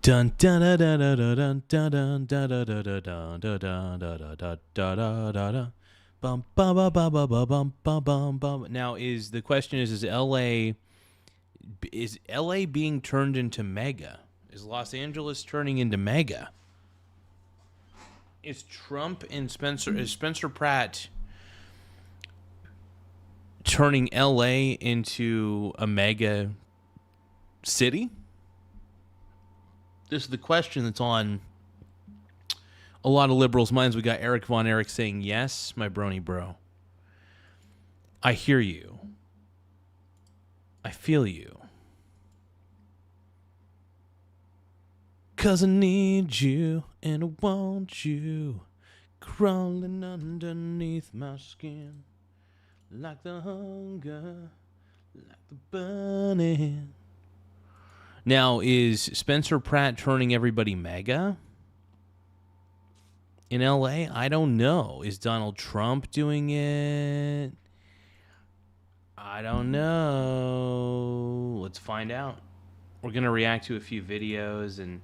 Dun dun dun dun dun dun dun dun dun dun dun dun dun dun dun dun. Bum bum bum bum bum bum bum bum bum. Now, the question is LA being turned into mega? Is Los Angeles turning into mega? Is Spencer Pratt turning LA into a mega city? This is the question that's on a lot of liberals' minds. We got Eric Von Erich saying, yes, my brony bro. I hear you. I feel you. 'Cause I need you and I want you crawling underneath my skin like the hunger, like the burning. Now, is Spencer Pratt turning everybody MAGA in LA? I don't know. Is Donald Trump doing it? I don't know. Let's find out. We're going to react to a few videos.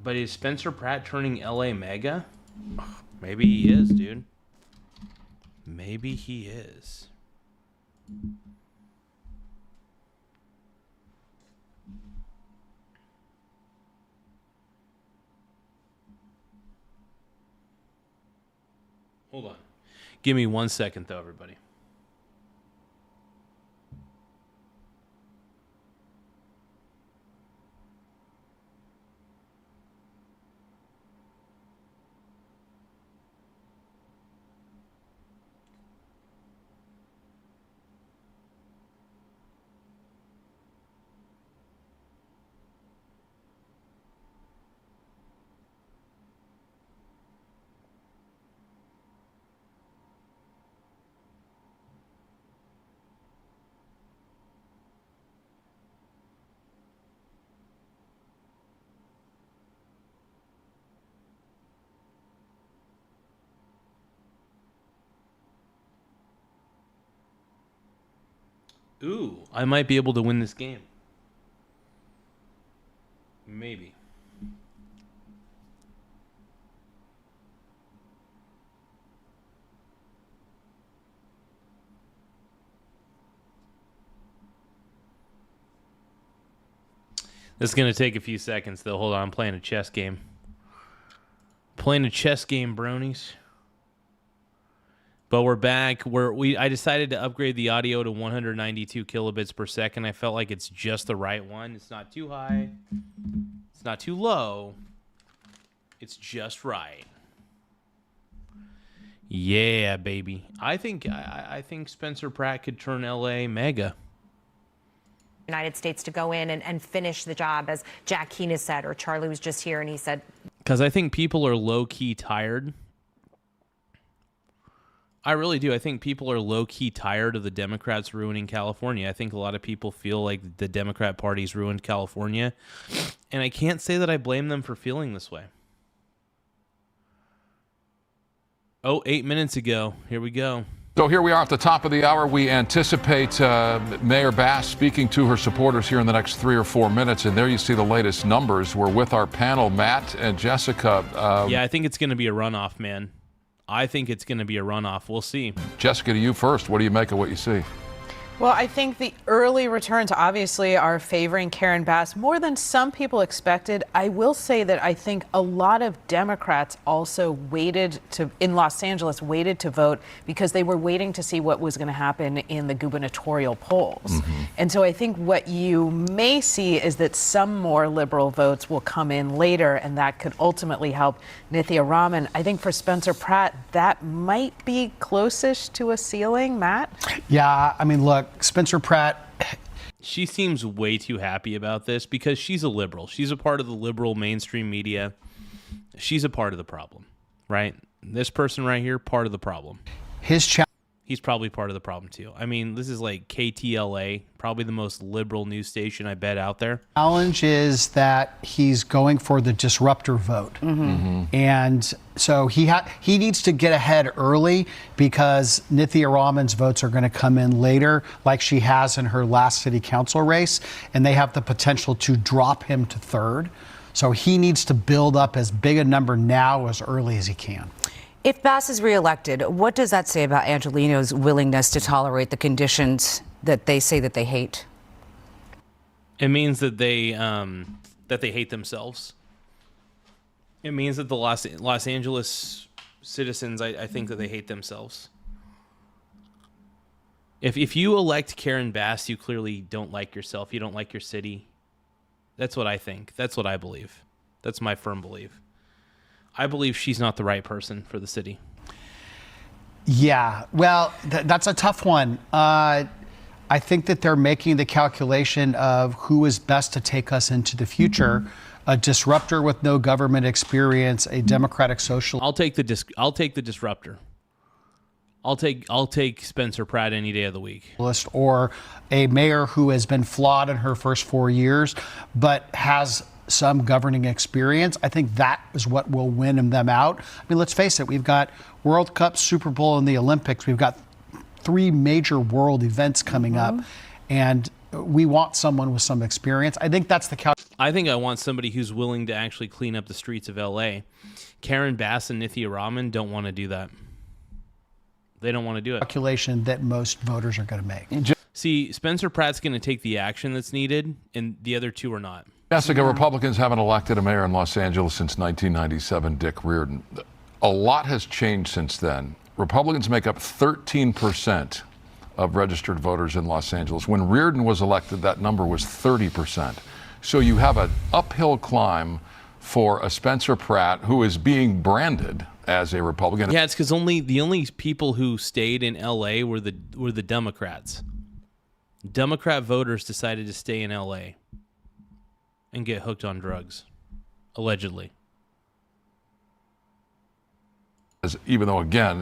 But is Spencer Pratt turning LA MAGA? Maybe he is, dude. Maybe he is. Hold on. Give me 1 second, though, everybody. Ooh, I might be able to win this game. Maybe. This is going to take a few seconds, though. Hold on, I'm playing a chess game. Playing a chess game, bronies. But we're back. I decided to upgrade the audio to 192 kilobits per second. I felt like it's just the right one. It's not too high. It's not too low. It's just right. Yeah, baby. I think Spencer Pratt could turn LA mega. United States to go in and finish the job, as Jack Keane has said, or Charlie was just here and he said. Because I think people are low-key tired. I really do. I think people are low-key tired of the Democrats ruining California. I think a lot of people feel like the Democrat Party's ruined California. And I can't say that I blame them for feeling this way. Oh, 8 minutes ago. Here we go. So here we are at the top of the hour. We anticipate Mayor Bass speaking to her supporters here in the next 3 or 4 minutes. And there you see the latest numbers. We're with our panel, Matt and Jessica. Yeah, I think it's going to be a runoff, man. I think it's going to be a runoff. We'll see. Jessica, to you first. What do you make of what you see? Well, I think the early returns obviously are favoring Karen Bass more than some people expected. I will say that I think a lot of Democrats also in Los Angeles waited to vote because they were waiting to see what was going to happen in the gubernatorial polls. Mm-hmm. And so I think what you may see is that some more liberal votes will come in later, and that could ultimately help Nithya Raman. I think for Spencer Pratt, that might be closest to a ceiling. Matt? Yeah, I mean, look, Spencer Pratt. She seems way too happy about this because she's a liberal. She's a part of the liberal mainstream media. She's a part of the problem, right? This person right here, part of the problem. He's probably part of the problem too. I mean, this is like KTLA, probably the most liberal news station I bet out there. Challenge is that he's going for the disruptor vote. And so he needs to get ahead early because Nithya Raman's votes are going to come in later, like she has in her last city council race, and they have the potential to drop him to third. So he needs to build up as big a number now as early as he can. If Bass is reelected, what does that say about Angelino's willingness to tolerate the conditions that they say that they hate? It means that they hate themselves. It means that the Los Angeles citizens, I think that they hate themselves. If you elect Karen Bass, you clearly don't like yourself. You don't like your city. That's what I think. That's what I believe. That's my firm belief. I believe she's not the right person for the city. Yeah, well, that's a tough one. I think that they're making the calculation of who is best to take us into the future. A disruptor with no government experience, a democratic socialist. I'll take the disruptor. I'll take Spencer Pratt any day of the week. Or a mayor who has been flawed in her first 4 years, but has some governing experience. I think that is what will win them out. I mean, let's face it, we've got World Cup, Super Bowl, and the Olympics. We've got 3 major world events coming up, and we want someone with some experience. I think that's the I think I want somebody who's willing to actually clean up the streets of LA. Karen Bass and Nithya Raman don't want to do that. They don't want to do it. calculation that most voters are going to make. See, Spencer Pratt's going to take the action that's needed, and the other two are not. Jessica, Republicans haven't elected a mayor in Los Angeles since 1997, Dick Riordan. A lot has changed since then. Republicans make up 13% of registered voters in Los Angeles. When Riordan was elected, that number was 30%. So you have an uphill climb for a Spencer Pratt who is being branded as a Republican. Yeah, it's because the only people who stayed in LA were the Democrats. Democrat voters decided to stay in LA and get hooked on drugs, allegedly. Even though, again,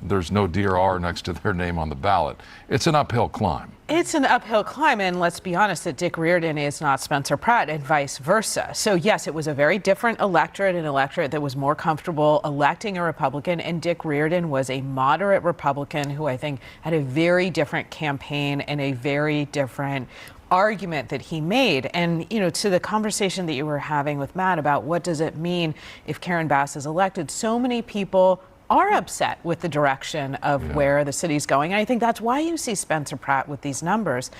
there's no DRR next to their name on the ballot, it's an uphill climb. It's an uphill climb, and let's be honest that Dick Riordan is not Spencer Pratt and vice versa. So yes, it was a very different electorate, an electorate that was more comfortable electing a Republican, and Dick Riordan was a moderate Republican who I think had a very different campaign and a very different argument that he made. And, you know, to the conversation that you were having with Matt about what does it mean if Karen Bass is elected, so many people are upset with the direction of where the city's going. And I think that's why you see Spencer Pratt with these numbers.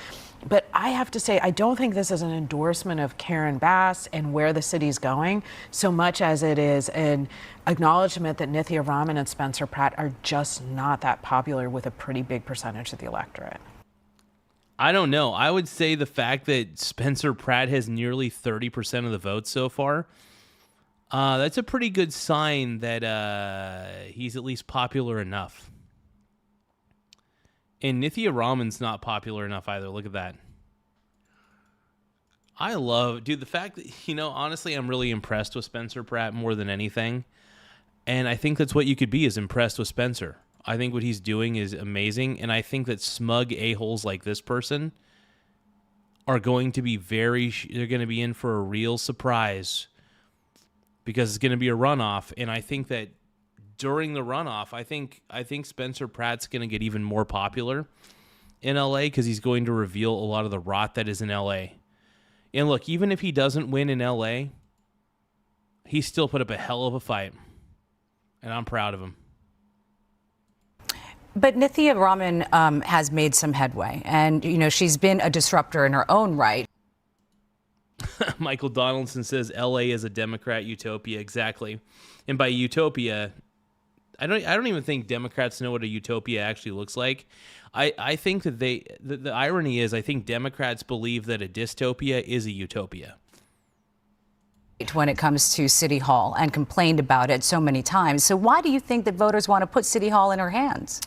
But I have to say, I don't think this is an endorsement of Karen Bass and where the city's going so much as it is an acknowledgement that Nithya Raman and Spencer Pratt are just not that popular with a pretty big percentage of the electorate. I don't know. I would say the fact that Spencer Pratt has nearly 30% of the votes so far, that's a pretty good sign that he's at least popular enough. And Nithya Raman's not popular enough either. Look at that. The fact that, you know, honestly, I'm really impressed with Spencer Pratt more than anything. And I think that's what you could be, is impressed with Spencer. I think what he's doing is amazing, and I think that smug a-holes like this person are going to be they're going to be in for a real surprise because it's going to be a runoff, and I think that during the runoff, I think Spencer Pratt's going to get even more popular in LA because he's going to reveal a lot of the rot that is in LA. And look, even if he doesn't win in LA, he still put up a hell of a fight, and I'm proud of him. But Nithya Raman has made some headway, and, you know, she's been a disruptor in her own right. Michael Donaldson says LA is a Democrat utopia. Exactly. And by utopia, I don't even think Democrats know what a utopia actually looks like. I think that the irony is I think Democrats believe that a dystopia is a utopia. When it comes to City Hall and complained about it so many times. So why do you think that voters want to put City Hall in her hands?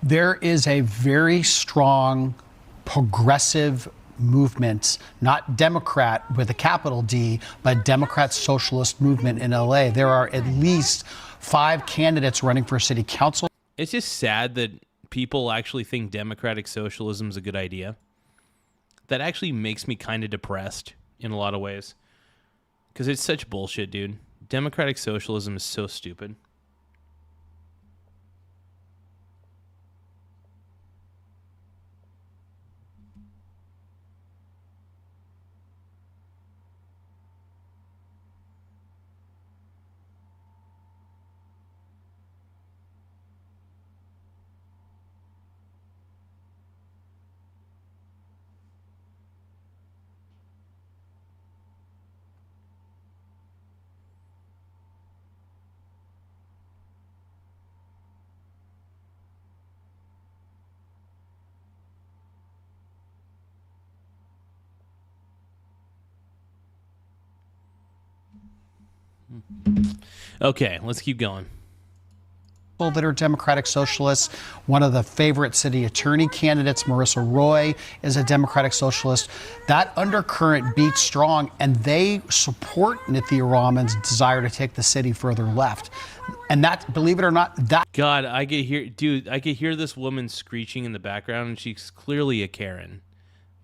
There is a very strong progressive movement, not Democrat with a capital D, but Democrat socialist movement in LA. There are at least 5 candidates running for city council. It's just sad that people actually think democratic socialism is a good idea, that actually makes me kind of depressed in a lot of ways. Because it's such bullshit, dude. Democratic socialism is so stupid. Okay, let's keep going. That are Democratic Socialists. One of the favorite city attorney candidates, Marissa Roy, is a Democratic Socialist. That undercurrent beats strong, and they support Nithya Raman's desire to take the city further left. And that, believe it or not, that... God, I could hear this woman screeching in the background, and she's clearly a Karen.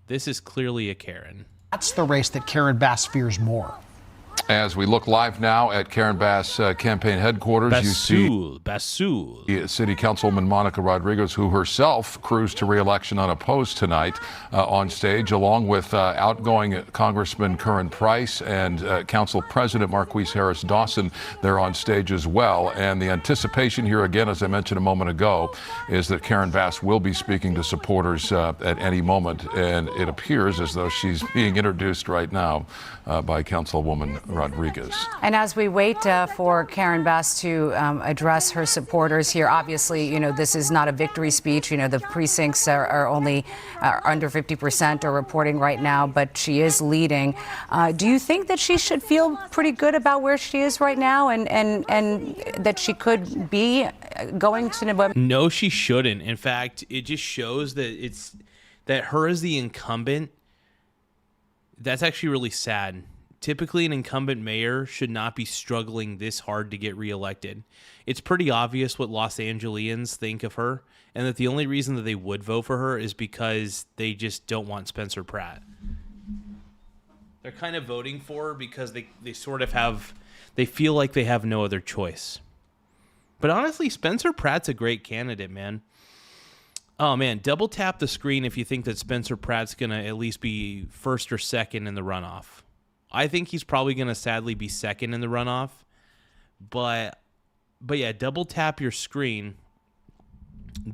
This is clearly a Karen. That's the race that Karen Bass fears more. As we look live now at Karen Bass campaign headquarters, you see Basul. City Councilwoman Monica Rodriguez, who herself cruised to re-election unopposed tonight on stage, along with outgoing Congressman Curran Price and Council President Marquise Harris Dawson. They're on stage as well. And the anticipation here, again, as I mentioned a moment ago, is that Karen Bass will be speaking to supporters at any moment. And it appears as though she's being introduced right now by Councilwoman Rodriguez. And as we wait for Karen Bass to address her supporters here, obviously, you know, this is not a victory speech. You know, the precincts are only under 50% are reporting right now, but she is leading. Do you think that she should feel pretty good about where she is right now and that she could be going to November? No, she shouldn't. In fact, it just shows that her as the incumbent, that's actually really sad. Typically, an incumbent mayor should not be struggling this hard to get reelected. It's pretty obvious what Los Angeles think of her, and that the only reason that they would vote for her is because they just don't want Spencer Pratt. They're kind of voting for her because they sort of they feel like they have no other choice. But honestly, Spencer Pratt's a great candidate, man. Oh, man, double tap the screen if you think that Spencer Pratt's going to at least be first or second in the runoff. I think he's probably going to sadly be second in the runoff. But yeah, double tap your screen.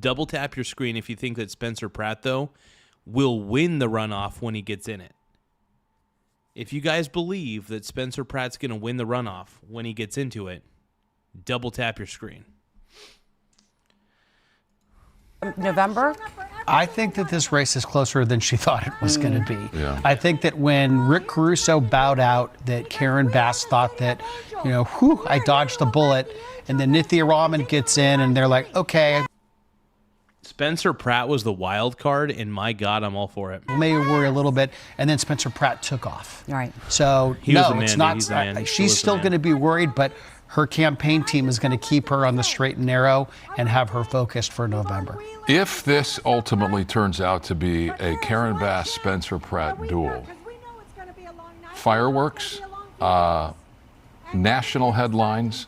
Double tap your screen if you think that Spencer Pratt, though, will win the runoff when he gets in it. If you guys believe that Spencer Pratt's going to win the runoff when he gets into it, double tap your screen. November? I think that this race is closer than she thought it was going to be. Yeah. I think that when Rick Caruso bowed out, that Karen Bass thought that, you know, whew, I dodged the bullet. And then Nithya Raman gets in and they're like, okay. Spencer Pratt was the wild card, and my God, I'm all for it. Maybe worry a little bit. And then Spencer Pratt took off. Right. So, He was a no, man, it's dude. not. He's a man. She's still going to be worried, but her campaign team is going to keep her on the straight and narrow and have her focused for November. If this ultimately turns out to be a Karen Bass Spencer Pratt duel, fireworks, national headlines,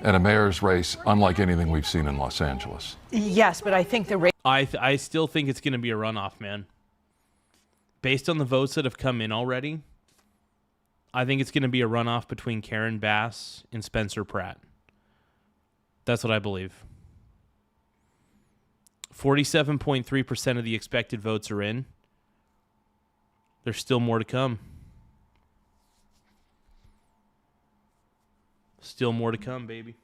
and a mayor's race unlike anything we've seen in Los Angeles. Yes, but I think the race. I still think it's going to be a runoff, man. Based on the votes that have come in already, I think it's going to be a runoff between Karen Bass and Spencer Pratt. That's what I believe. 47.3% of the expected votes are in. There's still more to come. Still more to come, baby.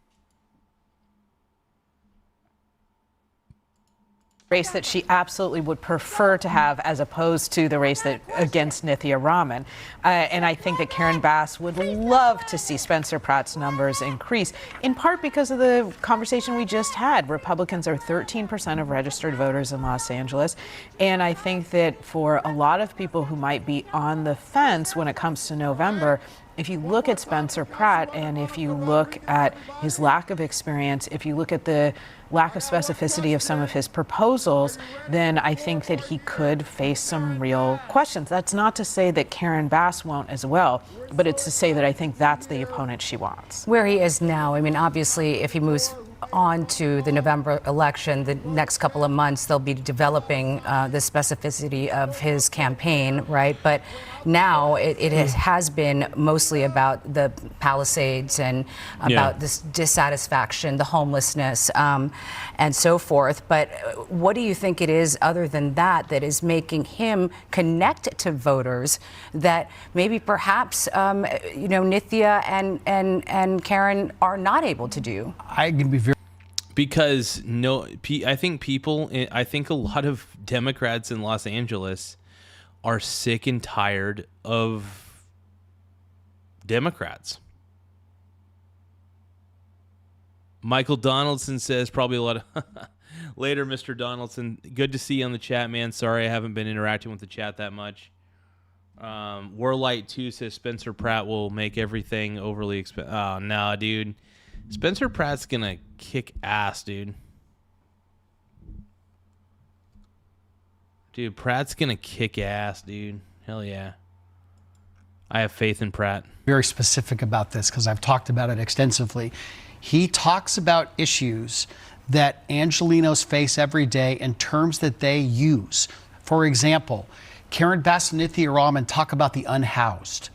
Race that she absolutely would prefer to have as opposed to the race that against Nithya Raman. And I think that Karen Bass would love to see Spencer Pratt's numbers increase, in part because of the conversation we just had. Republicans are 13% of registered voters in Los Angeles. And I think that for a lot of people who might be on the fence when it comes to November, if you look at Spencer Pratt and if you look at his lack of experience, if you look at the lack of specificity of some of his proposals, then I think that he could face some real questions. That's not to say that Karen Bass won't as well, but it's to say that I think that's the opponent she wants. Where he is now, I mean, obviously, if he moves on to the November election, the next couple of months, they'll be developing the specificity of his campaign, right? But now it has been mostly about the Palisades and about this dissatisfaction, the homelessness, and so forth. But what do you think it is other than that that is making him connect to voters that maybe perhaps, Nithya and Karen are not able to do? I can be very Because I think a lot of Democrats in Los Angeles are sick and tired of Democrats. Michael Donaldson says probably a lot of later, Mr. Donaldson. Good to see you on the chat, man. Sorry I haven't been interacting with the chat that much. Warlight 2 says Spencer Pratt will make everything overly expensive. Oh, no, dude. Spencer Pratt's gonna kick ass, dude. Dude, Pratt's gonna kick ass, dude. Hell yeah. I have faith in Pratt. very specific about this because I've talked about it extensively. He talks about issues that Angelenos face every day in terms that they use. For example, Karen Bass and Nithya Raman talk about the unhoused.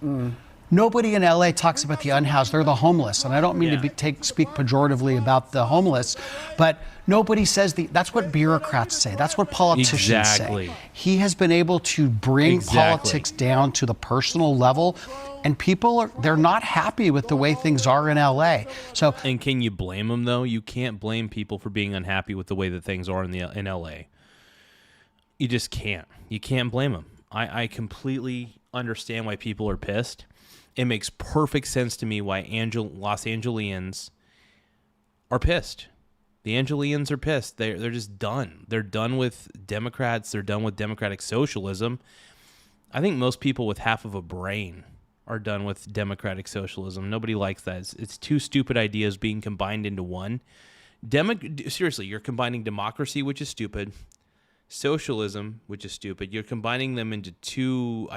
Nobody in LA talks about the unhoused. They're the homeless. And I don't mean to speak pejoratively about the homeless, but nobody says that's what bureaucrats say. That's what politicians say. He has been able to bring politics down to the personal level, and people they're not happy with the way things are in LA. So, and can you blame them though? You can't blame people for being unhappy with the way that things are in LA. You just can't. You can't blame them. I completely understand why people are pissed. It makes perfect sense to me why Los Angelians are pissed. The Angelians are pissed. They're just done. They're done with Democrats. They're done with democratic socialism. I think most people with half of a brain are done with democratic socialism. Nobody likes that. It's two stupid ideas being combined into one. Seriously, you're combining democracy, which is stupid, socialism, which is stupid. You're combining them into two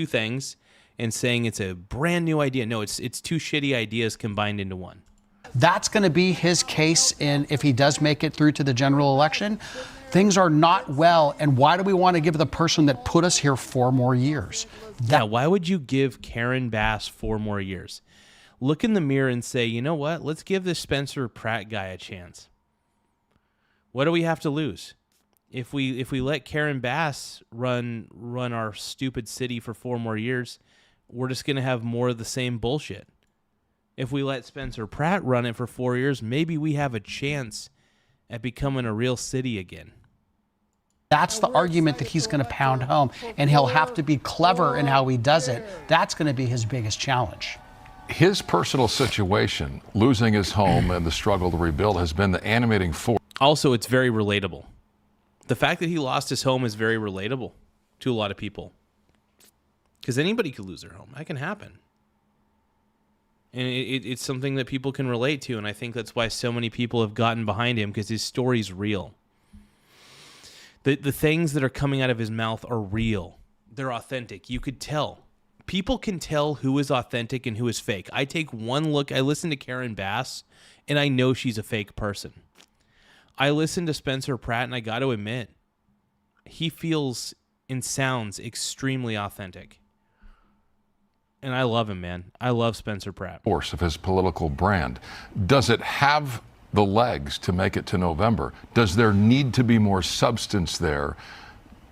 things and saying it's a brand new idea. No, it's two shitty ideas combined into one. That's going to be his case if he does make it through to the general election. Things are not well, and why do we want to give the person that put us here 4 more years? Why would you give Karen Bass 4 more years? Look in the mirror and say, you know what? Let's give this Spencer Pratt guy a chance. What do we have to lose? If we let Karen Bass run our stupid city for 4 more years, we're just going to have more of the same bullshit. If we let Spencer Pratt run it for 4 years, maybe we have a chance at becoming a real city again. That's the argument that he's going to pound home, and he'll have to be clever in how he does it. That's going to be his biggest challenge. His personal situation, losing his home and the struggle to rebuild, has been the animating force. Also, it's very relatable. The fact that he lost his home is very relatable to a lot of people. Because anybody could lose their home. That can happen. And it's something that people can relate to, and I think that's why so many people have gotten behind him, because his story's real. The things that are coming out of his mouth are real. They're authentic. You could tell. People can tell who is authentic and who is fake. I take one look. I listen to Karen Bass, and I know she's a fake person. I listen to Spencer Pratt, and I got to admit, he feels and sounds extremely authentic. And I love him, man. I love Spencer Pratt. Force of his political brand. Does it have the legs to make it to November? Does there need to be more substance there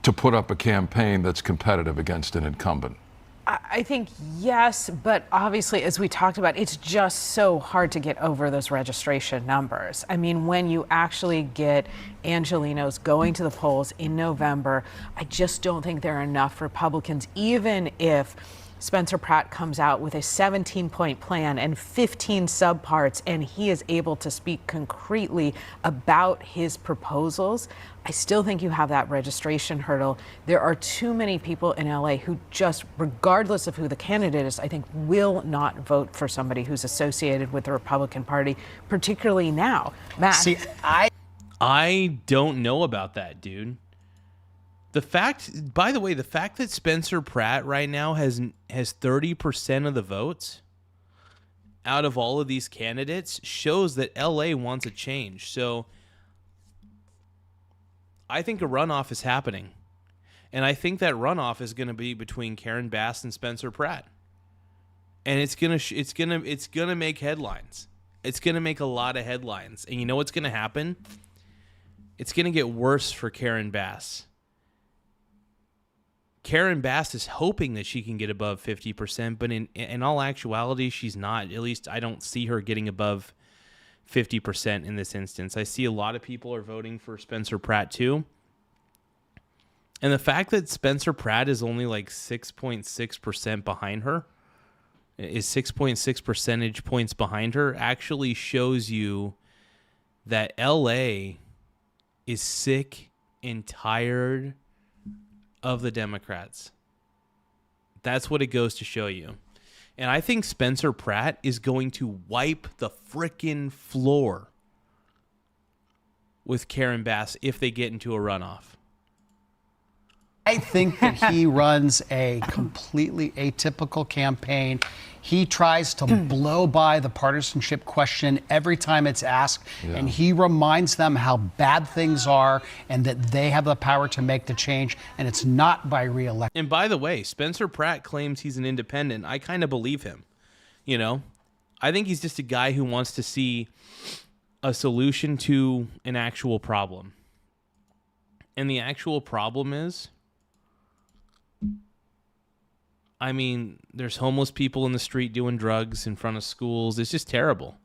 to put up a campaign that's competitive against an incumbent? I think yes, but obviously, as we talked about, it's just so hard to get over those registration numbers. I mean, when you actually get Angelenos going to the polls in November, I just don't think there are enough Republicans, even if Spencer Pratt comes out with a 17-point plan and 15 subparts, and he is able to speak concretely about his proposals. I still think you have that registration hurdle. There are too many people in LA who just, regardless of who the candidate is, I think will not vote for somebody who's associated with the Republican Party, particularly now. Matt. See, I don't know about that, dude. The fact, by the way, the fact that Spencer Pratt right now has 30% of the votes out of all of these candidates shows that LA wants a change. So I think a runoff is happening. And I think that runoff is going to be between Karen Bass and Spencer Pratt. And it's going to make headlines. It's going to make a lot of headlines. And you know what's going to happen? It's going to get worse for Karen Bass. Karen Bass is hoping that she can get above 50%, but in all actuality, she's not. At least I don't see her getting above 50% in this instance. I see a lot of people are voting for Spencer Pratt too. And the fact that Spencer Pratt is only like 6.6% behind her, is 6.6 percentage points behind her, actually shows you that LA is sick and tired of the Democrats. That's what it goes to show you. And I think Spencer Pratt is going to wipe the frickin' floor with Karen Bass if they get into a runoff. I think that he runs a completely atypical campaign. He tries to blow by the partisanship question every time it's asked, and he reminds them how bad things are and that they have the power to make the change, and it's not by re-election. And by the way, Spencer Pratt claims he's an independent. I kind of believe him. You know, I think he's just a guy who wants to see a solution to an actual problem. And the actual problem is, I mean, there's homeless people in the street doing drugs in front of schools. It's just terrible.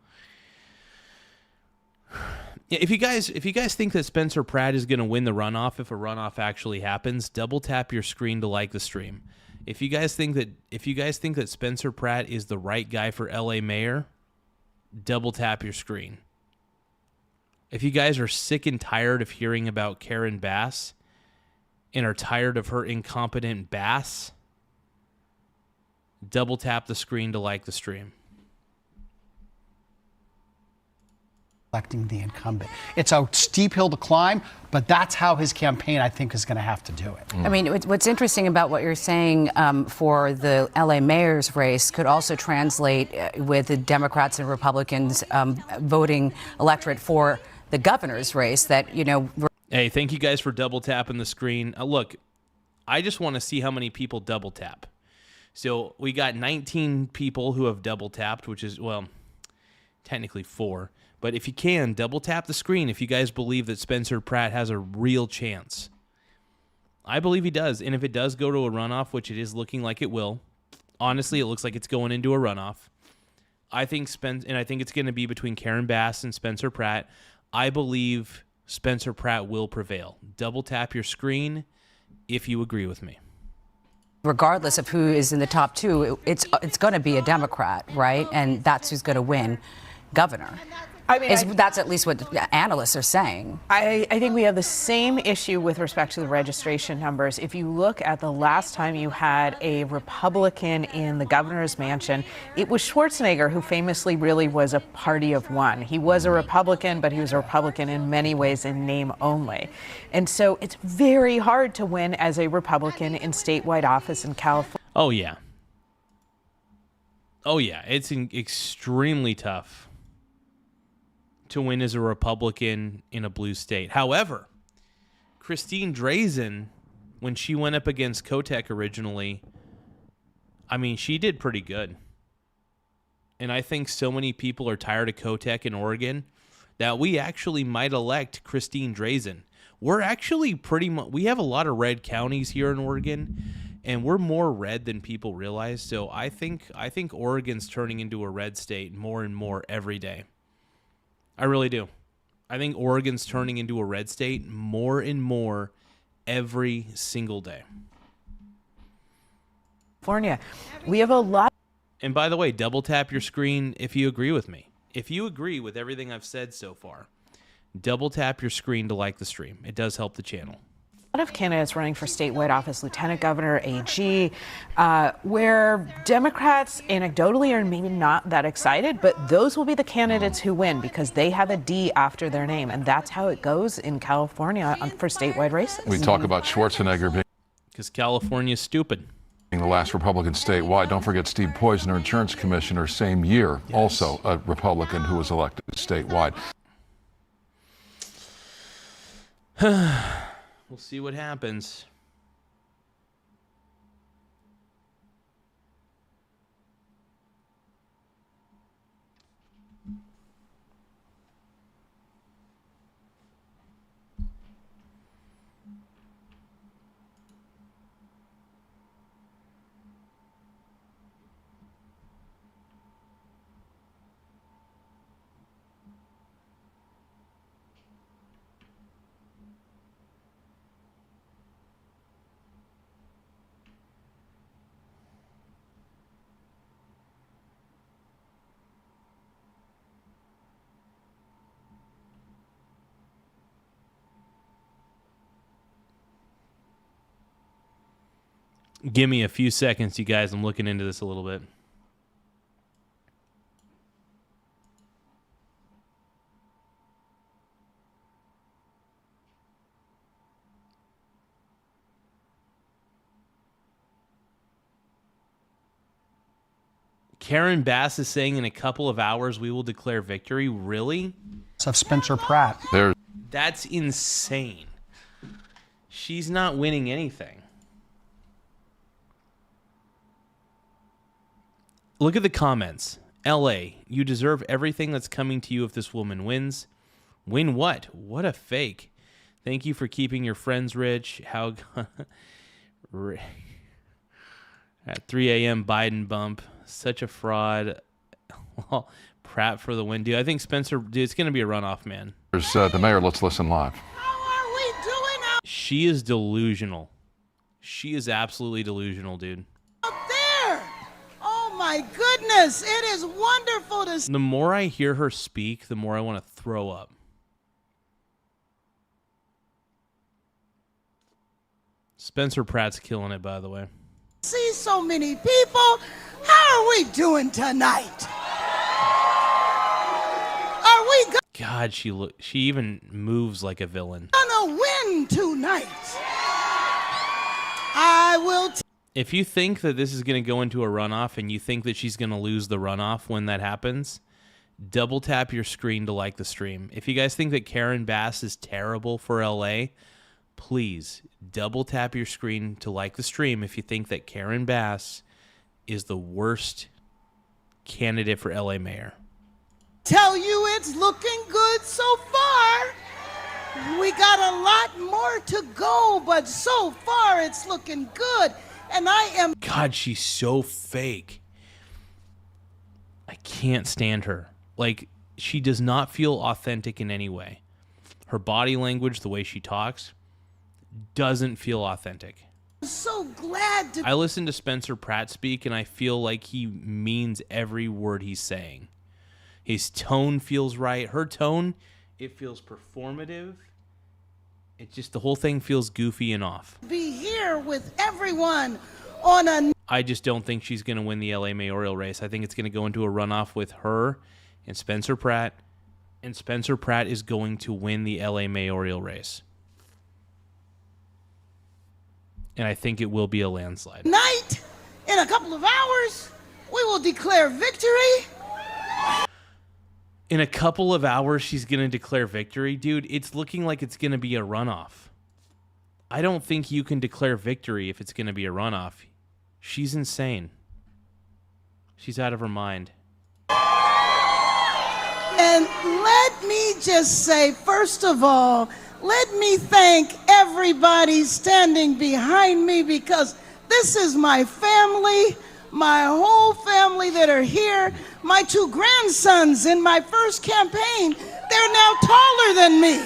If you guys think that Spencer Pratt is going to win the runoff, if a runoff actually happens, double tap your screen to like the stream. If you guys think that Spencer Pratt is the right guy for LA mayor, double tap your screen. If you guys are sick and tired of hearing about Karen Bass and are tired of her incompetent Bass, double tap the screen to like the stream. Electing the incumbent. It's a steep hill to climb, but that's how his campaign, I think, is going to have to do it. I mean, what's interesting about what you're saying for the LA mayor's race could also translate with the Democrats and Republicans voting electorate for the governor's race that, you know. Hey, thank you guys for double tapping the screen. Look, I just want to see how many people double tap. So we got 19 people who have double tapped, which is, well, technically 4. But if you can, double tap the screen if you guys believe that Spencer Pratt has a real chance. I believe he does. And if it does go to a runoff, which it is looking like it will, honestly, it looks like it's going into a runoff. I think it's going to be between Karen Bass and Spencer Pratt. I believe Spencer Pratt will prevail. Double tap your screen if you agree with me. Regardless of who is in the top 2, it's going to be a Democrat, right? And that's who's going to win governor. I mean, that's at least what analysts are saying. I think we have the same issue with respect to the registration numbers. If you look at the last time you had a Republican in the governor's mansion, it was Schwarzenegger, who famously really was a party of one. He was a Republican, but he was a Republican in many ways in name only. And so it's very hard to win as a Republican in statewide office in California. Oh, yeah. Oh, yeah. It's extremely tough to win as a Republican in a blue state. However, Christine Drazen, when she went up against Kotek originally, I mean, she did pretty good. And I think so many people are tired of Kotek in Oregon that we actually might elect Christine Drazen. We're actually we have a lot of red counties here in Oregon, and we're more red than people realize. So I think Oregon's turning into a red state more and more every day. I really do. I think Oregon's turning into a red state more and more every single day. California. We have a lot. And by the way, double tap your screen if you agree with me. If you agree with everything I've said so far, double tap your screen to like the stream. It does help the channel. A lot of candidates running for statewide office, lieutenant governor, AG, where Democrats anecdotally are maybe not that excited, but those will be the candidates who win because they have a D after their name. And that's how it goes in California for statewide races. We talk about Schwarzenegger being Because California's stupid. the last Republican statewide. Don't forget Steve Poizner, insurance commissioner, same year, also a Republican who was elected statewide. We'll see what happens. Give me a few seconds, you guys. I'm looking into this a little bit. Karen Bass is saying in a couple of hours we will declare victory. Really? Of Spencer Pratt. That's insane. She's not winning anything. Look at the comments. LA, you deserve everything that's coming to you if this woman wins. Win what? What a fake. Thank you for keeping your friends rich. How at 3 a.m. Biden bump. Such a fraud. Well, Pratt for the win. Dude, I think Spencer, dude, it's going to be a runoff, man. There's the mayor. Let's listen live. How are we doing out She is delusional. She is absolutely delusional, dude. there? Oh my goodness, it is wonderful to see. The more I hear her speak, the more I want to throw up. Spencer Pratt's killing it, by the way. See so many people. How are we doing tonight? Are we God, she even moves like a villain. gonna win tonight? I will. If you think that this is going to go into a runoff and you think that she's going to lose the runoff when that happens, double tap your screen to like the stream. If you guys think that Karen Bass is terrible for LA, please double tap your screen to like the stream if you think that Karen Bass is the worst candidate for LA mayor. Tell you it's looking good so far. We got a lot more to go, but so far it's looking good. And I am. God, she's so fake. I can't stand her. Like, she does not feel authentic in any way. Her body language, the way she talks, doesn't feel authentic. So glad to. I listen to Spencer Pratt speak, and I feel like he means every word he's saying. His tone feels right. Her tone, it feels performative. It just, the whole thing feels goofy and off. Be here with everyone on a. I just don't think she's going to win the LA mayoral race. I think it's going to go into a runoff with her and Spencer Pratt, and Spencer Pratt is going to win the LA mayoral race. And I think it will be a landslide. Night, in a couple of hours, we will declare victory. In a couple of hours, she's going to declare victory. Dude, it's looking like it's going to be a runoff. I don't think you can declare victory if it's going to be a runoff. She's insane. She's out of her mind. And let me just say, first of all, let me thank everybody standing behind me because this is my family, my whole family that are here. My two grandsons in my first campaign, they're now taller than me.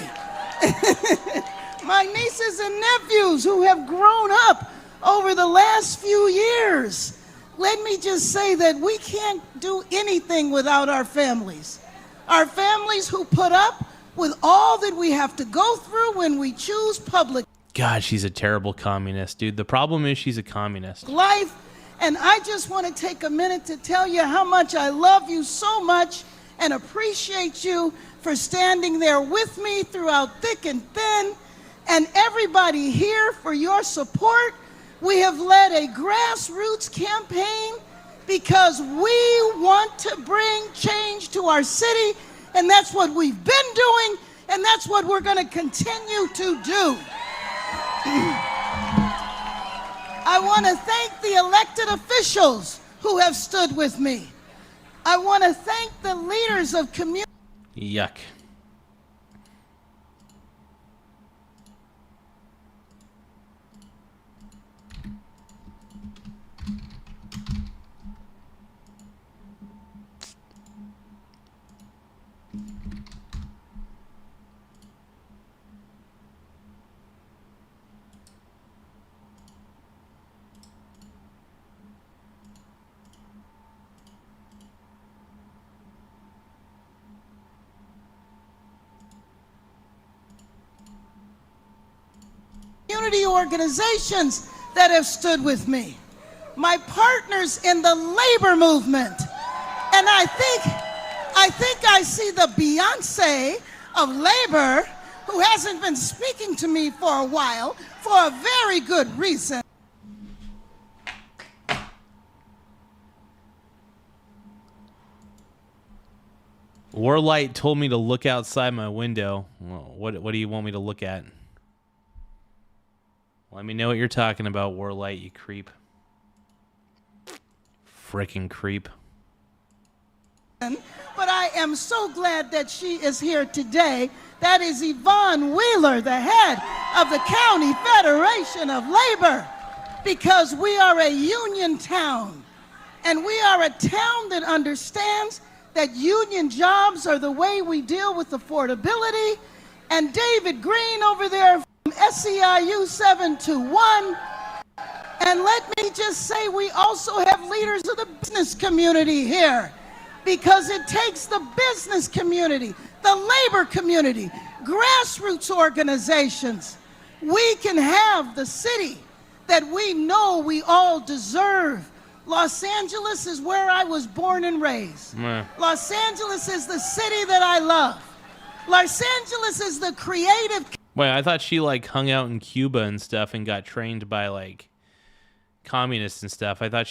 My nieces and nephews who have grown up over the last few years. Let me just say that we can't do anything without our families. Our families who put up with all that we have to go through when we choose public God, she's a terrible communist, dude. The problem is she's a communist. life. And I just want to take a minute to tell you how much I love you so much and appreciate you for standing there with me throughout thick and thin, and everybody here for your support. We have led a grassroots campaign because we want to bring change to our city, and that's what we've been doing, and that's what we're going to continue to do. I want to thank the elected officials who have stood with me. I want to thank the leaders of community. Yuck. Community organizations that have stood with me, my partners in the labor movement. And I think I see the Beyonce of labor, who hasn't been speaking to me for a while for a very good reason. Warlight told me to look outside my window. Well, what do you want me to look at? Let me know what you're talking about, Warlight, you creep. Frickin' creep. But I am so glad that she is here today. That is Yvonne Wheeler, the head of the County Federation of Labor, because we are a union town, and we are a town that understands that union jobs are the way we deal with affordability. And David Green over there from SEIU 721. And let me just say, we also have leaders of the business community here, because it takes the business community, the labor community, grassroots organizations. We can have the city that we know we all deserve. Los Angeles is where I was born and raised. Los Angeles is the city that I love. Los Angeles is the creative. Wait, I thought she like hung out in Cuba and stuff and got trained by like communists and stuff. I think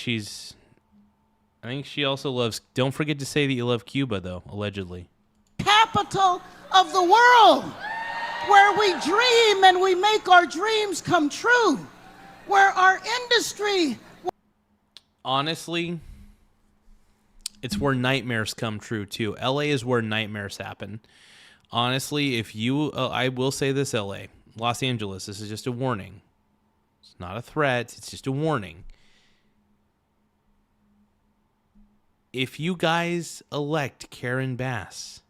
she also loves. Don't forget to say that you love Cuba, though, allegedly. Capital of the world, where we dream and we make our dreams come true, where our industry. Honestly, it's where nightmares come true too. LA is where nightmares happen. Honestly, if you, I will say this, LA, Los Angeles, this is just a warning. It's not a threat. It's just a warning. If you guys elect Karen Bass,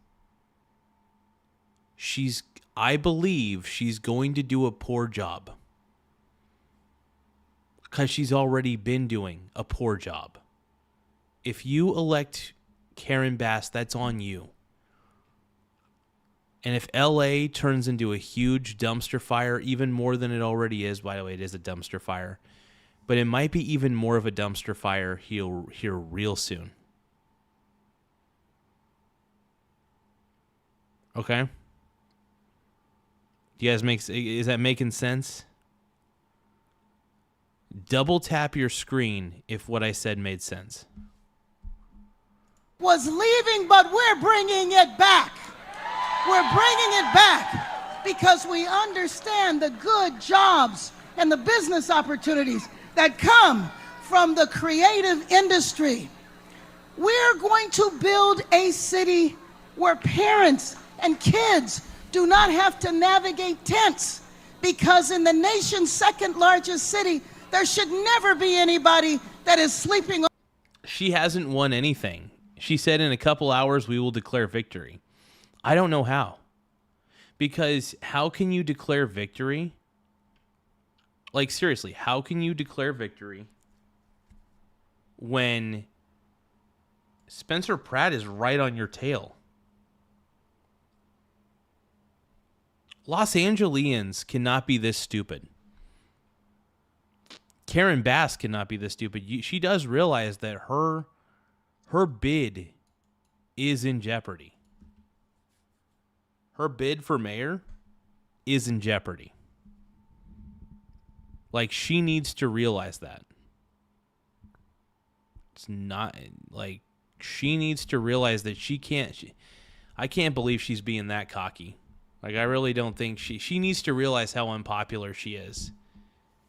I believe she's going to do a poor job. Because she's already been doing a poor job. If you elect Karen Bass, that's on you. And if LA turns into a huge dumpster fire, even more than it already is, by the way, it is a dumpster fire, but it might be even more of a dumpster fire here real soon. Okay? You guys is that making sense? Double tap your screen if what I said made sense. Was leaving, but we're bringing it back. We're bringing it back because we understand the good jobs and the business opportunities that come from the creative industry. We're going to build a city where parents and kids do not have to navigate tents, because in the nation's second largest city, there should never be anybody that is sleeping. She hasn't won anything. She said in a couple hours we will declare victory. I don't know how. Because how can you declare victory Like, seriously, how can you declare victory when Spencer Pratt is right on your tail? Los Angeles cannot be this stupid. Karen Bass cannot be this stupid. She does realize that her bid is in jeopardy. Her bid for mayor is in jeopardy. Like, she needs to realize that. It's not like she needs to realize that she can't. I can't believe she's being that cocky. Like, I really don't think she needs to realize how unpopular she is.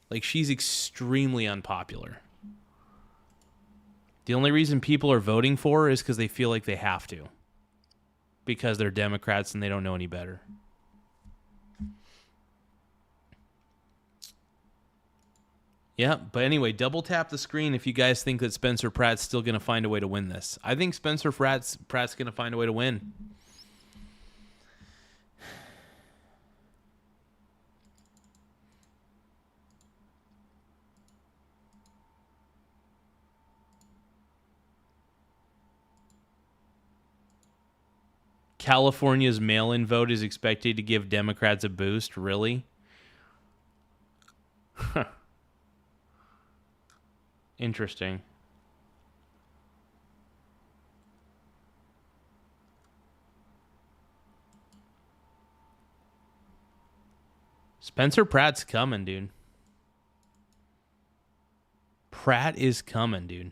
Like, she's extremely unpopular. The only reason people are voting for her is because they feel like they have to. Because they're Democrats and they don't know any better. Yeah, but anyway, double tap the screen if you guys think that Spencer Pratt's still going to find a way to win this. I think Spencer Pratt's going to find a way to win. California's mail-in vote is expected to give Democrats a boost. Really? Huh. Interesting. Spencer Pratt's coming, dude. Pratt is coming, dude.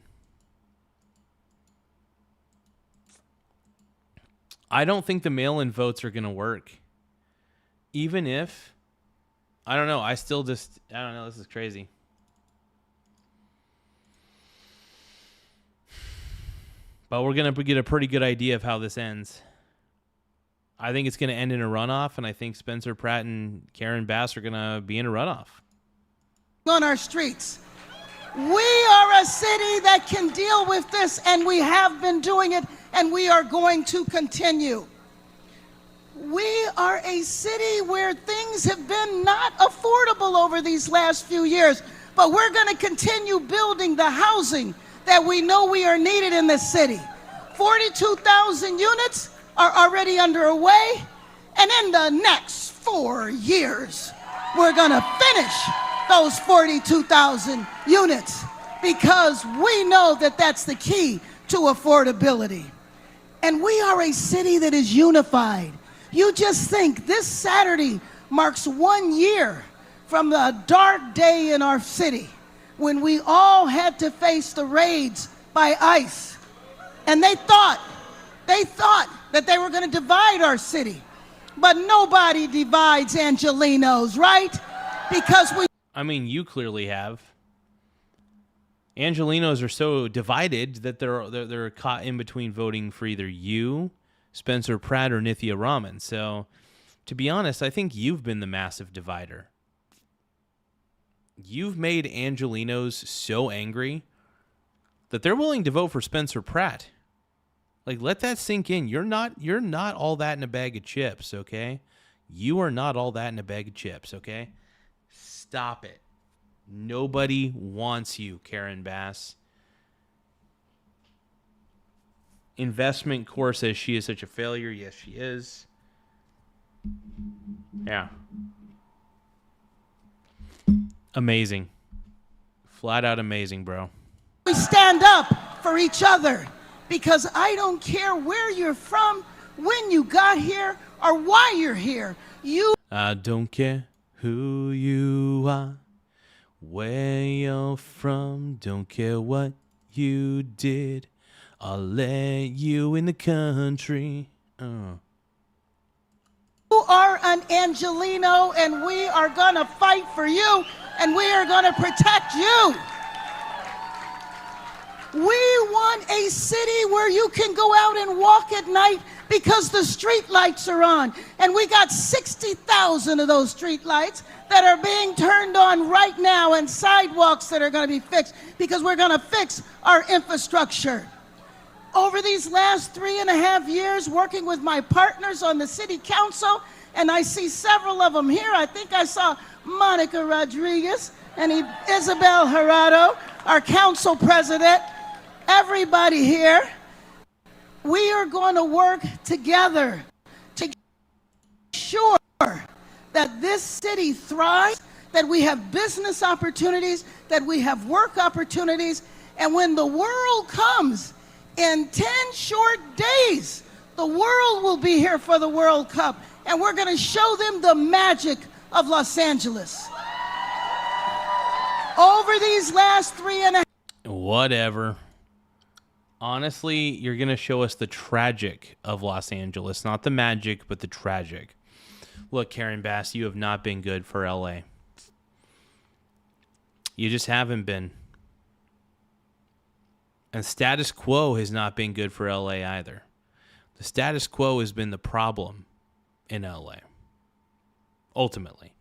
I don't think the mail-in votes are going to work. Even if, I don't know, I don't know, this is crazy. But we're going to get a pretty good idea of how this ends. I think it's going to end in a runoff, and I think Spencer Pratt and Karen Bass are going to be in a runoff. On our streets. We are a city that can deal with this, and we have been doing it, and we are going to continue. We are a city where things have been not affordable over these last few years, but we're going to continue building the housing that we know we are needed in this city. 42,000 units are already underway, and in the next 4 years, we're going to finish those 42,000 units because we know that that's the key to affordability. And we are a city that is unified. You just think this Saturday marks 1 year from the dark day in our city when we all had to face the raids by ICE. And they thought that they were going to divide our city. But nobody divides Angelenos, right? Because we... I mean, you clearly have. Angelenos are so divided that they're caught in between voting for either you, Spencer Pratt, or Nithya Raman. So, to be honest, I think you've been the massive divider. You've made Angelenos so angry that they're willing to vote for Spencer Pratt. Like, let that sink in. You're not all that in a bag of chips, okay? You are not all that in a bag of chips, okay? Stop it. Nobody wants you, Karen Bass. Investment Core says she is such a failure. Yes, she is. Yeah. Amazing. Flat out amazing, bro. We stand up for each other because I don't care where you're from, when you got here, or why you're here. I don't care who you are, where you're from, don't care what you did. I'll let you in the country. You are an Angeleno, and we are going to fight for you, and we are going to protect you. We want a city where you can go out and walk at night because the street lights are on. And we got 60,000 of those street lights that are being turned on right now, and sidewalks that are going to be fixed because we're going to fix our infrastructure. over these last 3.5 years working with my partners on the city council, and I see several of them here. I think I saw Monica Rodriguez and Isabel Gerardo, our council president, everybody here. We are going to work together to ensure that this city thrives, that we have business opportunities, that we have work opportunities, and when the world comes in 10 short days, the world will be here for the World Cup, and we're going to show them the magic of Los Angeles. Over these last 3.5 Whatever. Honestly, you're going to show us the tragic of Los Angeles. Not the magic, but the tragic. Look, Karen Bass, you have not been good for LA. You just haven't been. And status quo has not been good for LA either. The status quo has been the problem in LA. Ultimately.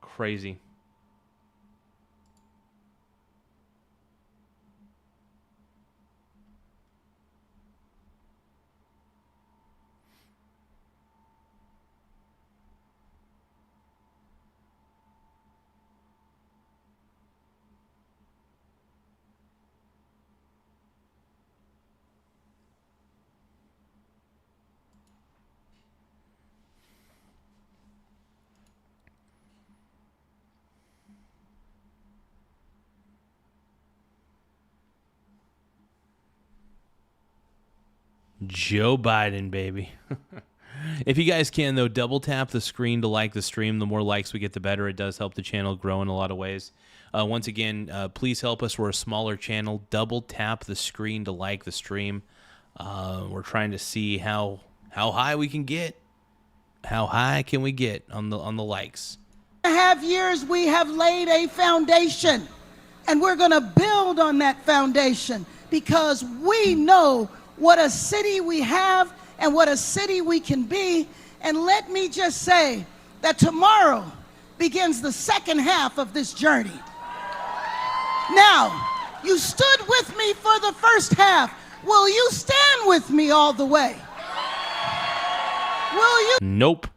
Crazy. Joe Biden, baby. If you guys can, though, double tap the screen to like the stream. The more likes we get, the better. It does help the channel grow in a lot of ways. Once again, please help us. We're a smaller channel. Double tap the screen to like the stream. We're trying to see how high we can get. How high can we get on the likes? 3.5 years, we have laid a foundation, and we're going to build on that foundation because we know what a city we have and what a city we can be. And let me just say that tomorrow begins the second half of this journey. Now, you stood with me for the first half. Will you stand with me all the way? Will you? Nope.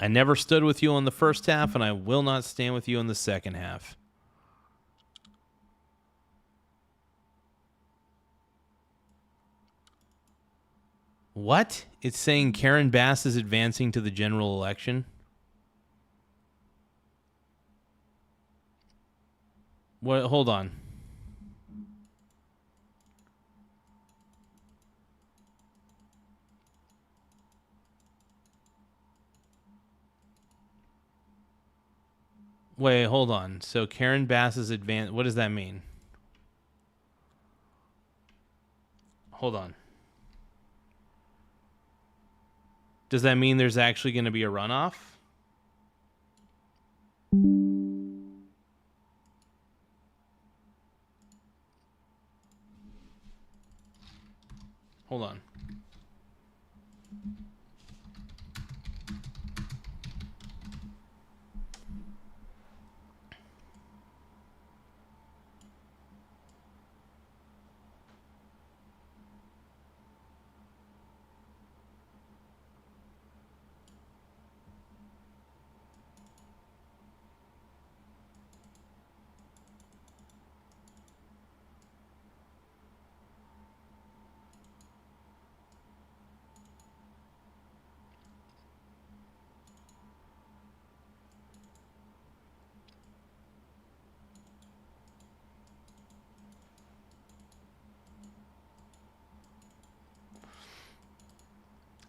I never stood with you on the first half, and I will not stand with you in the second half. What? It's saying Karen Bass is advancing to the general election? What? Hold on. Wait, hold on. So Karen Bass is advanced. What does that mean? Hold on. Does that mean there's actually going to be a runoff? Hold on.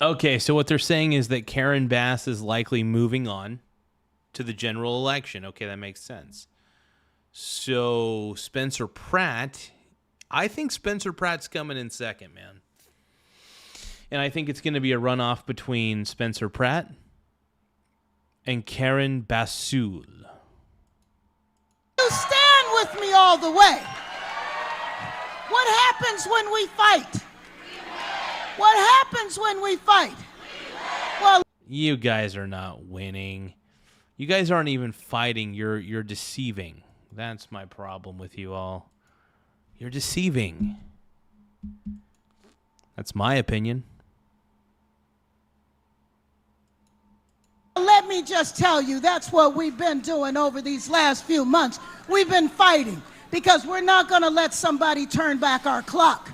Okay, so what they're saying is that Karen Bass is likely moving on to the general election. Okay, that makes sense. So Spencer Pratt, I think Spencer Pratt's coming in second, man. And I think it's going to be a runoff between Spencer Pratt and Karen Bassoul. You stand with me all the way. What happens when we fight? What happens when we fight? Well, you guys are not winning. You guys aren't even fighting. You're deceiving. That's my problem with you all. You're deceiving. That's my opinion. Let me just tell you, that's what we've been doing over these last few months. We've been fighting because we're not going to let somebody turn back our clock.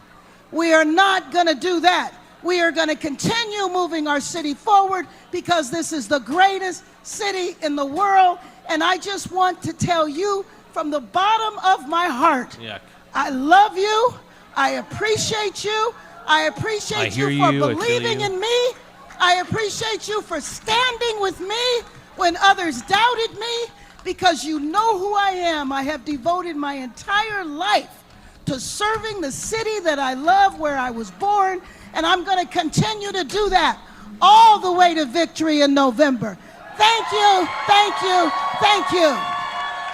We are not going to do that. We are going to continue moving our city forward because this is the greatest city in the world. And I just want to tell you from the bottom of my heart, Yuck. I love you. I appreciate you. I appreciate you for believing in me. I appreciate you for standing with me when others doubted me, because you know who I am. I have devoted my entire life to serving the city that I love, where I was born, and I'm going to continue to do that all the way to victory in November. Thank you, thank you, thank you,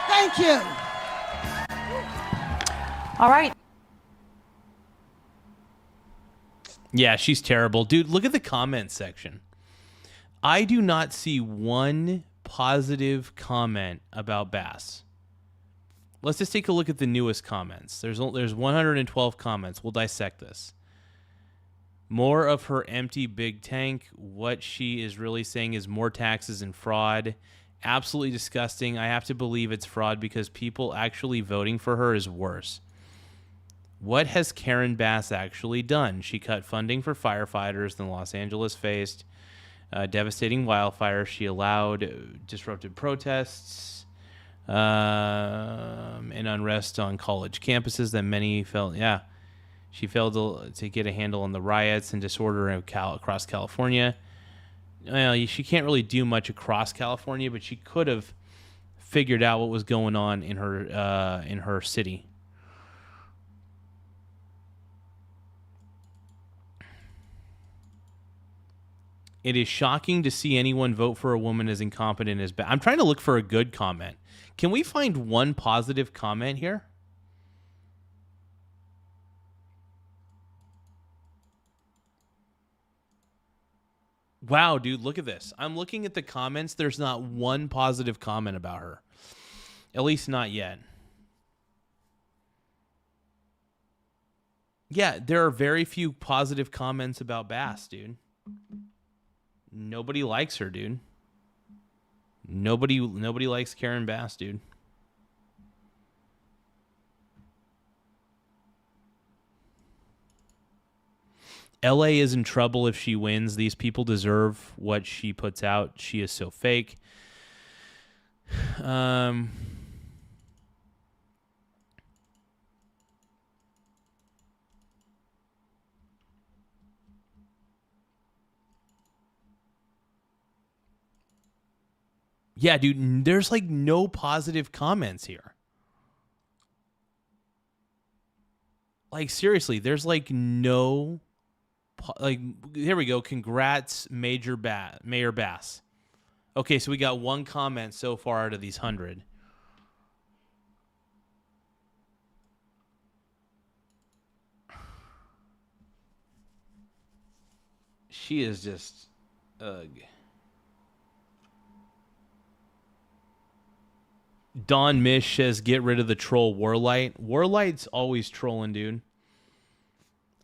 thank you. All right. Yeah, she's terrible. Dude, look at the comments section. I do not see one positive comment about Bass. Let's just take a look at the newest comments. There's 112 comments. We'll dissect this. More of her empty big tank. What she is really saying is more taxes and fraud. Absolutely disgusting. I have to believe it's fraud because people actually voting for her is worse. What has Karen Bass actually done? She cut funding for firefighters in Los Angeles faced devastating wildfires. She allowed disrupted protests and unrest on college campuses that many felt, she failed to get a handle on the riots and disorder across California. Well, she can't really do much across California, but she could have figured out what was going on in her city. It is shocking to see anyone vote for a woman as incompetent as bad. I'm trying to look for a good comment. Can we find one positive comment here? Wow, dude, look at this. I'm looking at the comments. There's not one positive comment about her. At least not yet. Yeah, there are very few positive comments about Bass, dude. Nobody likes her, dude. Nobody likes Karen Bass, dude. LA is in trouble if she wins. These people deserve what she puts out. She is so fake. Yeah, dude, there's like no positive comments here. Like, seriously, there's like no, like, here we go. Congrats, Mayor Bass. Okay, so we got one comment so far out of these 100. She is just, ugh. Don Mish says, get rid of the troll Warlight. Warlight's always trolling, dude.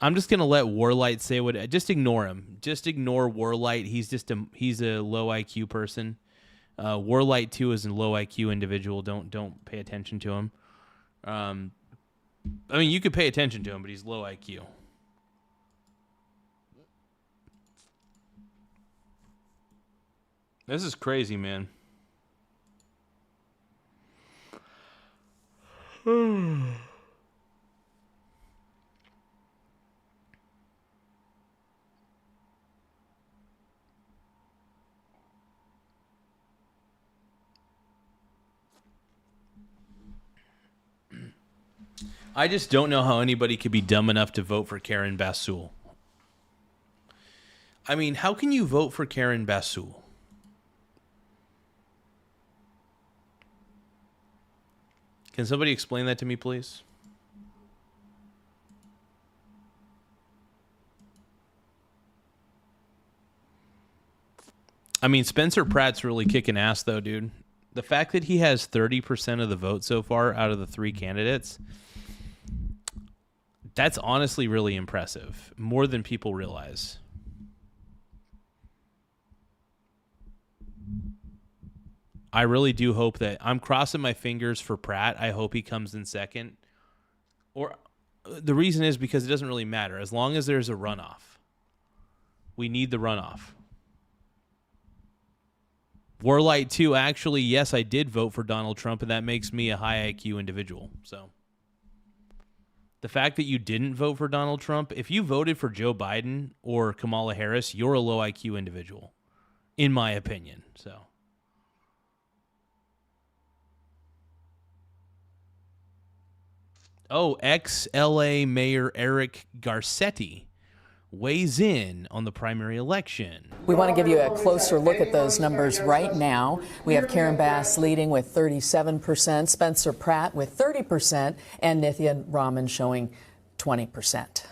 I'm just going to let Warlight say what... Just ignore him. Just ignore Warlight. He's a low IQ person. Warlight, too, is a low IQ individual. Don't pay attention to him. I mean, you could pay attention to him, but he's low IQ. This is crazy, man. I just don't know how anybody could be dumb enough to vote for Karen Bassul. I mean, how can you vote for Karen Bassul? Can somebody explain that to me, please? I mean, Spencer Pratt's really kicking ass, though, dude. The fact that he has 30% of the vote so far out of the 3 candidates, that's honestly really impressive. More than people realize. I really do hope that I'm crossing my fingers for Pratt. I hope he comes in second. Or the reason is because it doesn't really matter. As long as there's a runoff. We need the runoff. Warlight 2, actually, yes, I did vote for Donald Trump, and that makes me a high IQ individual. So the fact that you didn't vote for Donald Trump, if you voted for Joe Biden or Kamala Harris, you're a low IQ individual, in my opinion. So. Oh, ex-LA Mayor Eric Garcetti weighs in on the primary election. We want to give you a closer look at those numbers right now. We have Karen Bass leading with 37%, Spencer Pratt with 30%, and Nithya Raman showing 20%.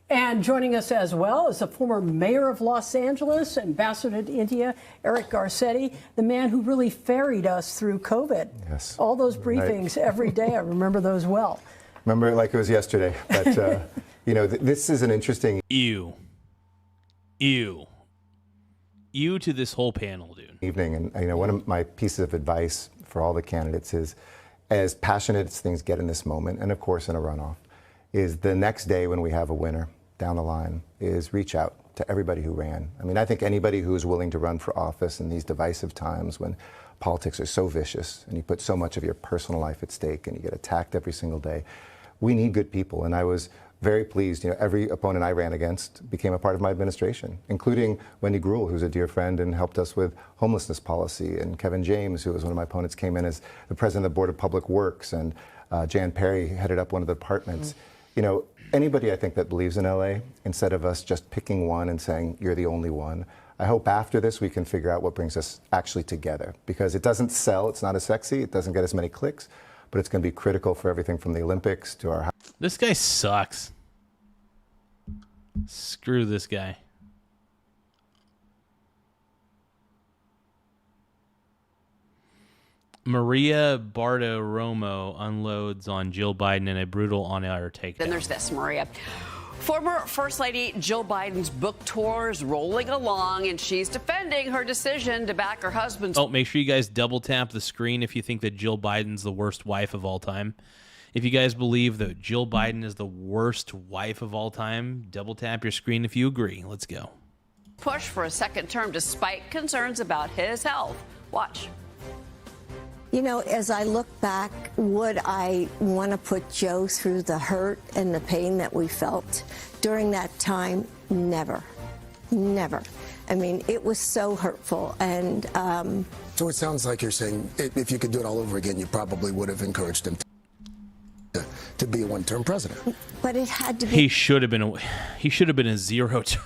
And joining us as well is the former mayor of Los Angeles, ambassador to India, Eric Garcetti, the man who really ferried us through COVID. Yes. All those briefings every day. I remember those well. Remember it like it was yesterday. But, you know, this is an interesting. Ew to this whole panel, dude. Evening. And, you know, one of my pieces of advice for all the candidates is, as passionate as things get in this moment, and of course in a runoff, is the next day when we have a winner down the line is reach out to everybody who ran. I mean, I think anybody who is willing to run for office in these divisive times when politics are so vicious and you put so much of your personal life at stake and you get attacked every single day, we need good people. And I was very pleased. You know, every opponent I ran against became a part of my administration, including Wendy Gruhl, who's a dear friend and helped us with homelessness policy, and Kevin James, who was one of my opponents, came in as the president of the Board of Public Works, and Jan Perry headed up one of the departments. You know, anybody I think that believes in LA, instead of us just picking one and saying you're the only one, I hope after this we can figure out what brings us actually together, because it doesn't sell, it's not as sexy, it doesn't get as many clicks, but it's going to be critical for everything from the Olympics to our. This guy sucks. Screw this guy. Maria Bartiromo unloads on Jill Biden in a brutal on-air takedown. Then there's this, Maria. Former First Lady Jill Biden's book tour is rolling along, and she's defending her decision to back her husband's. Oh, make sure you guys double tap the screen if you think that Jill Biden's the worst wife of all time. If you guys believe that Jill Biden is the worst wife of all time, double tap your screen if you agree. Let's go. Push for a second term despite concerns about his health. Watch. You know, as I look back, would I want to put Joe through the hurt and the pain that we felt during that time? Never. Never. I mean, it was so hurtful. And so it sounds like you're saying if you could do it all over again, you probably would have encouraged him to be a one-term president. But it had to be. He should have been a zero-term.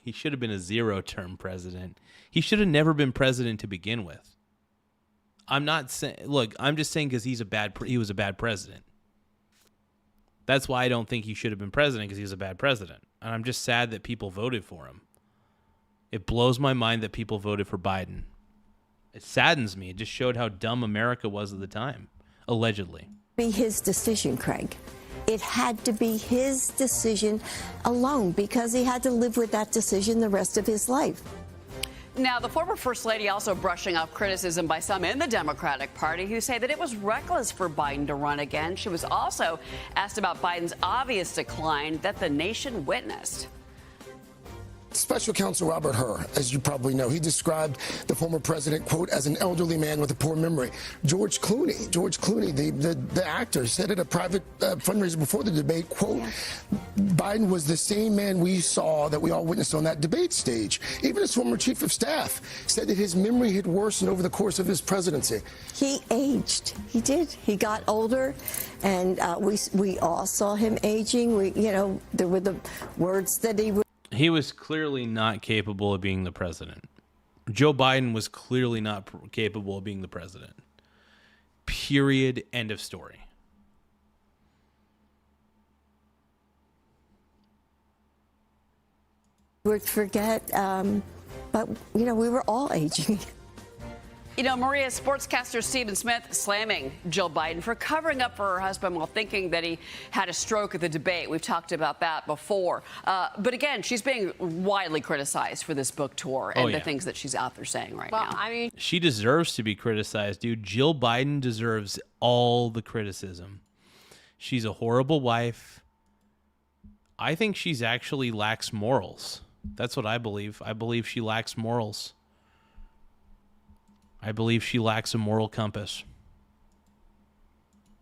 He should have been a zero-term president. He should have never been president to begin with. I'm not saying. Look, I'm just saying because he was a bad president. That's why I don't think he should have been president, because he was a bad president. And I'm just sad that people voted for him. It blows my mind that people voted for Biden. It saddens me. It just showed how dumb America was at the time, allegedly. Be his decision, Craig. It had to be his decision alone, because he had to live with that decision the rest of his life. Now, the former First Lady also brushing off criticism by some in the Democratic Party who say that it was reckless for Biden to run again. She was also asked about Biden's obvious decline that the nation witnessed. Special Counsel Robert Hur, as you probably know, he described the former president, quote, as an elderly man with a poor memory. George Clooney, the actor, said at a private fundraiser before the debate, quote, Biden was the same man we saw that we all witnessed on that debate stage. Even his former chief of staff said that his memory had worsened over the course of his presidency. He aged. He did. He got older, and we all saw him aging. There were the words that He was clearly not capable of being the president. Joe Biden was clearly not capable of being the president. Period. End of story. would forget, but we were all aging. You know, Maria, sportscaster Stephen Smith slamming Jill Biden for covering up for her husband while thinking that he had a stroke at the debate. We've talked about that before. But again, she's being widely criticized for this book tour and the things that she's out there saying right now. I mean, she deserves to be criticized, dude. Jill Biden deserves all the criticism. She's a horrible wife. I think she's actually lacks morals. That's what I believe. I believe she lacks morals. I believe she lacks a moral compass.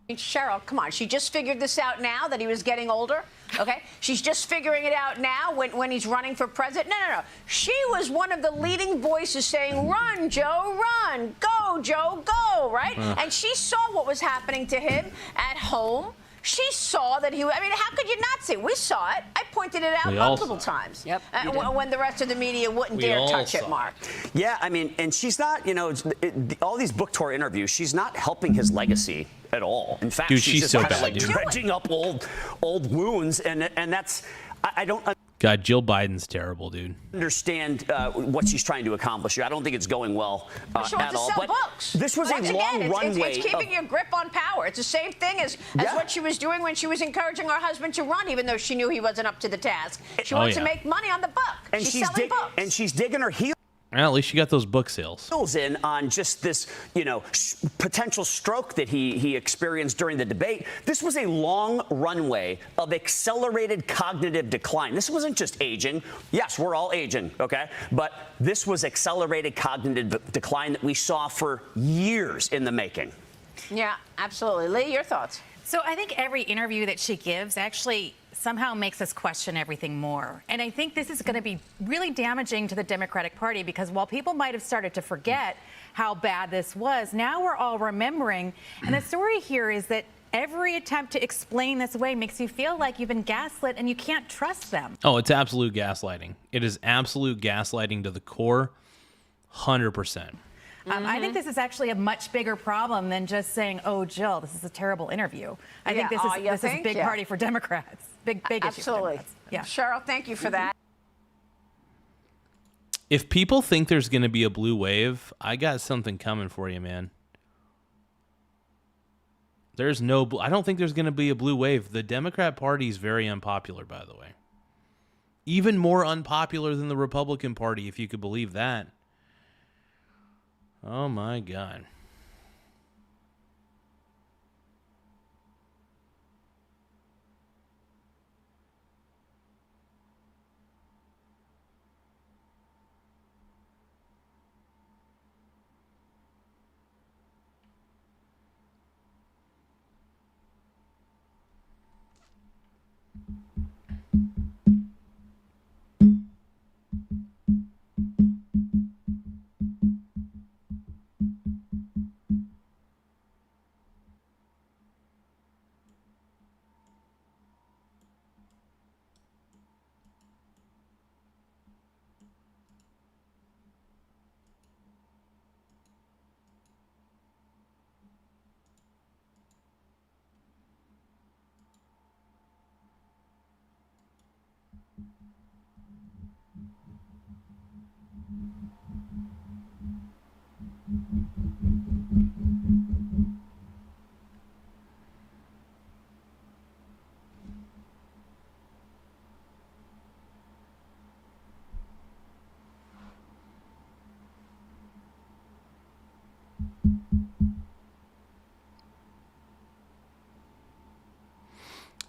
Cheryl, come on. She just figured this out now that he was getting older. Okay. She's just figuring it out now when he's running for president. No. She was one of the leading voices saying, run, Joe, run. Go, Joe, go. Right. And she saw what was happening to him at home. She saw that he, I mean, how could you not see? We saw it. I pointed it out multiple times. Yep. When the rest of the media wouldn't dare touch it, Mark. Yeah, I mean, and she's not, you know, all these book tour interviews, she's not helping his legacy at all. In fact, dude, she's just so kind of bad, like dredging up old wounds, and that's, I don't God, Jill Biden's terrible, dude. understand what she's trying to accomplish here. I don't think it's going well She wants at to all. sell But books. this was Once a long again, runway. It's keeping your grip on power. It's the same thing as what she was doing when she was encouraging her husband to run, even though she knew he wasn't up to the task. She wants to make money on the book. And she's selling books. And she's digging her heels Well, at least she got those book sales. In on just this, you know, potential stroke that he experienced during the debate. This was a long runway of accelerated cognitive decline. This wasn't just aging. Yes, we're all aging, okay? But this was accelerated cognitive decline that we saw for years in the making. Yeah, absolutely. Lee, your thoughts? So I think every interview that she gives actually somehow makes us question everything more. And I think this is going to be really damaging to the Democratic Party because while people might have started to forget how bad this was, now we're all remembering. And the story here is that every attempt to explain this away makes you feel like you've been gaslit and you can't trust them. Oh, it's absolute gaslighting. It is absolute gaslighting to the core, 100%. I think this is actually a much bigger problem than just saying, oh, Jill, this is a terrible interview. I think this is a big party for Democrats. Big issue for Democrats. Yeah. Cheryl, thank you for that. If people think there's going to be a blue wave, I got something coming for you, man. There's no, I don't think there's going to be a blue wave. The Democrat Party is very unpopular, by the way. Even more unpopular than the Republican Party, if you could believe that. Oh my God.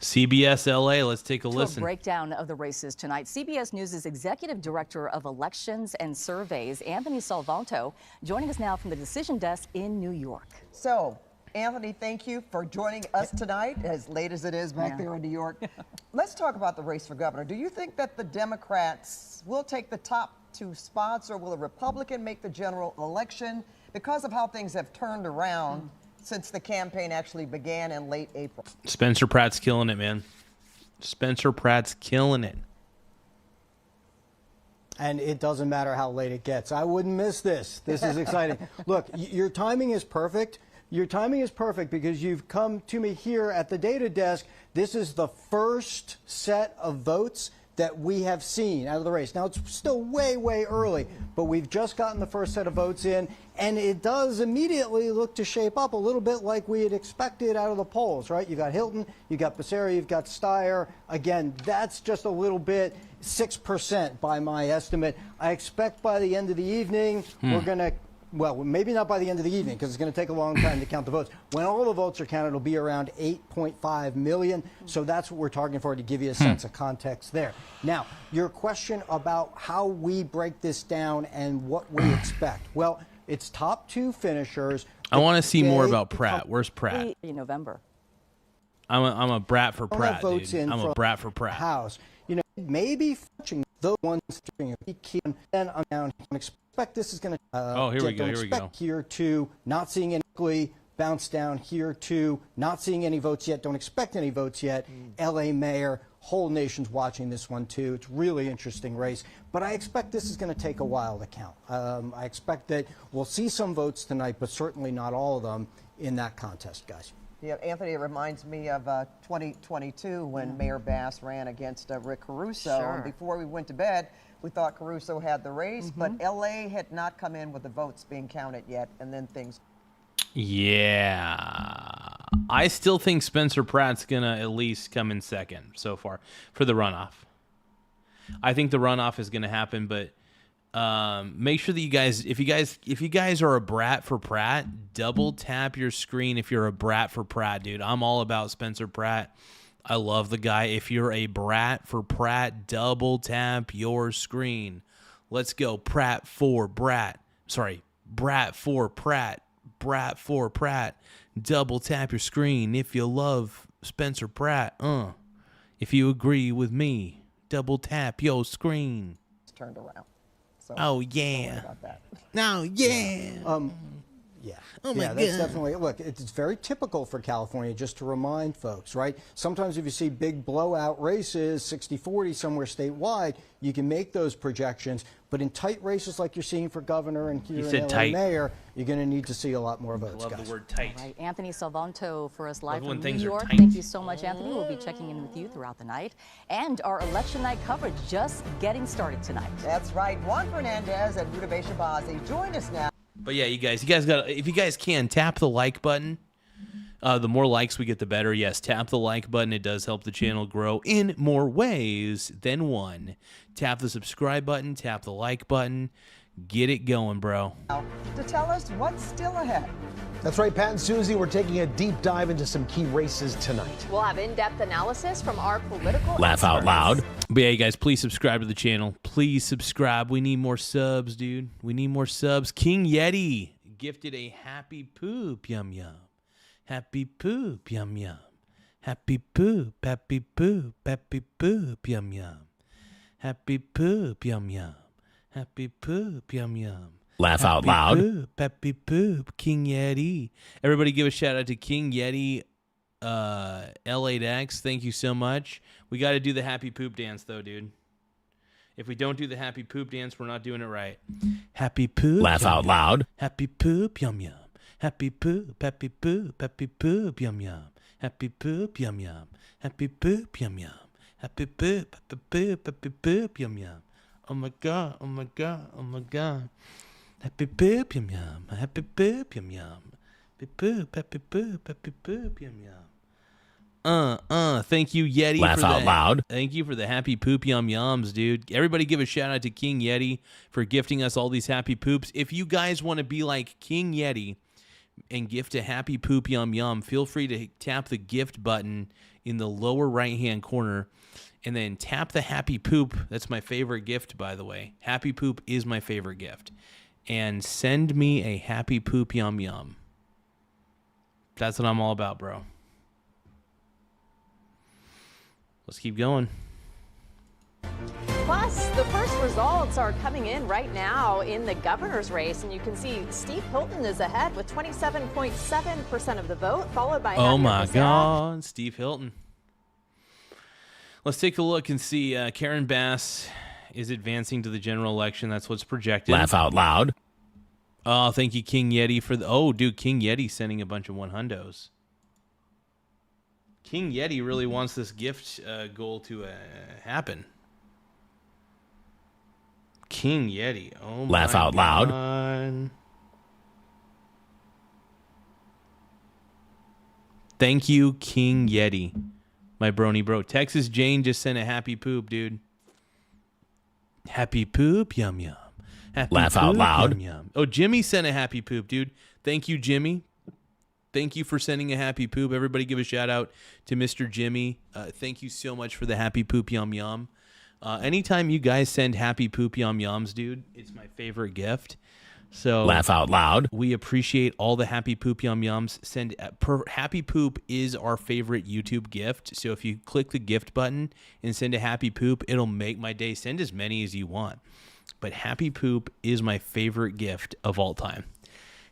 CBS LA, let's take a listen. A breakdown of the races tonight. CBS News' Executive Director of Elections and Surveys, Anthony Salvanto, joining us now from the Decision Desk in New York. So, Anthony, thank you for joining us tonight, as late as it is back there in New York. Let's talk about the race for governor. Do you think that the Democrats will take the top two spots, or will a Republican make the general election because of how things have turned around since the campaign actually began in late April? Spencer Pratt's killing it, man. Spencer Pratt's killing it. And it doesn't matter how late it gets. I wouldn't miss this. This is exciting. Look, your timing is perfect. Your timing is perfect because you've come to me here at the data desk. This is the first set of votes that we have seen out of the race. Now, it's still way, way early, but we've just gotten the first set of votes in, and it does immediately look to shape up a little bit like we had expected out of the polls, right? You got Hilton, you got Becerra, you've got Steyer. Again, that's just a little bit, 6% by my estimate. I expect by the end of the evening, we're going to, well, maybe not by the end of the evening because it's going to take a long time to count the votes. When all the votes are counted, it'll be around 8.5 million. So that's what we're targeting for, to give you a sense of context there. Now, your question about how we break this down and what we expect. Well, it's top 2 finishers. I want to see more about Pratt. Where's Pratt? In November. I'm a brat for Pratt, dude. I'm a brat for Pratt. House. You know, maybe fetching those ones doing a key, and then I'm down. I expect this is going to. Oh, here we go. Here we go. Here too, not seeing any bounce down. Here too, not seeing any votes yet. Don't expect any votes yet. L.A. mayor. Whole nation's watching this one too. It's really interesting race, but I expect this is going to take a while to count. I expect that we'll see some votes tonight, but certainly not all of them in that contest, guys. Yeah, Anthony, it reminds me of 2022 when Mayor Bass ran against Rick Caruso. Sure. And before we went to bed, we thought Caruso had the race, but L.A. had not come in with the votes being counted yet, and then things. Yeah. I still think Spencer Pratt's going to at least come in second so far for the runoff. I think the runoff is going to happen, but make sure that you guys, if you guys are a brat for Pratt, double tap your screen if you're a brat for Pratt, dude. I'm all about Spencer Pratt. I love the guy. If you're a brat for Pratt, double tap your screen. Let's go. Pratt for Brat. Sorry, brat for Pratt. Brat for Pratt. Double tap your screen if you love Spencer Pratt. If you agree with me, double tap your screen. It's turned around. So oh yeah. About that. No, yeah. Yeah. Oh my yeah, that's God. definitely, look, it's very typical for California, just to remind folks, right? Sometimes if you see big blowout races, 60-40 somewhere statewide, you can make those projections. But in tight races like you're seeing for governor and here in LA mayor, you're going to need to see a lot more votes, I love guys. the word tight. All right, Anthony Salvanto for us live Love when from New things are York. tight. Thank you so much, Anthony. We'll be checking in with you throughout the night. And our election night coverage just getting started tonight. That's right. Juan Fernandez and Rudabeh Shabazi join us now. But yeah, you guys got, if you guys can, tap the like button. The more likes we get, the better. Yes, tap the like button. It does help the channel grow in more ways than one. Tap the subscribe button, tap the like button. Get it going, bro. To tell us what's still ahead. That's right, Pat and Susie, we're taking a deep dive into some key races tonight. We'll have in-depth analysis from our political Laugh out experts. loud. But yeah, you guys, please subscribe to the channel. Please subscribe. We need more subs, dude. We need more subs. King Yeti gifted a happy poop, yum yum. Happy poop, yum yum. Happy poop, happy poop, happy poop, yum yum. Happy poop, yum yum. Happy poop, yum yum. Laugh out loud. Happy poop, King Yeti. Everybody give a shout out to King Yeti L8X. Thank you so much. We got to do the happy poop dance, though, dude. If we don't do the happy poop dance, we're not doing it right. Happy poop. Laugh out loud. Happy poop, yum yum. Happy poop, happy poop, happy poop, yum yum. Happy poop, yum yum. Happy poop, yum yum. Happy poop, happy poop, happy poop, yum yum. Oh my god, oh my god, oh my god. Happy poop, yum yum. Happy poop, yum yum. Happy poop, happy poop, happy poop, yum yum. Thank you, Yeti. Laugh for out that. loud. Thank you for the happy poop yum yums, dude. Everybody give a shout out to King Yeti for gifting us all these happy poops. If you guys want to be like King Yeti and gift a happy poop yum yum, feel free to tap the gift button in the lower right-hand corner and then tap the happy poop. That's my favorite gift, by the way. Happy poop is my favorite gift. And send me a happy poop yum yum. That's what I'm all about, bro. Let's keep going. Plus, the first results are coming in right now in the governor's race, and you can see Steve Hilton is ahead with 27.7% of the vote, followed by Oh Javier my Becerra. God, Steve Hilton. Let's take a look and see. Karen Bass is advancing to the general election. That's what's projected. Laugh out loud. Oh, thank you, King Yeti, for the. Oh, dude, King Yeti sending a bunch of 100s. King Yeti really wants this gift goal to happen. King Yeti. Oh my Laugh out loud. God. Thank you, King Yeti. My brony bro. Texas Jane just sent a happy poop, dude. Happy poop, yum yum. Happy Laugh out poop, loud. Yum, yum. Oh, Jimmy sent a happy poop, dude. Thank you, Jimmy. Thank you for sending a happy poop. Everybody give a shout out to Mr. Jimmy. Thank you so much for the happy poop yum yum. Anytime you guys send happy poop yum yums, dude, it's my favorite gift. So Laugh out loud. We appreciate all the happy poop yum yums. Happy poop is our favorite YouTube gift. So if you click the gift button and send a happy poop, it'll make my day. Send as many as you want. But happy poop is my favorite gift of all time.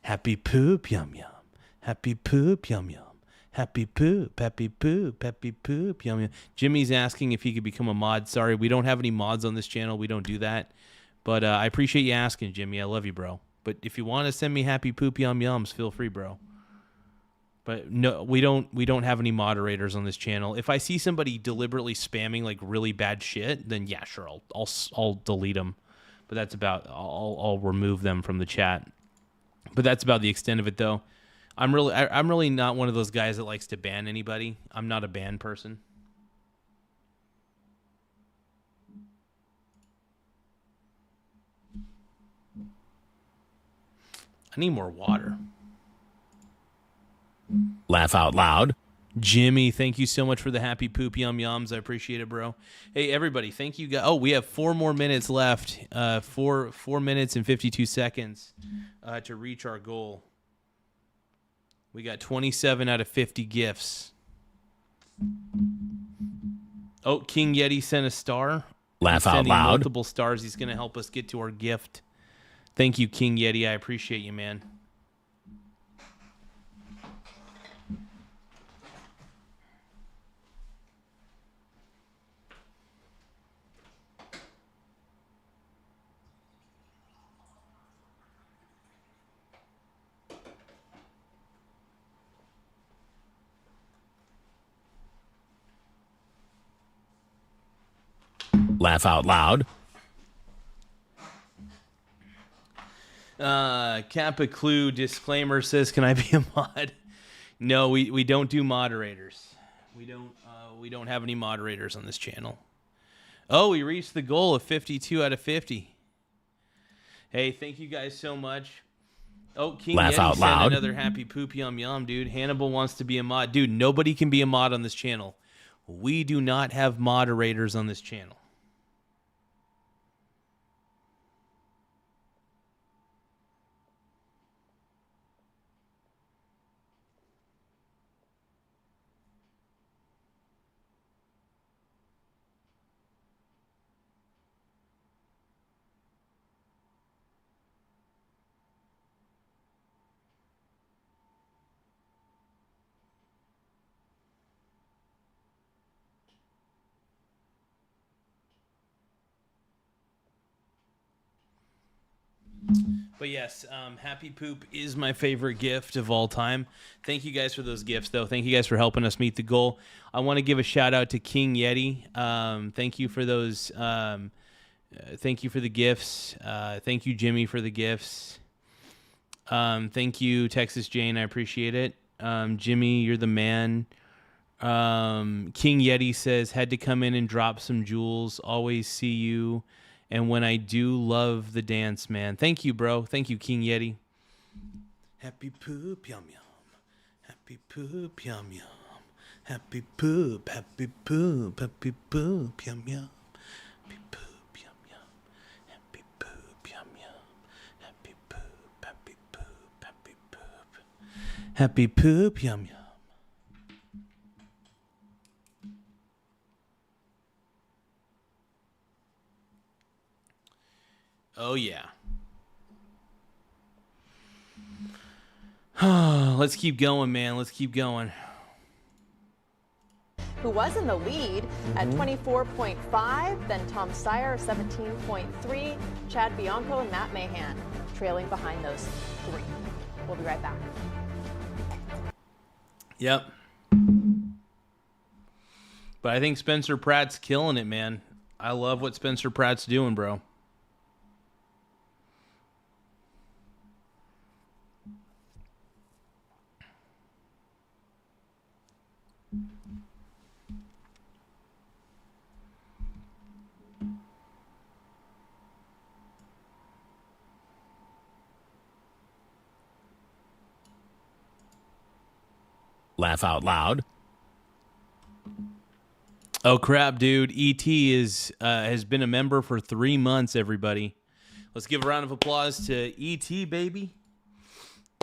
Happy poop yum yum. Happy poop yum yum. Happy poop, happy poop, happy poop yum yum. Jimmy's asking if he could become a mod. Sorry, we don't have any mods on this channel. We don't do that. But I appreciate you asking, Jimmy. I love you, bro. But if you want to send me happy poop yum yums, feel free, bro. But no, we don't have any moderators on this channel. If I see somebody deliberately spamming like really bad shit, then yeah, sure, I'll delete them. But that's about I'll remove them from the chat. But that's about the extent of it, though. I'm really not one of those guys that likes to ban anybody. I'm not a ban person. I need more water. Laugh out loud. Jimmy, thank you so much for the happy poop yum yums. I appreciate it, bro. Hey, everybody, thank you guys. Oh, we have 4 more minutes left. 4 minutes and 52 seconds to reach our goal. We got 27 out of 50 gifts. Oh, King Yeti sent a star. Laugh He's out sending loud. multiple stars. He's going to help us get to our gift. Thank you, King Yeti. I appreciate you, man. Laugh out loud. Kappa Clue disclaimer says, "Can I be a mod?" No, we don't do moderators. We don't have any moderators on this channel. Oh, we reached the goal of 52 out of 50. Hey, thank you guys so much. Oh, King Laugh Yeti out sent loud. another happy poop yum yum, dude. Hannibal wants to be a mod. Dude, nobody can be a mod on this channel. We do not have moderators on this channel. But yes, happy poop is my favorite gift of all time. Thank you guys for those gifts, though. Thank you guys for helping us meet the goal. I want to give a shout out to King Yeti. Thank you for those. Thank you for the gifts. Thank you, Jimmy, for the gifts. Thank you, Texas Jane. I appreciate it. Jimmy, you're the man. King Yeti says, had to come in and drop some jewels. Always see you. And when I do, love the dance, man. Thank you, bro. Thank you, King Yeti. Happy poop, yum, yum. Happy poop, yum, yum. Happy poop, happy poop, happy poop, yum, yum. Happy poop, yum, yum. Happy poop, yum, yum. Happy poop, happy poop, happy poop. Happy poop, yum, yum. Oh, yeah. Let's keep going, man. Let's keep going. Who was in the lead at 24.5, then Tom Steyer, 17.3, Chad Bianco and Matt Mahan trailing behind those 3. We'll be right back. Yep. But I think Spencer Pratt's killing it, man. I love what Spencer Pratt's doing, bro. laugh out loud. Oh crap, dude! ET has been a member for 3 months. Everybody, let's give a round of applause to ET, baby.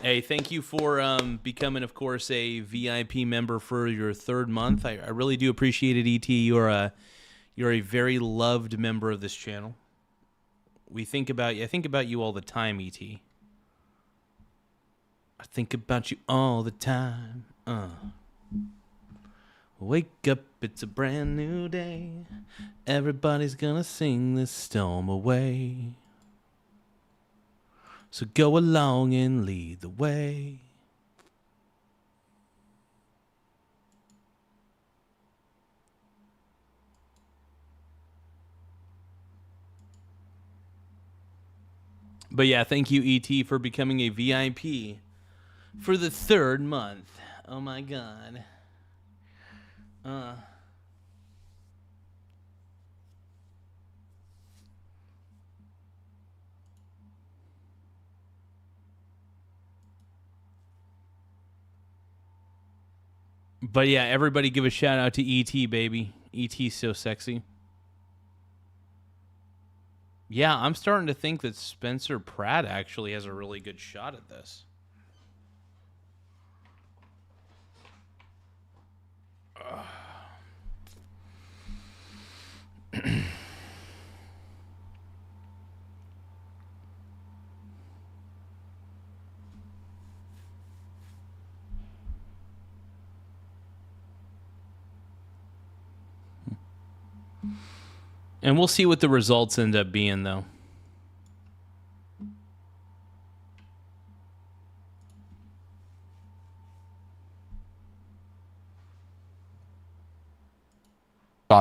Hey, thank you for becoming, of course, a VIP member for your 3rd month. I really do appreciate it, ET. You're a very loved member of this channel. We think about you. I think about you all the time, ET. I think about you all the time. Wake up, it's a brand new day. Everybody's gonna sing this storm away. So go along and lead the way. But yeah, thank you, ET, for becoming a VIP for the 3rd month. Oh my God. But yeah, everybody give a shout out to ET, baby. ET's so sexy. Yeah, I'm starting to think that Spencer Pratt actually has a really good shot at this. And we'll see what the results end up being, though.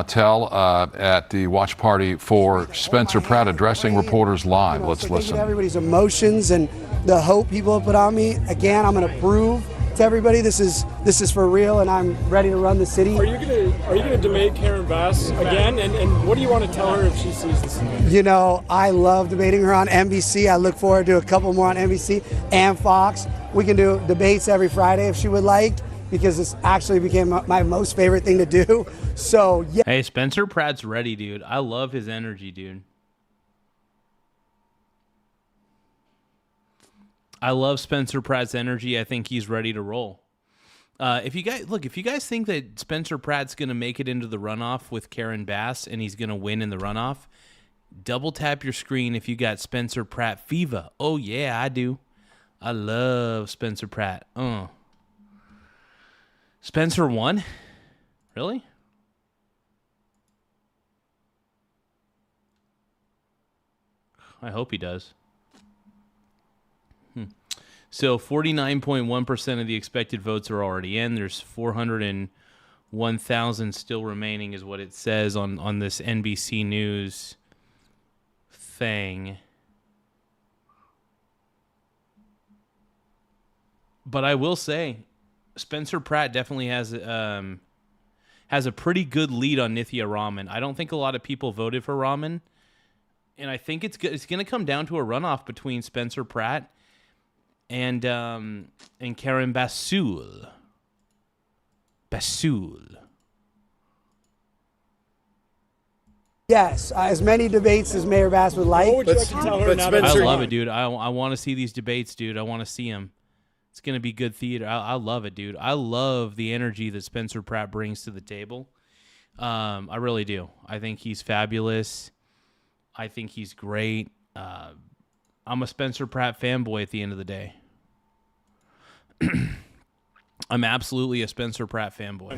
Tell at the watch party for Spencer Pratt addressing reporters live. Let's listen. Everybody's emotions and the hope people have put on me. Again, I'm going to prove to everybody this is for real, and I'm ready to run the city. Are you gonna debate Karen Bass again? And what do you want to tell her if she sees this? You know, I love debating her on NBC. I look forward to a couple more on NBC and Fox. We can do debates every Friday if she would like, because this actually became my most favorite thing to do. So, yeah. Hey, Spencer Pratt's ready, dude. I love his energy, dude. I love Spencer Pratt's energy. I think he's ready to roll. If you guys think that Spencer Pratt's going to make it into the runoff with Karen Bass and he's going to win in the runoff, double tap your screen if you got Spencer Pratt fever. Oh, yeah, I do. I love Spencer Pratt. Spencer won? Really? I hope he does. So 49.1% of the expected votes are already in. There's 401,000 still remaining is what it says on this NBC News thing. But I will say, Spencer Pratt definitely has a pretty good lead on Nithya Raman. I don't think a lot of people voted for Raman, and I think it's going to come down to a runoff between Spencer Pratt and Karen Basul. Yes, as many debates as Mayor Bass would like. What would you like to tell her now? I love it, dude. I want to see these debates, dude. I want to see them. It's going to be good theater. I love it, dude. I love the energy that Spencer Pratt brings to the table. I really do. I think he's fabulous. I think he's great. I'm a Spencer Pratt fanboy at the end of the day. I'm absolutely a Spencer Pratt fanboy.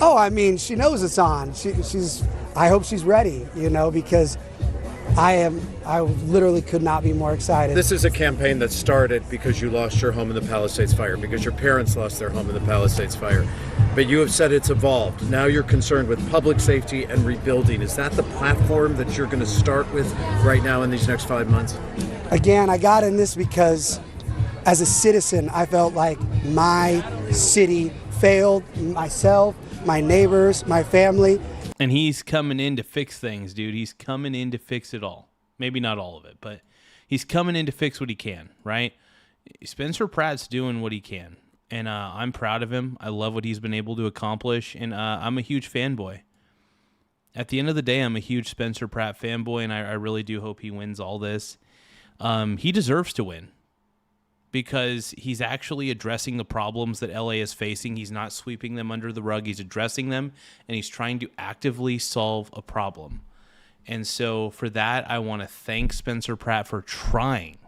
I mean, she knows it's on. I hope she's ready, because I literally could not be more excited. This is a campaign that started because you lost your home in the Palisades fire, because your parents lost their home in the Palisades fire. But you have said it's evolved. Now you're concerned with public safety and rebuilding. Is that the platform that you're going to start with right now in these next 5 months? Again, I got in this because as a citizen, I felt like my city failed myself, my neighbors, my family. And he's coming in to fix things, dude. He's coming in to fix it all. Maybe not all of it, but he's coming in to fix what he can, right? Spencer Pratt's doing what he can. And I'm proud of him. I love what he's been able to accomplish, and I'm a huge fanboy. At the end of the day, I'm a huge Spencer Pratt fanboy, and I really do hope he wins all this. He deserves to win because he's actually addressing the problems that LA is facing. He's not sweeping them under the rug. He's addressing them, and he's trying to actively solve a problem. And so for that, I want to thank Spencer Pratt for trying,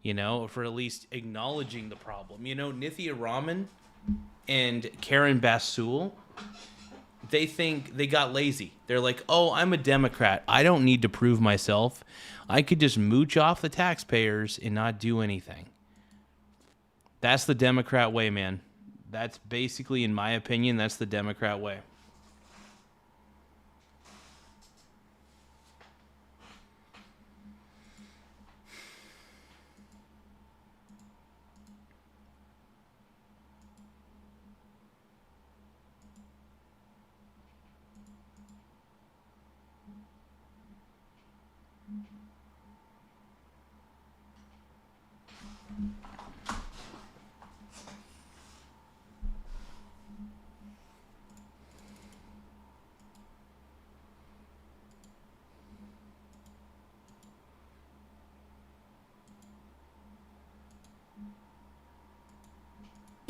for at least acknowledging the problem. Nithya Raman and Karen Basul, they think they got lazy. They're like, oh, I'm a Democrat. I don't need to prove myself. I could just mooch off the taxpayers and not do anything. That's the Democrat way, man. That's basically, in my opinion, that's the Democrat way.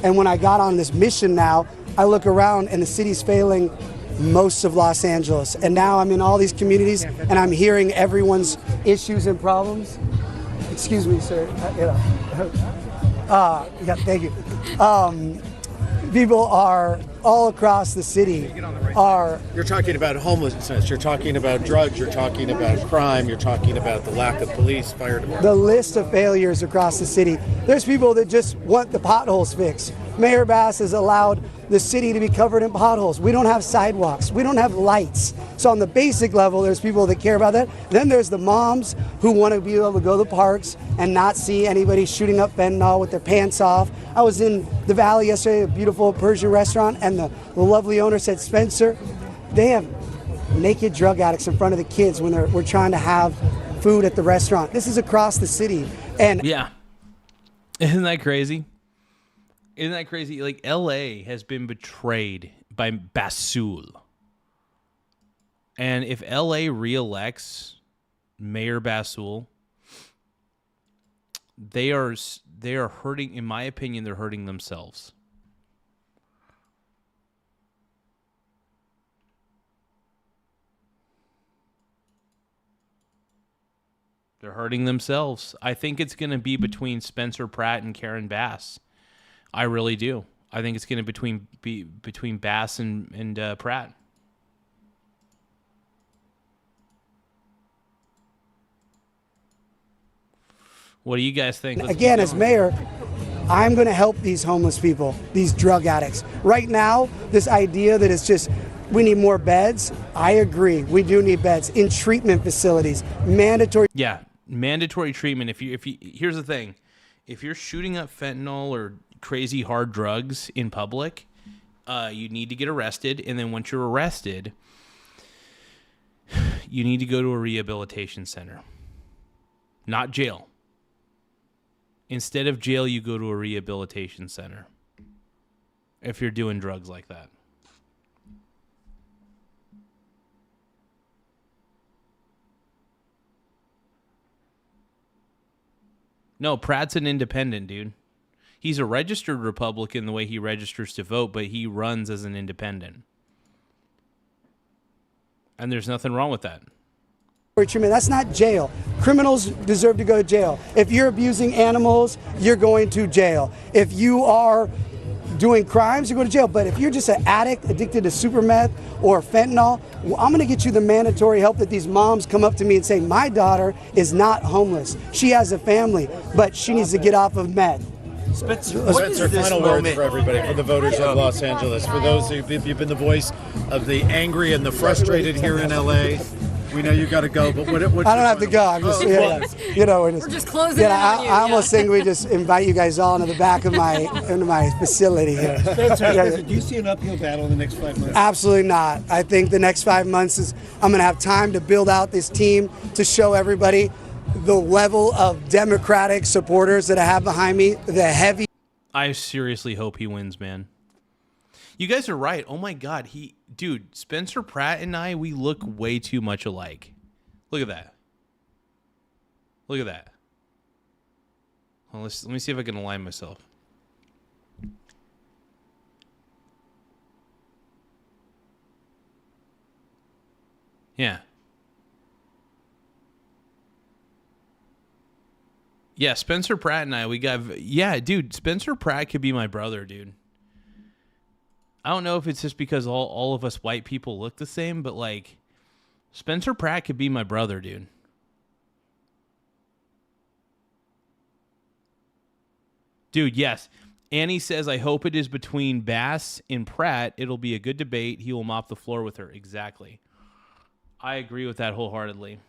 And when I got on this mission now, I look around and the city's failing most of Los Angeles. And now I'm in all these communities and I'm hearing everyone's issues and problems. Excuse me, sir. Yeah, thank you. People are all across the city You're talking about homelessness, you're talking about drugs, you're talking about crime, you're talking about the lack of police, fire department. The list of failures across the city. There's people that just want the potholes fixed. Mayor Bass has allowed the city to be covered in potholes. We don't have sidewalks. We don't have lights. So on the basic level, there's people that care about that. Then there's the moms who want to be able to go to the parks and not see anybody shooting up fentanyl with their pants off. I was in the Valley yesterday, a beautiful Persian restaurant, and the lovely owner said, Spencer, they have naked drug addicts in front of the kids when we're trying to have food at the restaurant. This is across the city. And yeah. Isn't that crazy? Isn't that crazy? Like, LA has been betrayed by Basul. And if LA reelects Mayor Basul, they are hurting, in my opinion, they're hurting themselves. They're hurting themselves. I think it's going to be between Spencer Pratt and Karen Bass. I really do. I think it's going to be between Bass and Pratt. What do you guys think? Again, as mayor, I'm going to help these homeless people, these drug addicts. Right now, this idea that it's just we need more beds, I agree. We do need beds in treatment facilities, mandatory. Yeah, mandatory treatment. If you here's the thing, if you're shooting up fentanyl or crazy hard drugs in public, you need to get arrested, and then once you're arrested, you need to go to a rehabilitation center, not jail. Instead of jail, you go to a rehabilitation center if you're doing drugs like that. No, Pratt's an independent, dude. He's a registered Republican the way he registers to vote, but he runs as an independent. And there's nothing wrong with that. Treatment. That's not jail. Criminals deserve to go to jail. If you're abusing animals, you're going to jail. If you are doing crimes, you go to jail. But if you're just an addict addicted to super meth or fentanyl, I'm going to get you the mandatory help that these moms come up to me and say, my daughter is not homeless. She has a family, but she needs to get off of meth. Spencer, final words for everybody, for the voters of Los Angeles, for those who've been the voice of the angry and the frustrated here in LA. We know you got to go, but what I don't have to go. I'm just, we're just closing in on you. I almost think we just invite you guys all into the back of my facility here. Spencer, do you see an uphill battle in the next 5 months? Absolutely not. I think the next 5 months is I'm going to have time to build out this team to show everybody the level of Democratic supporters that I have behind me, the heavy. I seriously hope he wins, man. You guys are right. Oh my God, dude, Spencer Pratt and I, we look way too much alike. Look at that. Look at that. Well, let me see if I can align myself. Yeah. Yeah, Spencer Pratt and I, we got... Yeah, dude, Spencer Pratt could be my brother, dude. I don't know if it's just because all of us white people look the same, but, like, Spencer Pratt could be my brother, dude. Dude, yes. Annie says, I hope it is between Bass and Pratt. It'll be a good debate. He will mop the floor with her. Exactly. I agree with that wholeheartedly.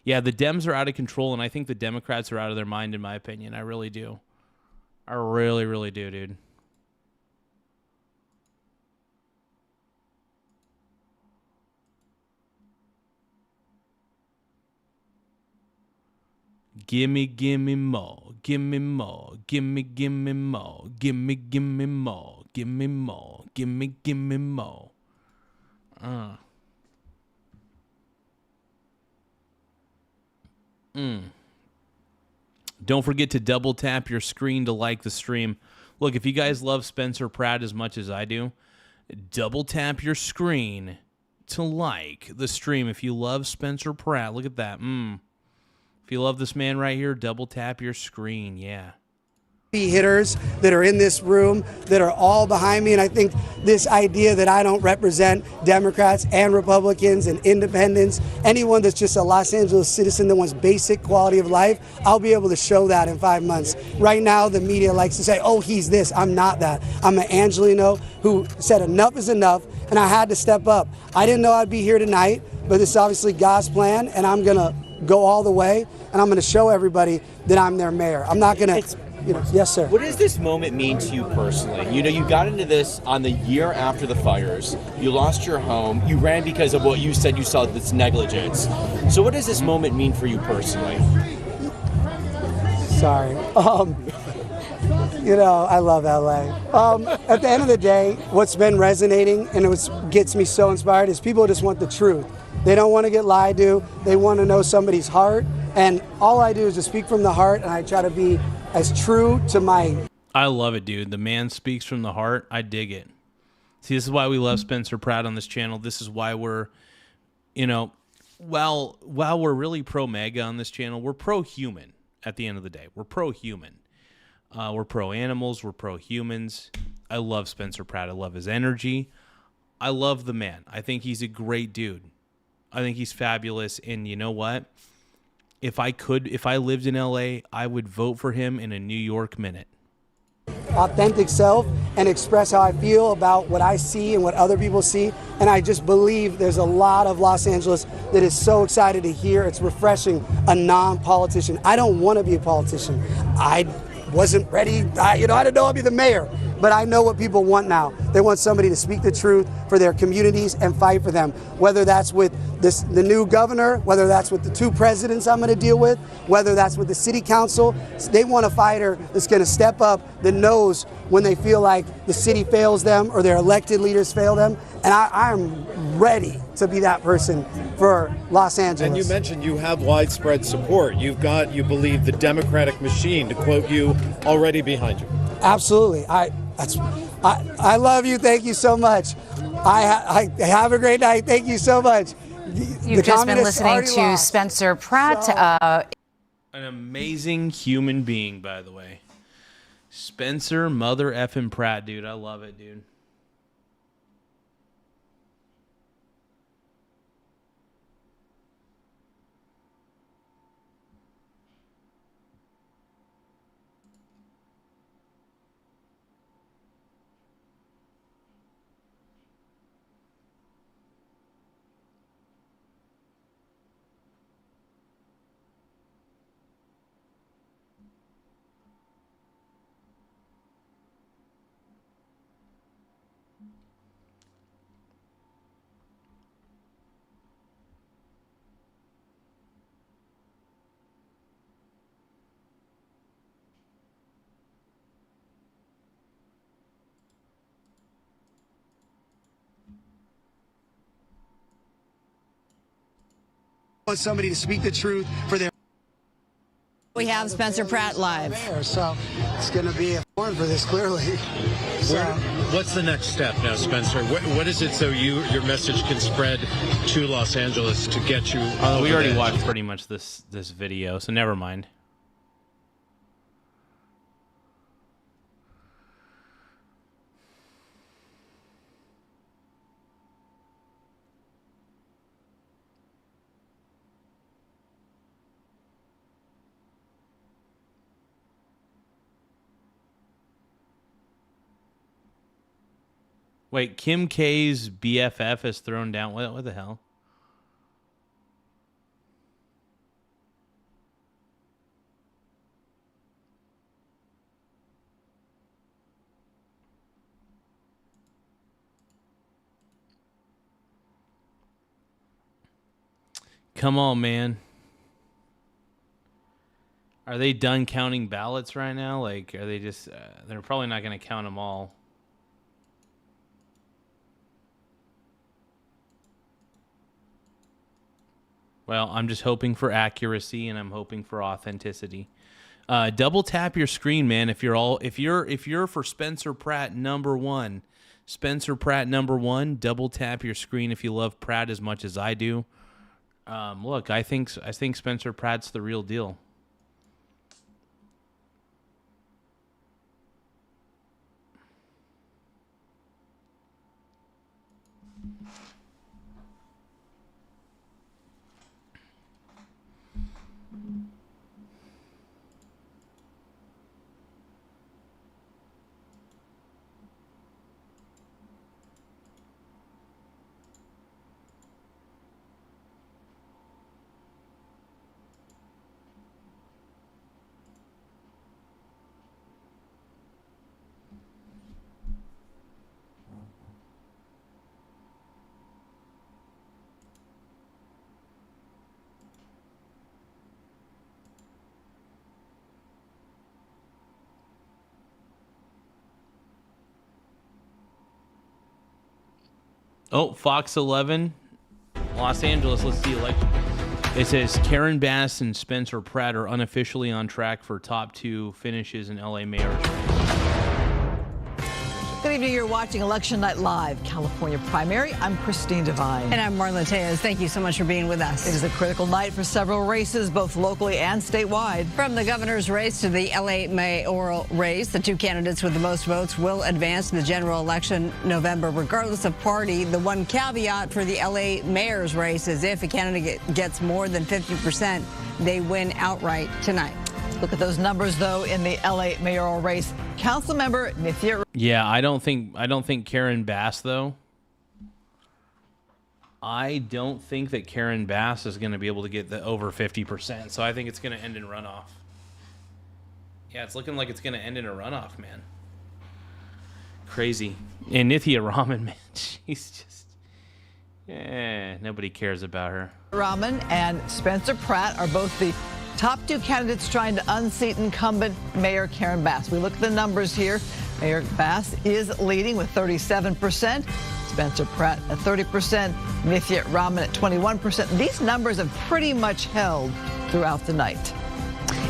Yeah, the Dems are out of control, and I think the Democrats are out of their mind, in my opinion. I really do. I really, really do, dude. Gimme, gimme more. Gimme more. Gimme, gimme more. Gimme, gimme more. Gimme more. Gimme, gimme more. Don't forget to double tap your screen to like the stream. Look, if you guys love Spencer Pratt as much as I do, double tap your screen to like the stream. If you love Spencer Pratt, look at that. If you love this man right here, double tap your screen. Yeah. Hitters that are in this room that are all behind me, and I think this idea that I don't represent Democrats and Republicans and independents, anyone that's just a Los Angeles citizen that wants basic quality of life, I'll be able to show that in 5 months. Right now the media likes to say, oh, he's this. I'm not that. I'm an Angelino who said enough is enough, and I had to step up. I didn't know I'd be here tonight, but this is obviously God's plan, and I'm gonna go all the way, and I'm gonna show everybody that I'm their mayor. I'm not gonna... yes, sir. What does this moment mean to you personally? You know, you got into this on the year after the fires. You lost your home. You ran because of what you said you saw that's negligence. So what does this moment mean for you personally? Sorry. You know, I love LA. At the end of the day, what's been resonating and what gets me so inspired is people just want the truth. They don't want to get lied to. They want to know somebody's heart. And all I do is just speak from the heart, and I try to be as true to my... I love it, dude. The man speaks from the heart. I dig it. See, this is why we love Spencer Pratt on this channel. This is why we're, you know, while we're really pro-MAGA on this channel, we're pro-human at the end of the day. We're pro-human. We're pro-animals. We're pro-humans. I love Spencer Pratt. I love his energy. I love the man. I think he's a great dude. I think he's fabulous. And you know what? If I lived in LA, I would vote for him in a New York minute. Authentic self and express how I feel about what I see and what other people see. And I just believe there's a lot of Los Angeles that is so excited to hear. It's refreshing a non-politician. I don't want to be a politician. I wasn't ready. I didn't know I'd be the mayor. But I know what people want now. They want somebody to speak the truth for their communities and fight for them. Whether that's with the new governor, whether that's with the 2 presidents I'm going to deal with, whether that's with the city council. They want a fighter that's going to step up, that knows when they feel like the city fails them or their elected leaders fail them. And I'm ready to be that person for Los Angeles. And you mentioned you have widespread support. You've got, you believe, the Democratic machine, to quote you, already behind you. Absolutely. I love you. Thank you so much. I have a great night. Thank you so much. You've just been listening to Spencer Pratt. An amazing human being, by the way. Spencer mother effing Pratt, dude. I love it, dude. want somebody to speak the truth for their. We have Spencer Pratt live. So it's going to be a forum for this, clearly. So, What's the next step now, Spencer? What is it so your message can spread to Los Angeles to get you? We already watched pretty much this video, so never mind. Wait, Kim K's BFF is thrown down. What the hell? Come on, man. Are they done counting ballots right now? Like, are they just... they're probably not going to count them all. Well, I'm just hoping for accuracy and I'm hoping for authenticity. Double tap your screen, man. If you're for Spencer Pratt #1, Spencer Pratt #1, double tap your screen if you love Pratt as much as I do. Look, I think Spencer Pratt's the real deal. Oh, Fox 11, Los Angeles, let's see election. It says Karen Bass and Spencer Pratt are unofficially on track for top 2 finishes in LA mayor's race. Good evening. You're watching Election Night Live, California primary. I'm Christine Devine. And I'm Marla Tejas. Thank you so much for being with us. It is a critical night for several races, both locally and statewide. From the governor's race to the LA mayoral race, the 2 candidates with the most votes will advance in the general election November, regardless of party. The one caveat for the LA mayor's race is if a candidate gets more than 50%, they win outright tonight. Look at those numbers, though, in the LA mayoral race. Councilmember Nithya. Yeah, I don't think Karen Bass, though. I don't think that Karen Bass is going to be able to get the over 50%. So I think it's going to end in runoff. Yeah, it's looking like it's going to end in a runoff, man. Crazy. And Nithya Raman, man, she's just... nobody cares about her. Raman and Spencer Pratt are both the top 2 candidates trying to unseat incumbent Mayor Karen Bass. We look at the numbers here. Mayor Bass is leading with 37%. Spencer Pratt at 30%. Nithya Raman at 21%. These numbers have pretty much held throughout the night.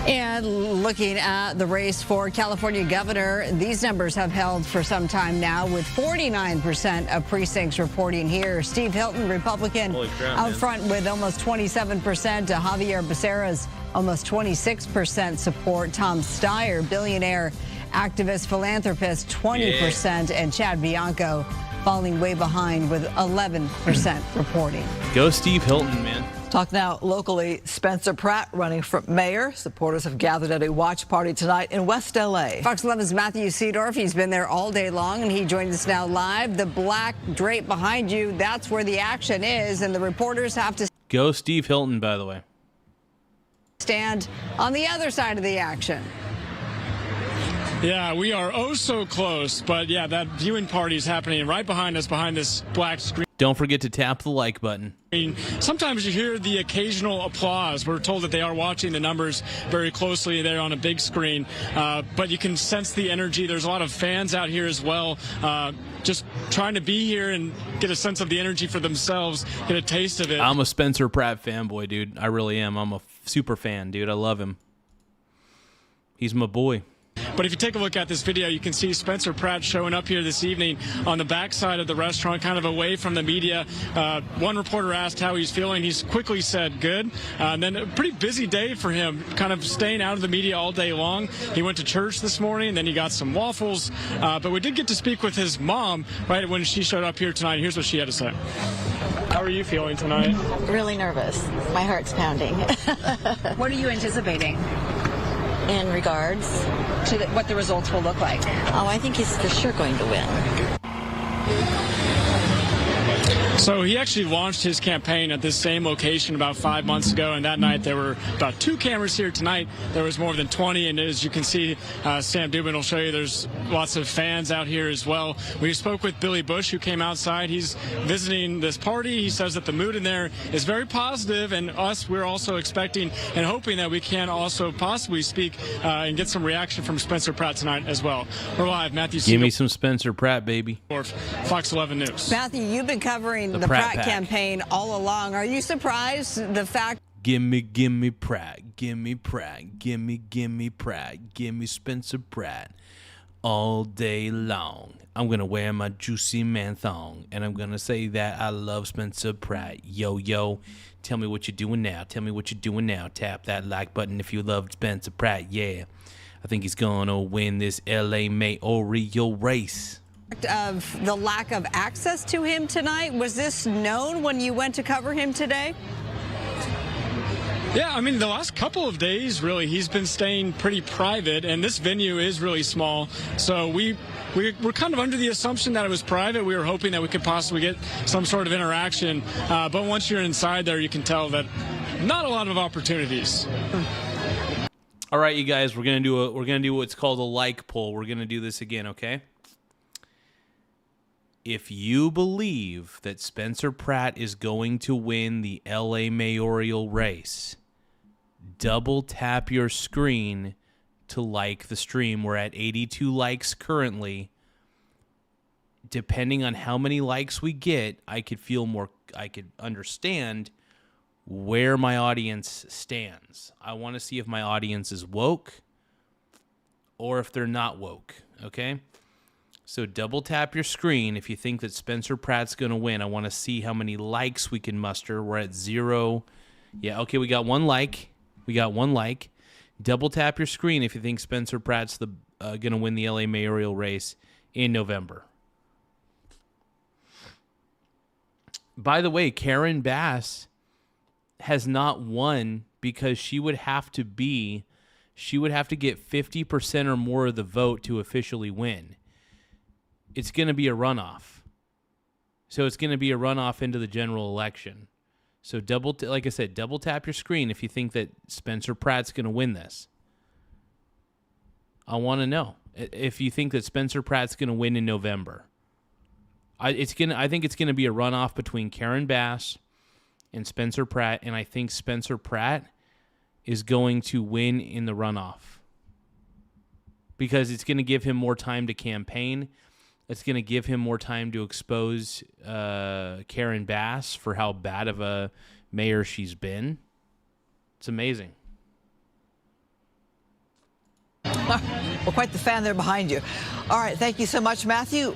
And looking at the race for California governor, these numbers have held for some time now, with 49% of precincts reporting here. Steve Hilton, Republican, out front with almost 27%. Javier Becerra's almost 26% support. Tom Steyer, billionaire, activist, philanthropist, 20%. Yeah. And Chad Bianco falling way behind with 11% reporting. Go Steve Hilton, man. Talk now locally. Spencer Pratt running for mayor. Supporters have gathered at a watch party tonight in West L.A. Fox 11's Matthew Seedorf. He's been there all day long, and he joins us now live. The black drape behind you, that's where the action is, and the reporters have to... Go Steve Hilton, by the way. ...stand on the other side of the action. Yeah, we are oh so close. But yeah, that viewing party is happening right behind us, behind this black screen. Don't forget to tap the like button. Sometimes you hear the occasional applause. We're told that they are watching the numbers very closely there on a big screen, but you can sense the energy. There's a lot of fans out here as well, just trying to be here and get a sense of the energy for themselves, get a taste of it. I'm a Spencer Pratt fanboy, dude. I really am. I'm a super fan, dude. I love him. He's my boy. But if you take a look at this video, you can see Spencer Pratt showing up here this evening on the backside of the restaurant, kind of away from the media. One reporter asked how he's feeling. He's quickly said good. And then a pretty busy day for him, kind of staying out of the media all day long. He went to church this morning, and then he got some waffles. But we did get to speak with his mom right when she showed up here tonight. Here's what she had to say. How are you feeling tonight? Really nervous. My heart's pounding. What are you anticipating In regards to what the results will look like? Oh, I think he's for sure going to win. So he actually launched his campaign at this same location about 5 months ago, and that night there were about 2 cameras here. Tonight there was more than 20, and as you can see, Sam Dubin will show you, there's lots of fans out here as well. We spoke with Billy Bush, who came outside. He's visiting this party. He says that the mood in there is very positive, and we're also expecting and hoping that we can also possibly speak and get some reaction from Spencer Pratt tonight as well. We're live. Matthew Give me some Spencer Pratt, baby. Fox 11 News. Matthew, you've been covering the Pratt campaign all along. Are you surprised the fact? Give me Pratt. Give me Pratt. Give me Pratt. Give me Spencer Pratt all day long. I'm going to wear my juicy man thong, and I'm going to say that I love Spencer Pratt. Yo, yo, tell me what you're doing now. Tell me what you're doing now. Tap that like button if you love Spencer Pratt. Yeah, I think he's going to win this LA mayoral race. Of the lack of access to him tonight, was this known when you went to cover him today? Yeah, I mean, the last couple of days, really, he's been staying pretty private, and this venue is really small. So we're kind of under the assumption that it was private. We were hoping that we could possibly get some sort of interaction. But once you're inside there, you can tell that not a lot of opportunities. All right, you guys, we're gonna do what's called a like poll. We're gonna do this again, okay? If you believe that Spencer Pratt is going to win the LA mayoral race, double tap your screen to like the stream. We're at 82 likes currently. Depending on how many likes we get, I could understand where my audience stands. I want to see if my audience is woke or if they're not woke, okay? So double tap your screen if you think that Spencer Pratt's going to win. I want to see how many likes we can muster. We're at 0. Yeah, okay, we got 1 like. Double tap your screen if you think Spencer Pratt's going to win the LA mayoral race in November. By the way, Karen Bass has not won because she would have to get 50% or more of the vote to officially win. It's going to be a runoff. So it's going to be a runoff into the general election. So like I said, double tap your screen if you think that Spencer Pratt's going to win this. I want to know if you think that Spencer Pratt's going to win in November. I think it's going to be a runoff between Karen Bass and Spencer Pratt, and I think Spencer Pratt is going to win in the runoff because it's going to give him more time to campaign. It's going to give him more time to expose Karen Bass for how bad of a mayor she's been. It's amazing. Well, quite the fan there behind you. All right, thank you so much, Matthew.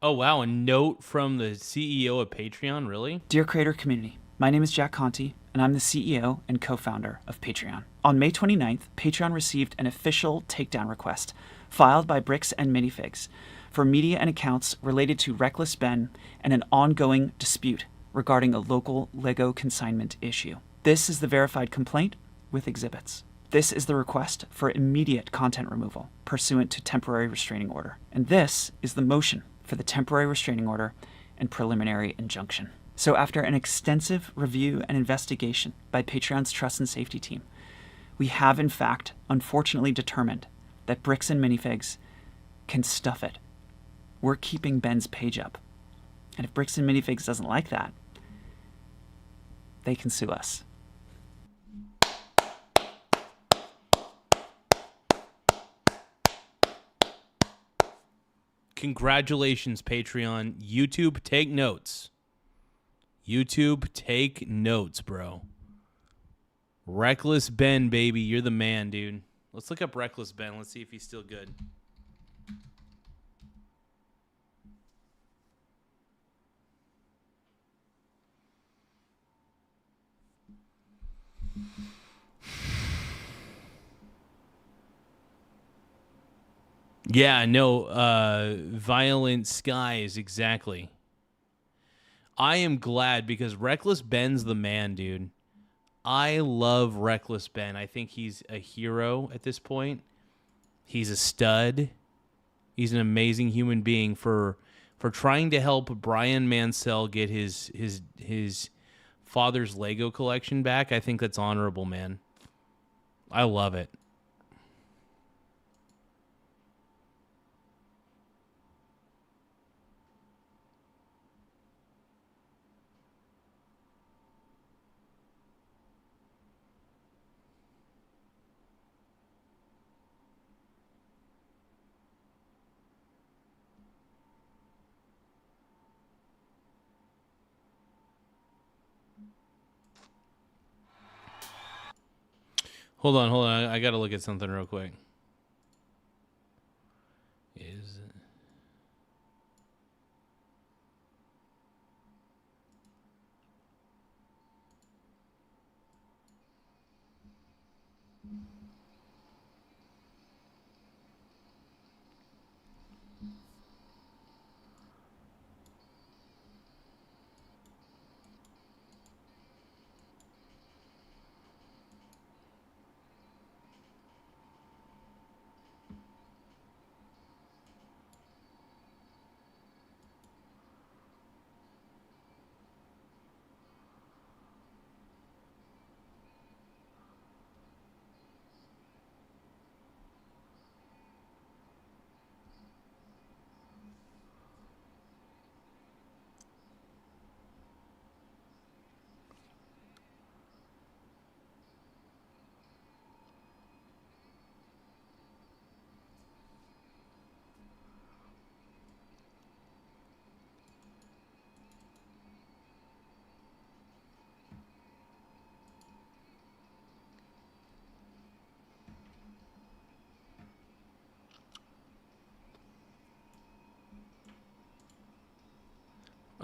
Oh, wow. A note from the CEO of Patreon? Really? Dear creator community, my name is Jack Conti, and I'm the CEO and co-founder of Patreon. On May 29th, Patreon received an official takedown request filed by Bricks and Minifigs for media and accounts related to Reckless Ben and an ongoing dispute regarding a local Lego consignment issue. This is the verified complaint with exhibits. This is the request for immediate content removal pursuant to temporary restraining order. And this is the motion for the temporary restraining order and preliminary injunction. So after an extensive review and investigation by Patreon's Trust and Safety team, we have in fact unfortunately determined that Bricks and Minifigs can stuff it. We're keeping Ben's page up. And if Bricks and Minifigs doesn't like that, they can sue us. Congratulations, Patreon. YouTube, take notes. YouTube, take notes, bro. Reckless Ben, baby. You're the man, dude. Let's look up Reckless Ben. Let's see if he's still good. Yeah, no, Violent Skies, exactly. I am glad because Reckless Ben's the man, dude. I love Reckless Ben. I think he's a hero at this point. He's a stud. He's an amazing human being for trying to help Brian Mansell get his father's Lego collection back. I think that's honorable, man. I love it. Hold on. I got to look at something real quick.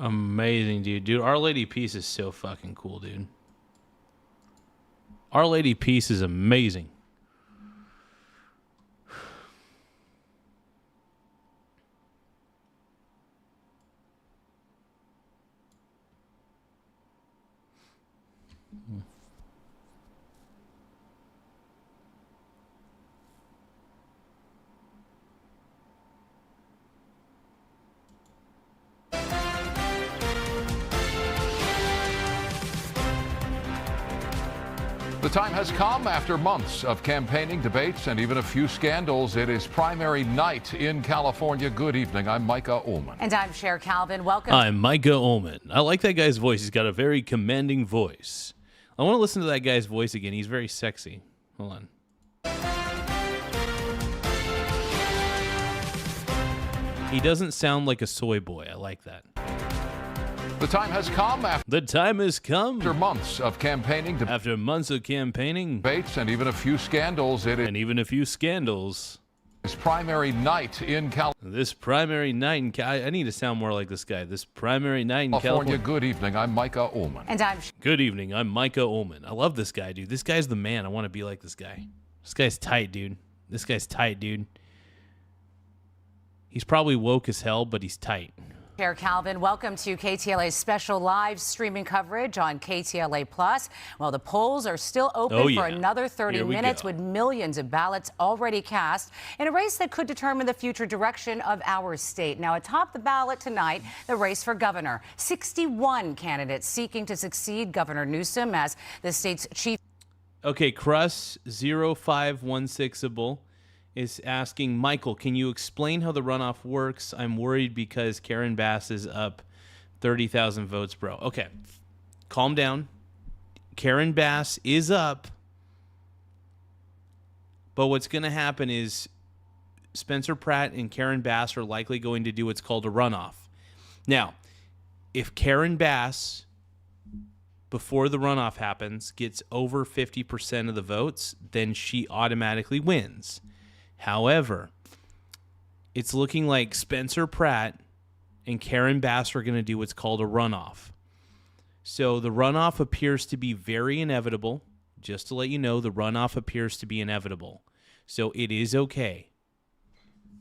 Amazing, dude. Dude, Our Lady Peace is so fucking cool, dude. Our Lady Peace is amazing. The time has come after months of campaigning, debates, and even a few scandals. It is primary night in California. Good evening. I'm Micah Ullman. And I'm Cher Calvin. Welcome. I'm Micah Ullman. I like that guy's voice. He's got a very commanding voice. I want to listen to that guy's voice again. He's very sexy. Hold on. He doesn't sound like a soy boy. I like that. The time has come after months of campaigning, debates, and even a few scandals. It is This primary night in I need to sound more like this guy. This primary night in California. Good evening. I'm Micah Ullman. And I'm Good evening. I'm Micah Ullman. I love this guy, dude. This guy's the man. I want to be like this guy. This guy's tight, dude. He's probably woke as hell, but he's tight. Chair Calvin, welcome to KTLA's special live streaming coverage on KTLA Plus. Well, the polls are still open for another 30 minutes with millions of ballots already cast in a race that could determine the future direction of our state. Now, atop the ballot tonight, the race for governor. 61 candidates seeking to succeed Governor Newsom as the state's chief. Okay, Cruss 0516able is asking, Michael, can you explain how the runoff works? I'm worried because Karen Bass is up 30,000 votes, bro. Okay, calm down. Karen Bass is up. But what's going to happen is Spencer Pratt and Karen Bass are likely going to do what's called a runoff. Now, if Karen Bass, before the runoff happens, gets over 50% of the votes, then she automatically wins. However, it's looking like Spencer Pratt and Karen Bass are going to do what's called a runoff. So the runoff appears to be very inevitable. Just to let you know, the runoff appears to be inevitable. So it is okay.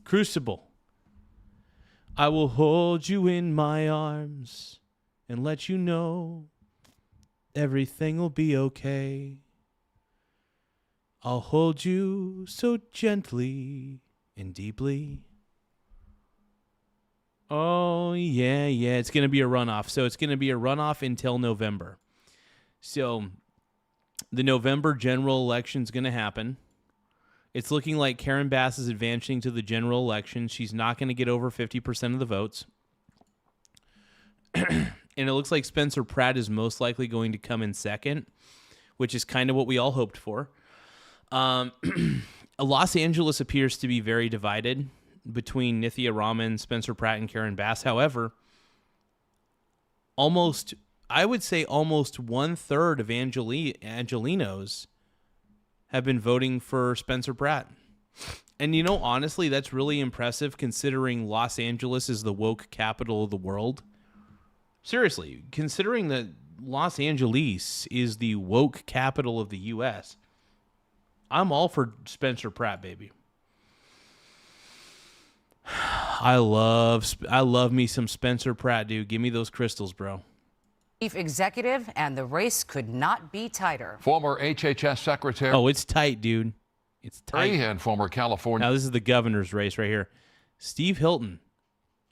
Crucible. I will hold you in my arms and let you know everything will be okay. I'll hold you so gently and deeply. Oh, yeah. It's going to be a runoff. So it's going to be a runoff until November. So the November general election is going to happen. It's looking like Karen Bass is advancing to the general election. She's not going to get over 50% of the votes. And it looks like Spencer Pratt is most likely going to come in second, which is kind of what we all hoped for. Los Angeles appears to be very divided between Nithya Raman, Spencer Pratt, and Karen Bass. However, I would say almost 1/3 of Angelinos have been voting for Spencer Pratt. And honestly, that's really impressive considering Los Angeles is the woke capital of the world. Seriously, considering that Los Angeles is the woke capital of the U.S., I'm all for Spencer Pratt, baby. I love me some Spencer Pratt, dude. Give me those crystals, bro. Chief executive, and the race could not be tighter. Former HHS Secretary. Oh, it's tight, dude. It's tight. And former California. Now, this is the governor's race right here. Steve Hilton.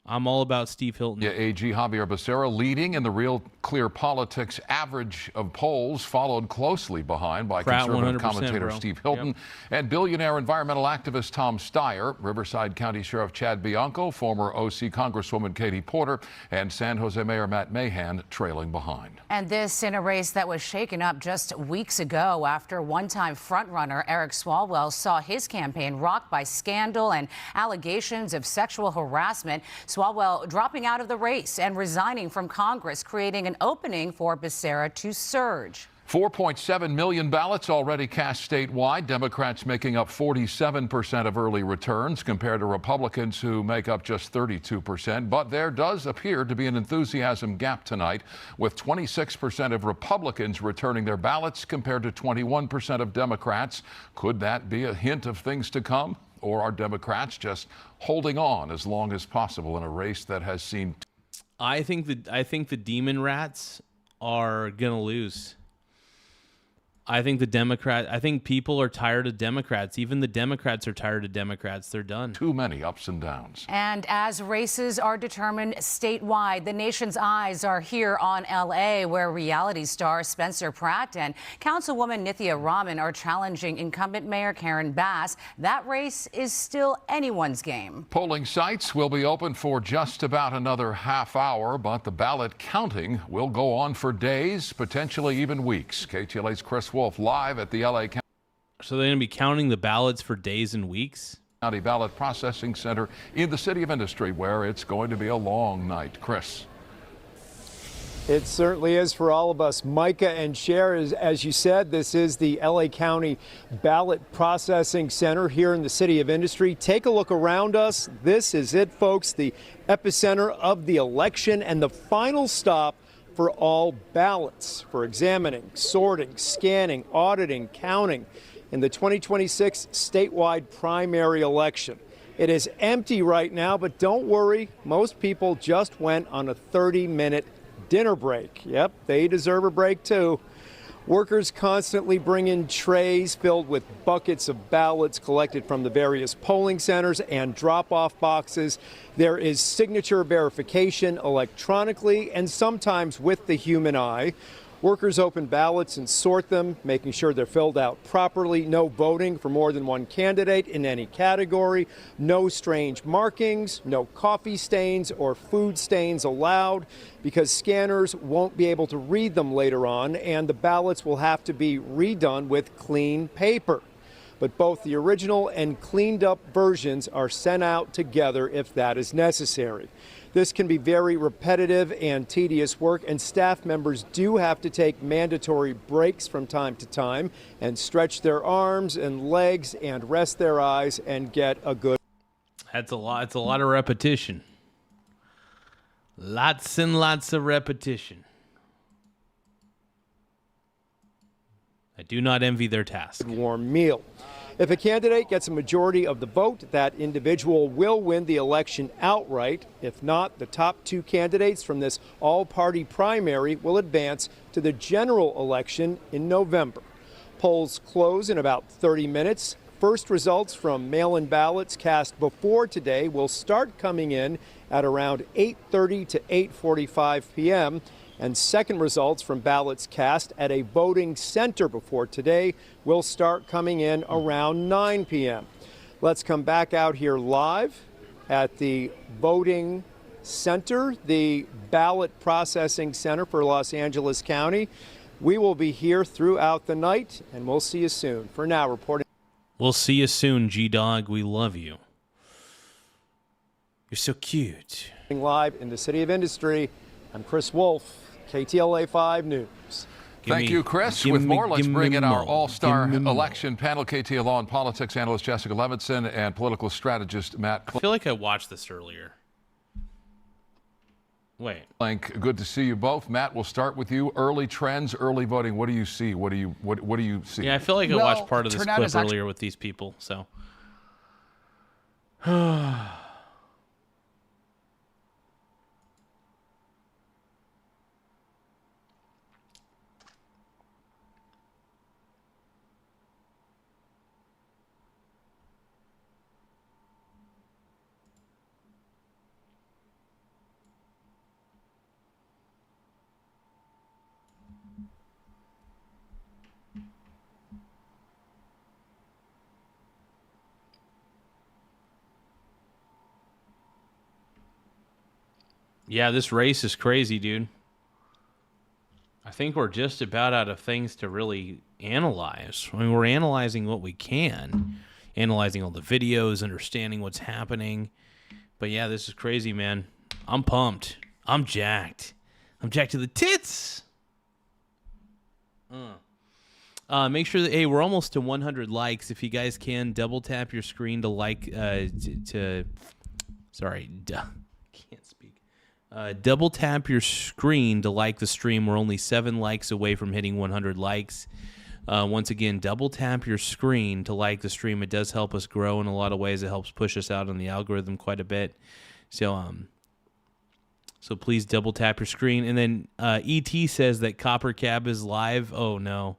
I'm all about Steve Hilton. Yeah, AG Javier Becerra leading in the Real Clear Politics average of polls, followed closely behind by Pratt, conservative 100%, commentator bro. Steve Hilton and billionaire environmental activist Tom Steyer, Riverside County Sheriff Chad Bianco, former OC Congresswoman Katie Porter, and San Jose Mayor Matt Mahan trailing behind. And this in a race that was shaken up just weeks ago after one-time frontrunner Eric Swalwell saw his campaign rocked by scandal and allegations of sexual harassment. Swalwell dropping out of the race and resigning from Congress, creating an opening for Becerra to surge. 4.7 million ballots already cast statewide. Democrats making up 47% of early returns compared to Republicans who make up just 32%. But there does appear to be an enthusiasm gap tonight, with 26% of Republicans returning their ballots compared to 21% of Democrats. Could that be a hint of things to come? Or are Democrats just holding on as long as possible in a race that has seen... I think the demon rats are gonna lose. I think people are tired of Democrats. Even the Democrats are tired of Democrats. They're done. Too many ups and downs. And as races are determined statewide, the nation's eyes are here on L.A., where reality star Spencer Pratt and Councilwoman Nithya Raman are challenging incumbent Mayor Karen Bass. That race is still anyone's game. Polling sites will be open for just about another half hour, but the ballot counting will go on for days, potentially even weeks. KTLA's Chris Wolf live at the LA County. So they're going to be counting the ballots for days and weeks? County Ballot Processing Center in the City of Industry, where it's going to be a long night. Chris. It certainly is for all of us. Micah and Cher, as you said, this is the LA County Ballot Processing Center here in the City of Industry. Take a look around us. This is it, folks, the epicenter of the election and the final stop for all ballots for examining, sorting, scanning, auditing, counting in the 2026 statewide primary election. It is empty right now, but don't worry. Most people just went on a 30-minute dinner break. Yep, they deserve a break too. Workers constantly bring in trays filled with buckets of ballots collected from the various polling centers and drop-off boxes. There is signature verification electronically and sometimes with the human eye. Workers open ballots and sort them, making sure they're filled out properly. No voting for more than one candidate in any category. No strange markings, no coffee stains or food stains allowed, because scanners won't be able to read them later on, and the ballots will have to be redone with clean paper. But both the original and cleaned up versions are sent out together if that is necessary. This can be very repetitive and tedious work, and staff members do have to take mandatory breaks from time to time and stretch their arms and legs and rest their eyes and get a good. That's a lot. It's a lot of repetition. Lots and lots of repetition. I do not envy their task. Warm meal. If a candidate gets a majority of the vote, that individual will win the election outright. If not, the top two candidates from this all-party primary will advance to the general election in November. Polls close in about 30 minutes. First results from mail-in ballots cast before today will start coming in at around 8:30 to 8:45 p.m. And second results from ballots cast at a voting center before today will start coming in around 9 p.m. Let's come back out here live at the voting center, the ballot processing center for Los Angeles County. We will be here throughout the night, and we'll see you soon. For now, reporting. We'll see you soon, G-Dog. We love you. You're so cute. Live in the City of Industry, I'm Chris Wolf, KTLA 5 News. Thank you, Chris. With more, let's bring in our all-star election panel, KTLA Law and Politics analyst Jessica Levinson and political strategist Matt I feel like I watched this earlier. Wait. Good to see you both. Matt, we'll start with you. Early trends, early voting. What do you see? What do you see? Yeah, I feel like I watched part of this clip earlier with these people, so. Yeah, this race is crazy, dude. I think we're just about out of things to really analyze. I mean, we're analyzing what we can, analyzing all the videos, understanding what's happening. But yeah, this is crazy, man. I'm pumped. I'm jacked. I'm jacked to the tits. Make sure that, hey, we're almost to 100 likes. If you guys can, double tap your screen to like, double tap your screen to like the stream. We're only 7 likes away from hitting 100 likes. Once again, double tap your screen to like the stream. It does help us grow in a lot of ways. It helps push us out on the algorithm quite a bit. So please double tap your screen. And then ET says that Copper Cab is live. Oh, no.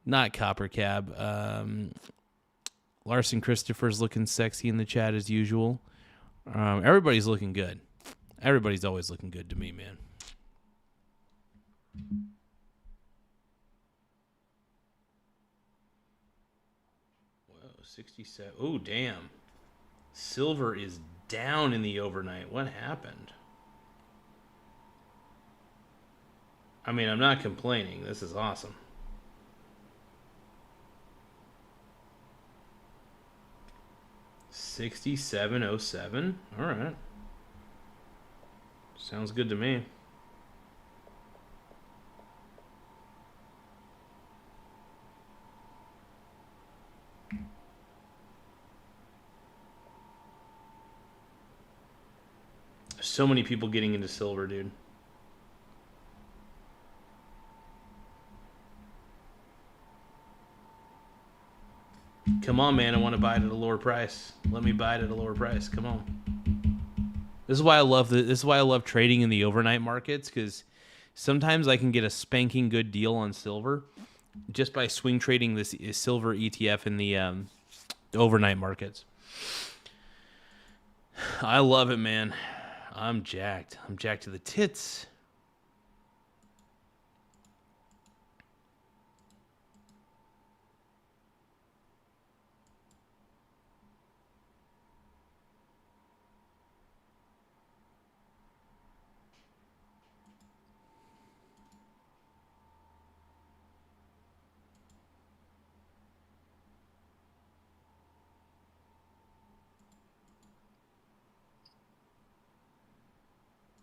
Not Copper Cab. Larson Christopher's looking sexy in the chat as usual. Everybody's looking good. Everybody's always looking good to me, man. Whoa, 67. Oh, damn. Silver is down in the overnight. What happened? I mean, I'm not complaining. This is awesome. $67.07. All right. Sounds good to me. So many people getting into silver, dude. Come on, man. I want to buy it at a lower price. Let me buy it at a lower price. Come on. This is why I love this is why I love trading in the overnight markets, because sometimes I can get a spanking good deal on silver just by swing trading this silver ETF in the overnight markets. I love it, man. I'm jacked. I'm jacked to the tits.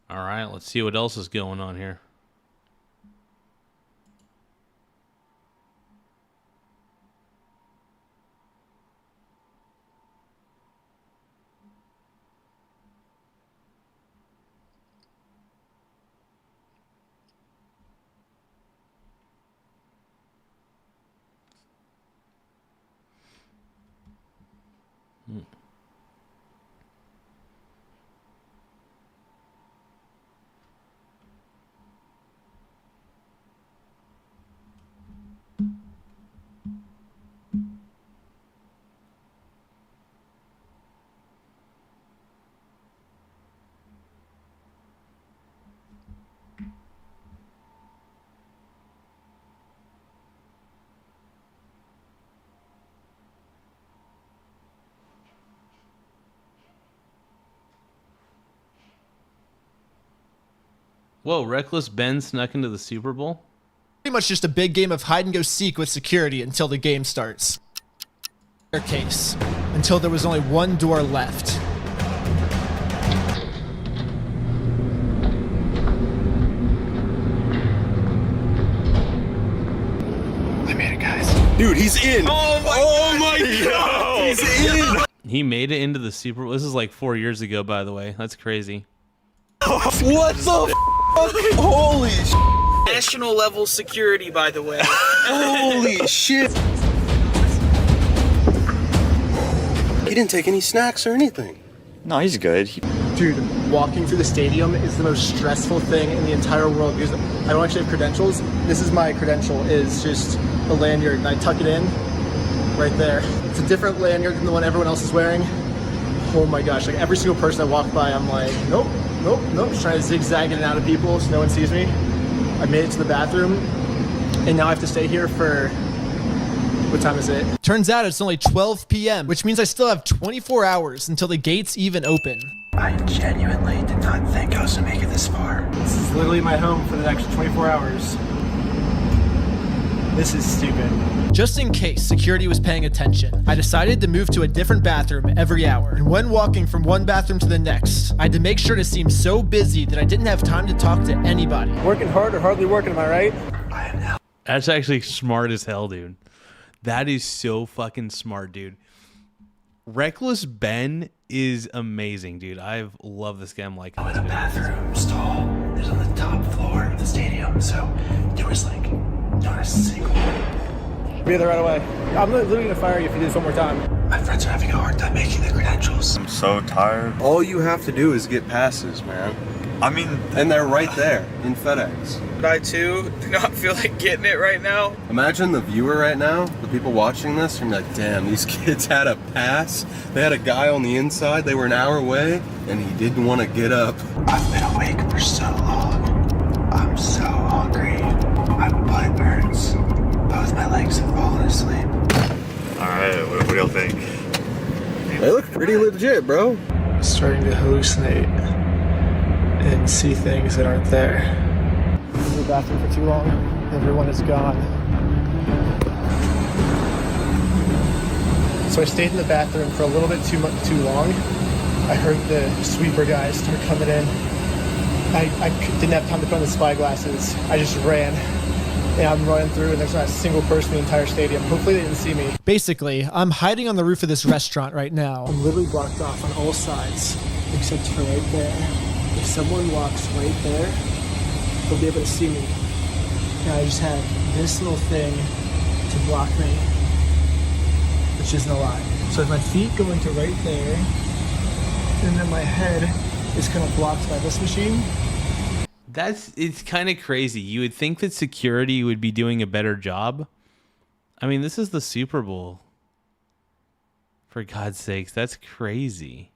All right, let's see what else is going on here. Whoa, Reckless Ben snuck into the Super Bowl? Pretty much just a big game of hide and go seek with security until the game starts. Case until there was only one door left. I made it, guys. Dude, he's in. Oh my God. He's in. He made it into the Super Bowl. This is like 4 years ago, by the way. That's crazy. What the f? Holy sh**. National level security, by the way. Holy shit. He didn't take any snacks or anything. No, he's good. Dude, walking through the stadium is the most stressful thing in the entire world because I don't actually have credentials. This is my credential, is just a lanyard, and I tuck it in right there. It's a different lanyard than the one everyone else is wearing. Oh my gosh, like every single person I walk by, I'm like, nope, nope, nope, just trying to zigzag in and out of people so no one sees me. I made it to the bathroom, and now I have to stay here for, what time is it? Turns out it's only 12 p.m., which means I still have 24 hours until the gates even open. I genuinely did not think I was gonna make it this far. This is literally my home for the next 24 hours. This is stupid. Just in case security was paying attention, I decided to move to a different bathroom every hour. And when walking from one bathroom to the next, I had to make sure to seem so busy that I didn't have time to talk to anybody. Working hard or hardly working, am I right? That's actually smart as hell, dude. That is so fucking smart, dude. Reckless Ben is amazing, dude. I love this guy. I'm like, the bathroom stall is on the top floor of the stadium, so there was like not a single. Be there right away. I'm literally gonna fire you if you do this one more time. My friends are having a hard time making the credentials. I'm so tired. All you have to do is get passes, man. I mean, and they're right there in FedEx. I too do not feel like getting it right now. Imagine the viewer right now, the people watching this, and you're like, damn, these kids had a pass. They had a guy on the inside, they were an hour away, and he didn't want to get up. I've been awake for so long. I'm so hungry. My butt hurts. Both my legs have fallen asleep. Alright, what do y'all think? They look pretty legit, bro. I'm starting to hallucinate and see things that aren't there. I was in the bathroom for too long. Everyone is gone. So I stayed in the bathroom for a little bit too long. I heard the sweeper guys start coming in. I didn't have time to put on the spy glasses. I just ran. And I'm running through, and there's not a single person in the entire stadium. Hopefully they didn't see me. Basically, I'm hiding on the roof of this restaurant right now. I'm literally blocked off on all sides, except for right there. The someone walks right there, they'll be able to see me. And I just have this little thing to block me, which isn't a lot. So if my feet go into right there, and then my head is kind of blocked by this machine. It's kind of crazy. You would think that security would be doing a better job. I mean, this is the Super Bowl. For God's sakes, that's crazy.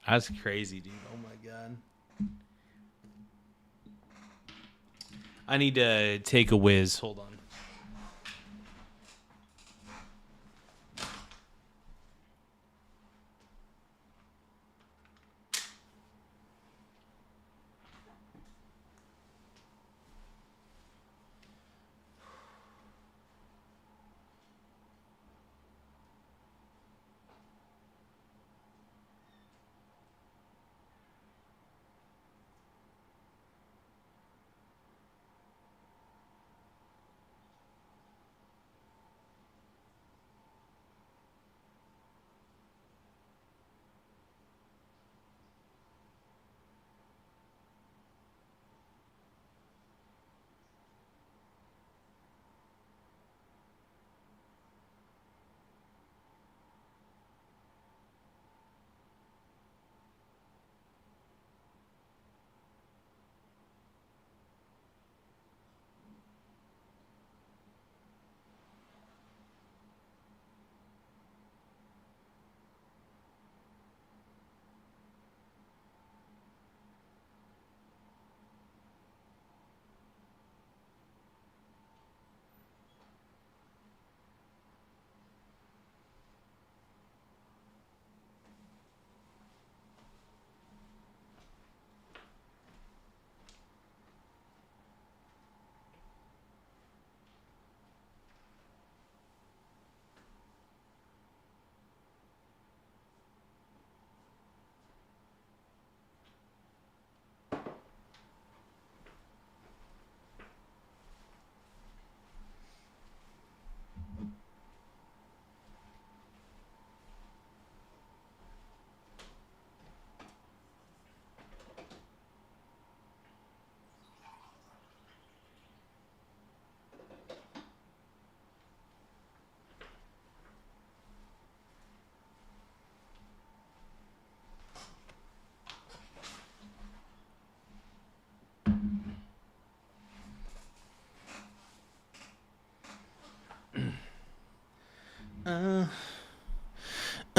That's crazy, dude. Oh my God. I need to take a whiz. Hold on.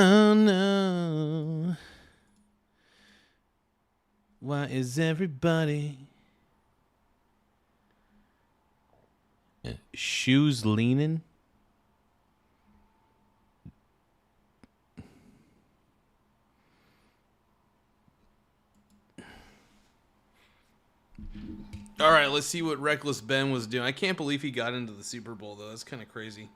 Oh no. Why is everybody shoes leaning? All right, let's see what Reckless Ben was doing. I can't believe he got into the Super Bowl though. That's kind of crazy.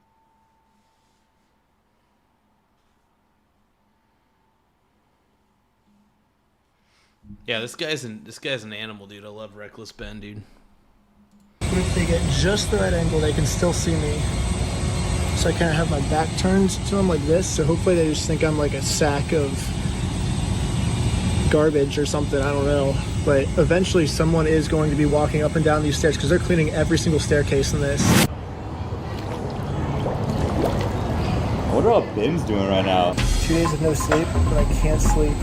Yeah, this guy's an animal, dude. I love Reckless Ben, dude. But if they get just the right angle, they can still see me. So I kind of have my back turned to them like this. So hopefully they just think I'm like a sack of garbage or something. I don't know. But eventually someone is going to be walking up and down these stairs because they're cleaning every single staircase in this. I wonder how Ben's doing right now. 2 days of no sleep, but I can't sleep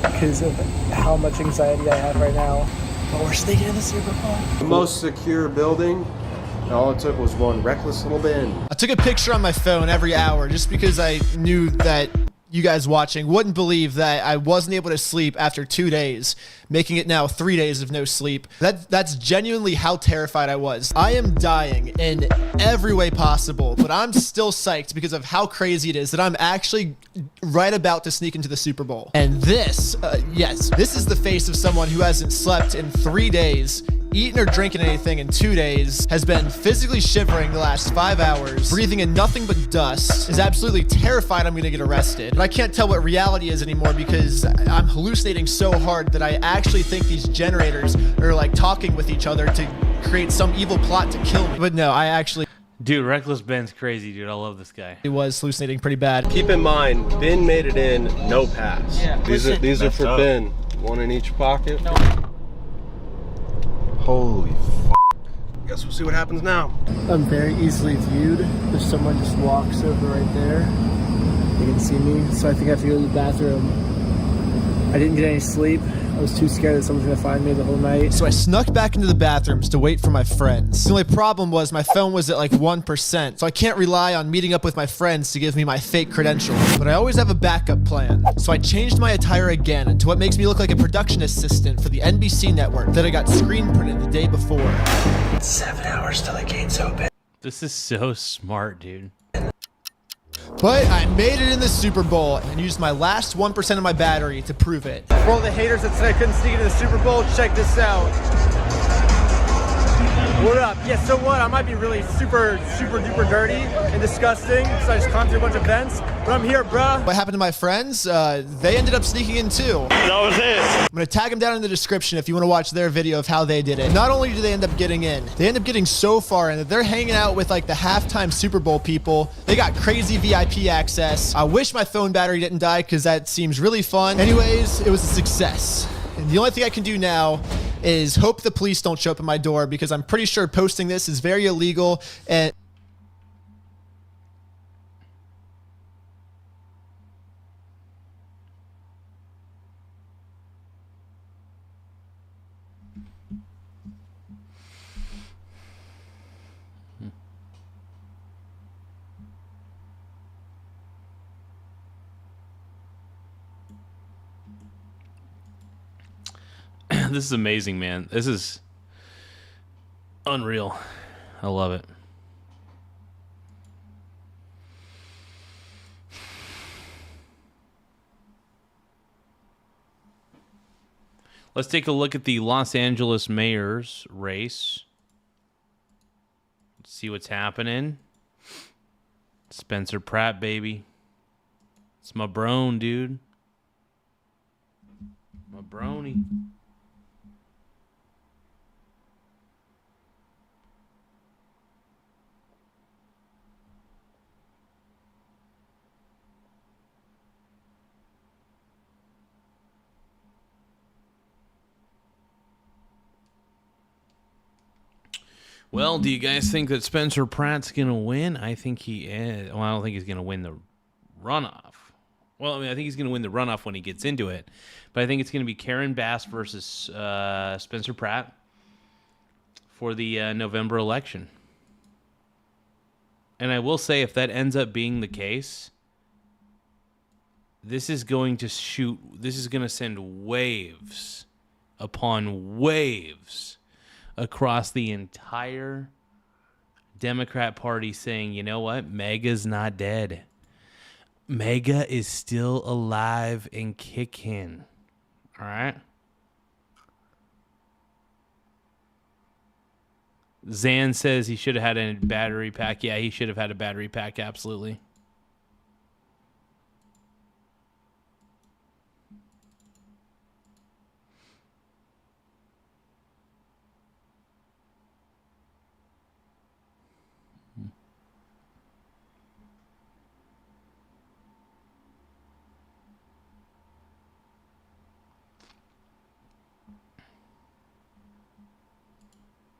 because of how much anxiety I have right now. But we're sneaking in the Super Bowl. The most secure building, and all it took was one reckless little Ben. I took a picture on my phone every hour just because I knew that you guys watching wouldn't believe that I wasn't able to sleep after 2 days, making it now 3 days of no sleep. That's genuinely how terrified I was. I am dying in every way possible, but I'm still psyched because of how crazy it is that I'm actually right about to sneak into the Super Bowl. And this, yes, this is the face of someone who hasn't slept in 3 days, eaten or drinking anything in 2 days, has been physically shivering the last 5 hours, breathing in nothing but dust, is absolutely terrified I'm gonna get arrested. But I can't tell what reality is anymore because I'm hallucinating so hard that I actually think these generators are like talking with each other to create some evil plot to kill me. But no, I actually... Dude, Reckless Ben's crazy, dude. I love this guy. He was hallucinating pretty bad. Keep in mind, Ben made it in, no pass. Yeah. These are for Ben. One in each pocket. No. Holy f***. Guess we'll see what happens now. I'm very easily viewed. If someone just walks over right there, they can see me. So I think I have to go to the bathroom. I didn't get any sleep. I was too scared that someone's gonna find me the whole night. So I snuck back into the bathrooms to wait for my friends. The only problem was my phone was at like 1%, so I can't rely on meeting up with my friends to give me my fake credentials. But I always have a backup plan. So I changed my attire again into what makes me look like a production assistant for the NBC network that I got screen printed the day before. 7 hours till the gates open. This is so smart, dude. But I made it in the Super Bowl and used my last 1% of my battery to prove it. For all the haters that said I couldn't sneak into the Super Bowl, check this out. What up? Yeah, so what? I might be really super duper dirty and disgusting because I just climbed through a bunch of vents, but I'm here, bruh. What happened to my friends? They ended up sneaking in too. That was it. I'm gonna tag them down in the description if you want to watch their video of how they did it. Not only do they end up getting in, they end up getting so far in that they're hanging out with like the halftime Super Bowl people. They got crazy VIP access. I wish my phone battery didn't die because that seems really fun. Anyways, it was a success. And the only thing I can do now is hope the police don't show up at my door because I'm pretty sure posting this is very illegal and This is amazing, man. This is unreal. I love it. Let's take a look at the Los Angeles mayor's race. Let's see what's happening. Spencer Pratt, baby. It's my brone, dude. My brony. Well, do you guys think that Spencer Pratt's going to win? I think he is. Well, I don't think he's going to win the runoff. Well, I mean, I think he's going to win the runoff when he gets into it. But I think it's going to be Karen Bass versus Spencer Pratt for the November election. And I will say, if that ends up being the case, this is going to send waves upon waves across the entire Democrat Party saying, you know what? MAGA's not dead. MAGA is still alive and kicking. All right? Zan says he should have had a battery pack. Yeah, he should have had a battery pack, absolutely.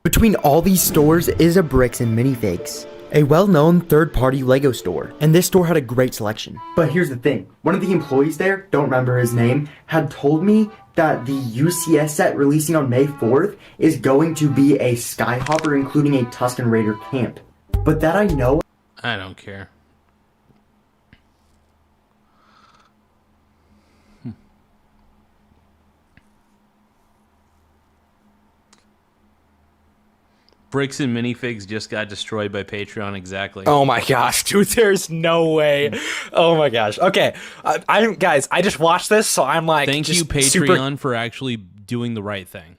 Between all these stores is a Bricks and Minifigs, a well-known third-party Lego store, and this store had a great selection. But here's the thing, one of the employees there, don't remember his name, had told me that the UCS set releasing on May 4th is going to be a Skyhopper including a Tusken Raider camp. But that I know... I don't care. Bricks and Minifigs just got destroyed by Patreon, exactly. Oh my gosh, dude, there's no way. Oh my gosh. Okay, guys, I just watched this, so I'm like, thank you, Patreon, for actually doing the right thing.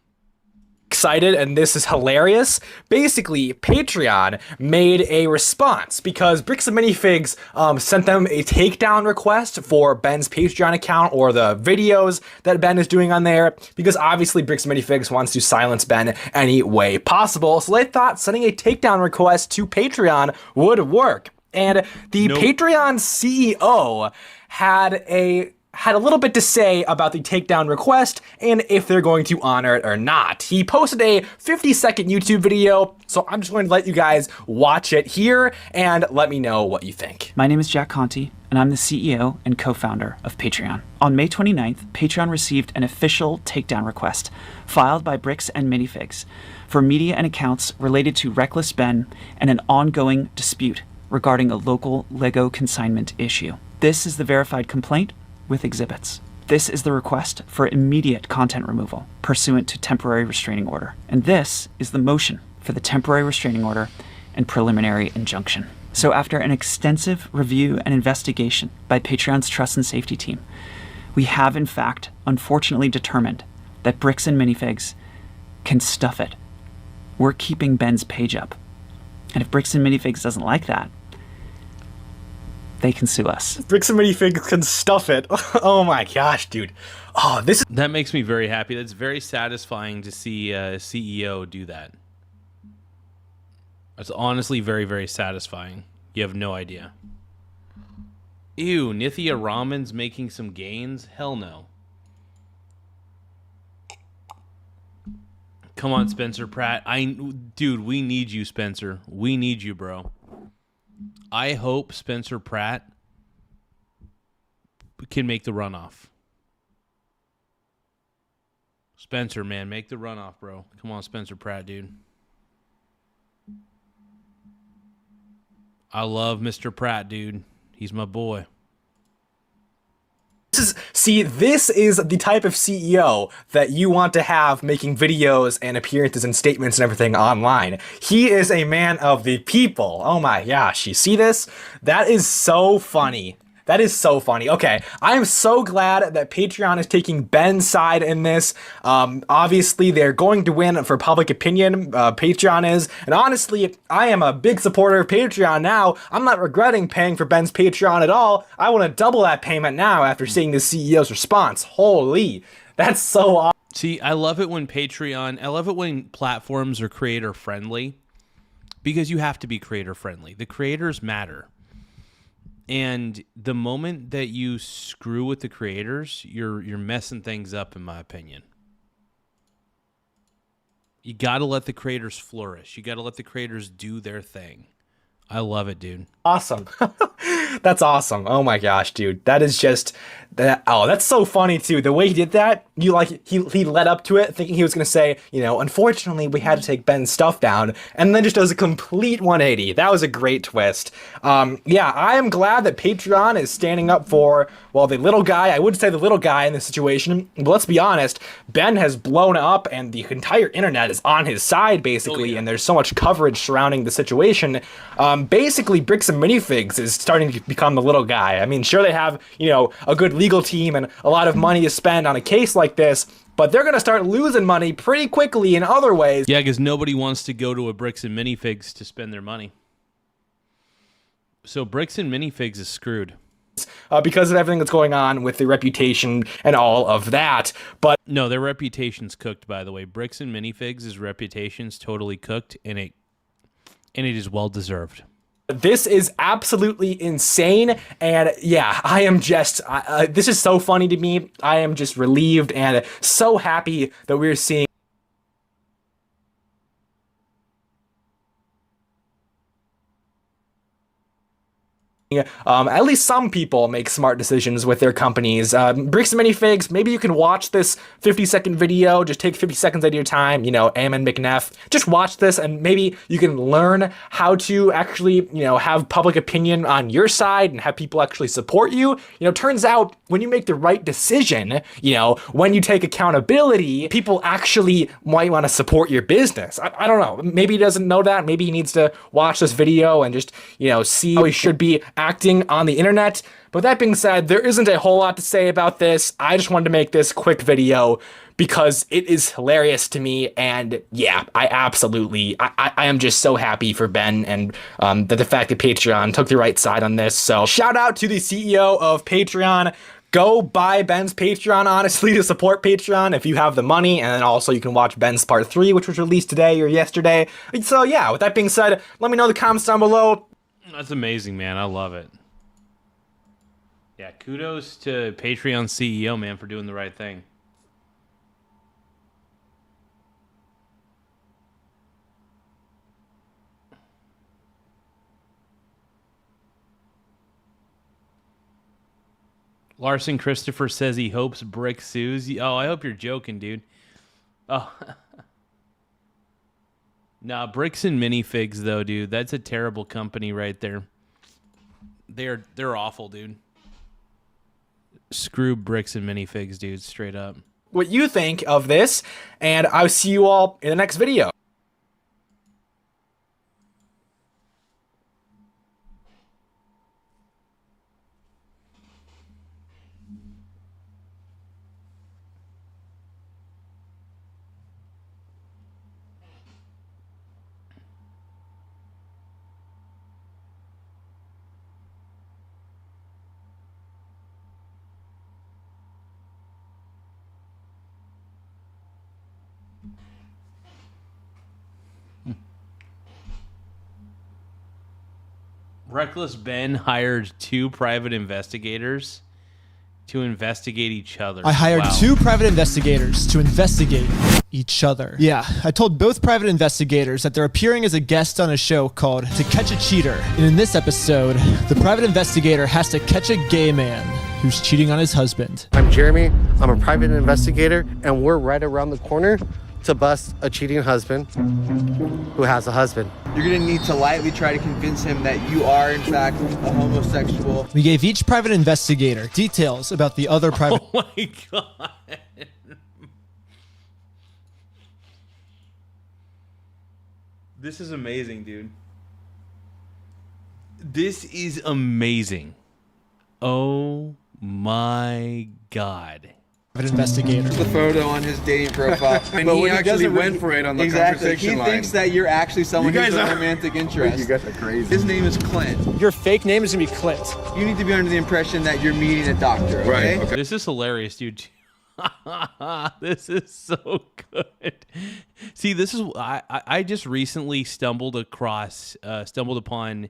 Excited, and this is hilarious. Basically, Patreon made a response because Bricks and Minifigs sent them a takedown request for Ben's Patreon account or the videos that Ben is doing on there, because obviously Bricks and Minifigs wants to silence Ben any way possible. So they thought sending a takedown request to Patreon would work. And the Patreon CEO had a had a little bit to say about the takedown request and if they're going to honor it or not. He posted a 50-second YouTube video, so I'm just going to let you guys watch it here and let me know what you think. My name is Jack Conte, and I'm the CEO and co-founder of Patreon. On May 29th, Patreon received an official takedown request filed by Bricks and Minifigs for media and accounts related to Reckless Ben and an ongoing dispute regarding a local Lego consignment issue. This is the verified complaint with exhibits. This is the request for immediate content removal pursuant to temporary restraining order. And this is the motion for the temporary restraining order and preliminary injunction. So after an extensive review and investigation by Patreon's trust and safety team, we have in fact unfortunately determined that Bricks and Minifigs can stuff it. We're keeping Ben's page up. And if Bricks and Minifigs doesn't like that, they can sue us. Bricks and Minifigs can stuff it. Oh my gosh, dude. Oh, that makes me very happy. That's very satisfying to see a CEO do that. That's honestly very, very satisfying. You have no idea. Ew, Nithya Ramen's making some gains? Hell no. Come on, Spencer Pratt. Dude, we need you, Spencer. We need you, bro. I hope Spencer Pratt can make the runoff. Spencer, man, make the runoff, bro. Come on, Spencer Pratt, dude. I love Mr. Pratt, dude. He's my boy. This is the type of CEO that you want to have making videos and appearances and statements and everything online. He is a man of the people. Oh my gosh, you see this? That is so funny. That is so funny. Okay, I am so glad that Patreon is taking Ben's side in this. Obviously, they're going to win for public opinion. Patreon is. And honestly, I am a big supporter of Patreon now. I'm not regretting paying for Ben's Patreon at all. I want to double that payment now after seeing the CEO's response. Holy, that's so awesome. See, I love it when I love it when platforms are creator friendly, because you have to be creator friendly. The creators matter. And the moment that you screw with the creators, you're messing things up, in my opinion. You got to let the creators flourish. You got to let the creators do their thing. I love it, dude. Awesome. That's awesome. Oh my gosh, dude. That is just that. Oh, that's so funny too. The way he did that, he led up to it thinking he was going to say, unfortunately we had to take Ben's stuff down, and then just does a complete 180. That was a great twist. Yeah, I am glad that Patreon is standing up for, well, the little guy. I would say the little guy in this situation, but let's be honest, Ben has blown up and the entire internet is on his side basically, and there's so much coverage surrounding the situation. Basically, Bricks and Minifigs is starting to become the little guy. I mean, sure, they have, a good legal team and a lot of money to spend on a case like this, but they're going to start losing money pretty quickly in other ways. Yeah, because nobody wants to go to a Bricks and Minifigs to spend their money. So Bricks and Minifigs is screwed. Because of everything that's going on with the reputation and all of that. But no, their reputation's cooked, by the way. Bricks and Minifigs' reputation's totally cooked, and it is well deserved. This is absolutely insane, and yeah, I am just, this is so funny to me. I am just relieved and so happy that we're seeing at least some people make smart decisions with their companies. Bricks and Minifigs, maybe you can watch this 50-second video. Just take 50 seconds out of your time. Ammon McNeff. Just watch this, and maybe you can learn how to actually, have public opinion on your side and have people actually support you. Turns out when you make the right decision, when you take accountability, people actually might want to support your business. I don't know. Maybe he doesn't know that. Maybe he needs to watch this video and just, see how he should be acting on the internet. But that being said, there isn't a whole lot to say about this. I just wanted to make this quick video because it is hilarious to me, and yeah, I am just so happy for Ben and the fact that Patreon took the right side on this. So shout out to the CEO of Patreon. Go buy Ben's Patreon, honestly, to support Patreon if you have the money. And then also you can watch Ben's Part 3, which was released today or yesterday. So yeah, with that being said, let me know in the comments down below. That's amazing, man. I love it. Yeah, kudos to Patreon CEO, man, for doing the right thing. Larson Christopher says he hopes Brick sues. Oh, I hope you're joking, dude. Oh. Nah, Bricks and Minifigs, though, dude. That's a terrible company right there. They're awful, dude. Screw Bricks and Minifigs, dude, straight up. What you think of this, and I'll see you all in the next video. Reckless Ben hired 2 private investigators to investigate each other. I hired 2 private investigators to investigate each other. Yeah, I told both private investigators that they're appearing as a guest on a show called To Catch a Cheater. And in this episode, the private investigator has to catch a gay man who's cheating on his husband. I'm Jeremy. I'm a private investigator, and we're right around the corner to bust a cheating husband who has a husband. You're gonna need to lightly try to convince him that you are, in fact, a homosexual. We gave each private investigator details about the other private... Oh my God. This is amazing, dude. This is amazing. Oh my God. Investigator. The photo on his dating profile, and but he actually went for it on the conversation line. He thinks that you're actually someone who's a romantic interest. You guys are crazy. His name is Clint. Your fake name is gonna be Clint. You need to be under the impression that you're meeting a doctor, okay? Right. This is hilarious, dude. This is so good. See, this is I just recently stumbled upon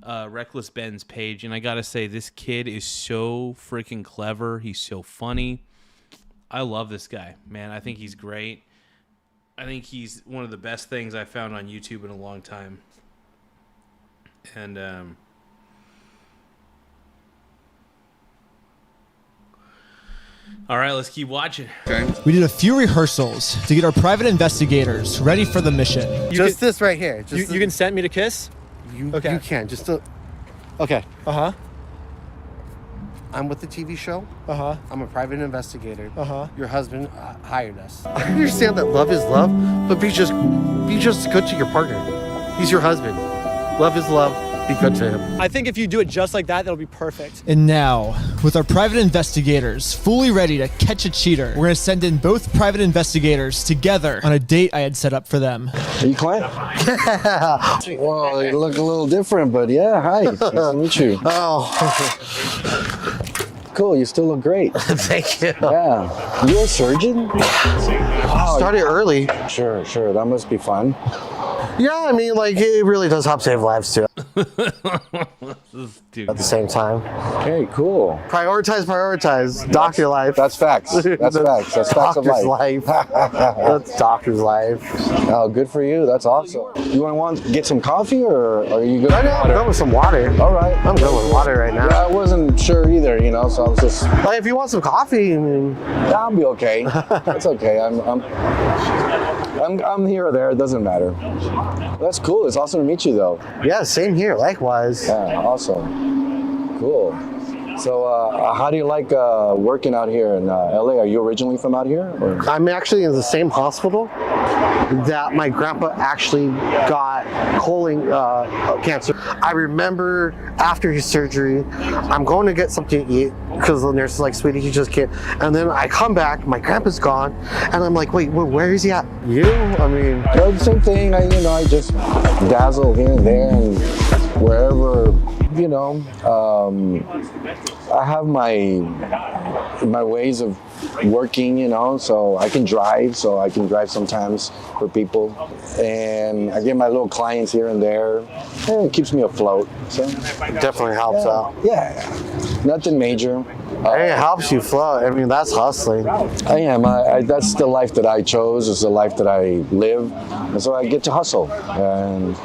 Reckless Ben's page, and I gotta say, this kid is so freaking clever. He's so funny. I love this guy, man. I think he's great. I think he's one of the best things I found on YouTube in a long time. And all right, let's keep watching. Okay. We did a few rehearsals to get our private investigators ready for the mission. This right here. You can send me to kiss? You can. Okay. Uh-huh. I'm with the TV show. Uh-huh. I'm a private investigator. Uh-huh. Your husband hired us. I understand that love is love, but be just good to your partner. He's your husband. Love is love. Be good to him. I think if you do it just like that, that'll be perfect. And now, with our private investigators fully ready to catch a cheater, we're gonna send in both private investigators together on a date I had set up for them. Are you Clint? Well, you look a little different, but yeah, hi. Nice to meet you. Oh. Cool, you still look great. Thank you. Yeah. You're a surgeon? Wow. Started early. Sure. That must be fun. Yeah, I mean, like, it really does help save lives, too. At the same time. Okay, cool. Prioritize. Doctor life. That's facts. That's facts. That's facts of life. That's doctor's life. Oh, good for you. That's awesome. You want to get some coffee, or are you good? I'm going with some water. All right. I'm going with water right now. Yeah, I wasn't sure either, so I was just... Like, if you want some coffee, I mean... Yeah, I'll be okay. It's okay. I'm here or there. It doesn't matter. That's cool. It's awesome to meet you, though. Yeah, same here. Likewise. Yeah, awesome. Cool. So, how do you like working out here in LA? Are you originally from out here? Or? I'm actually in the same hospital that my grandpa actually got colon cancer. I remember after his surgery, I'm going to get something to eat because the nurse is like, sweetie, you just can't. And then I come back, my grandpa's gone, and I'm like, wait, where is he at? You? I mean, the same thing. I just dazzle here and there, and wherever, you know, I have my ways of working, you know, so I can drive sometimes for people, and I get my little clients here and there, and it keeps me afloat. So Definitely helps out. Yeah, nothing major. It helps you float. I mean, that's hustling. I am. That's the life that I chose. It's the life that I live, and so I get to hustle. And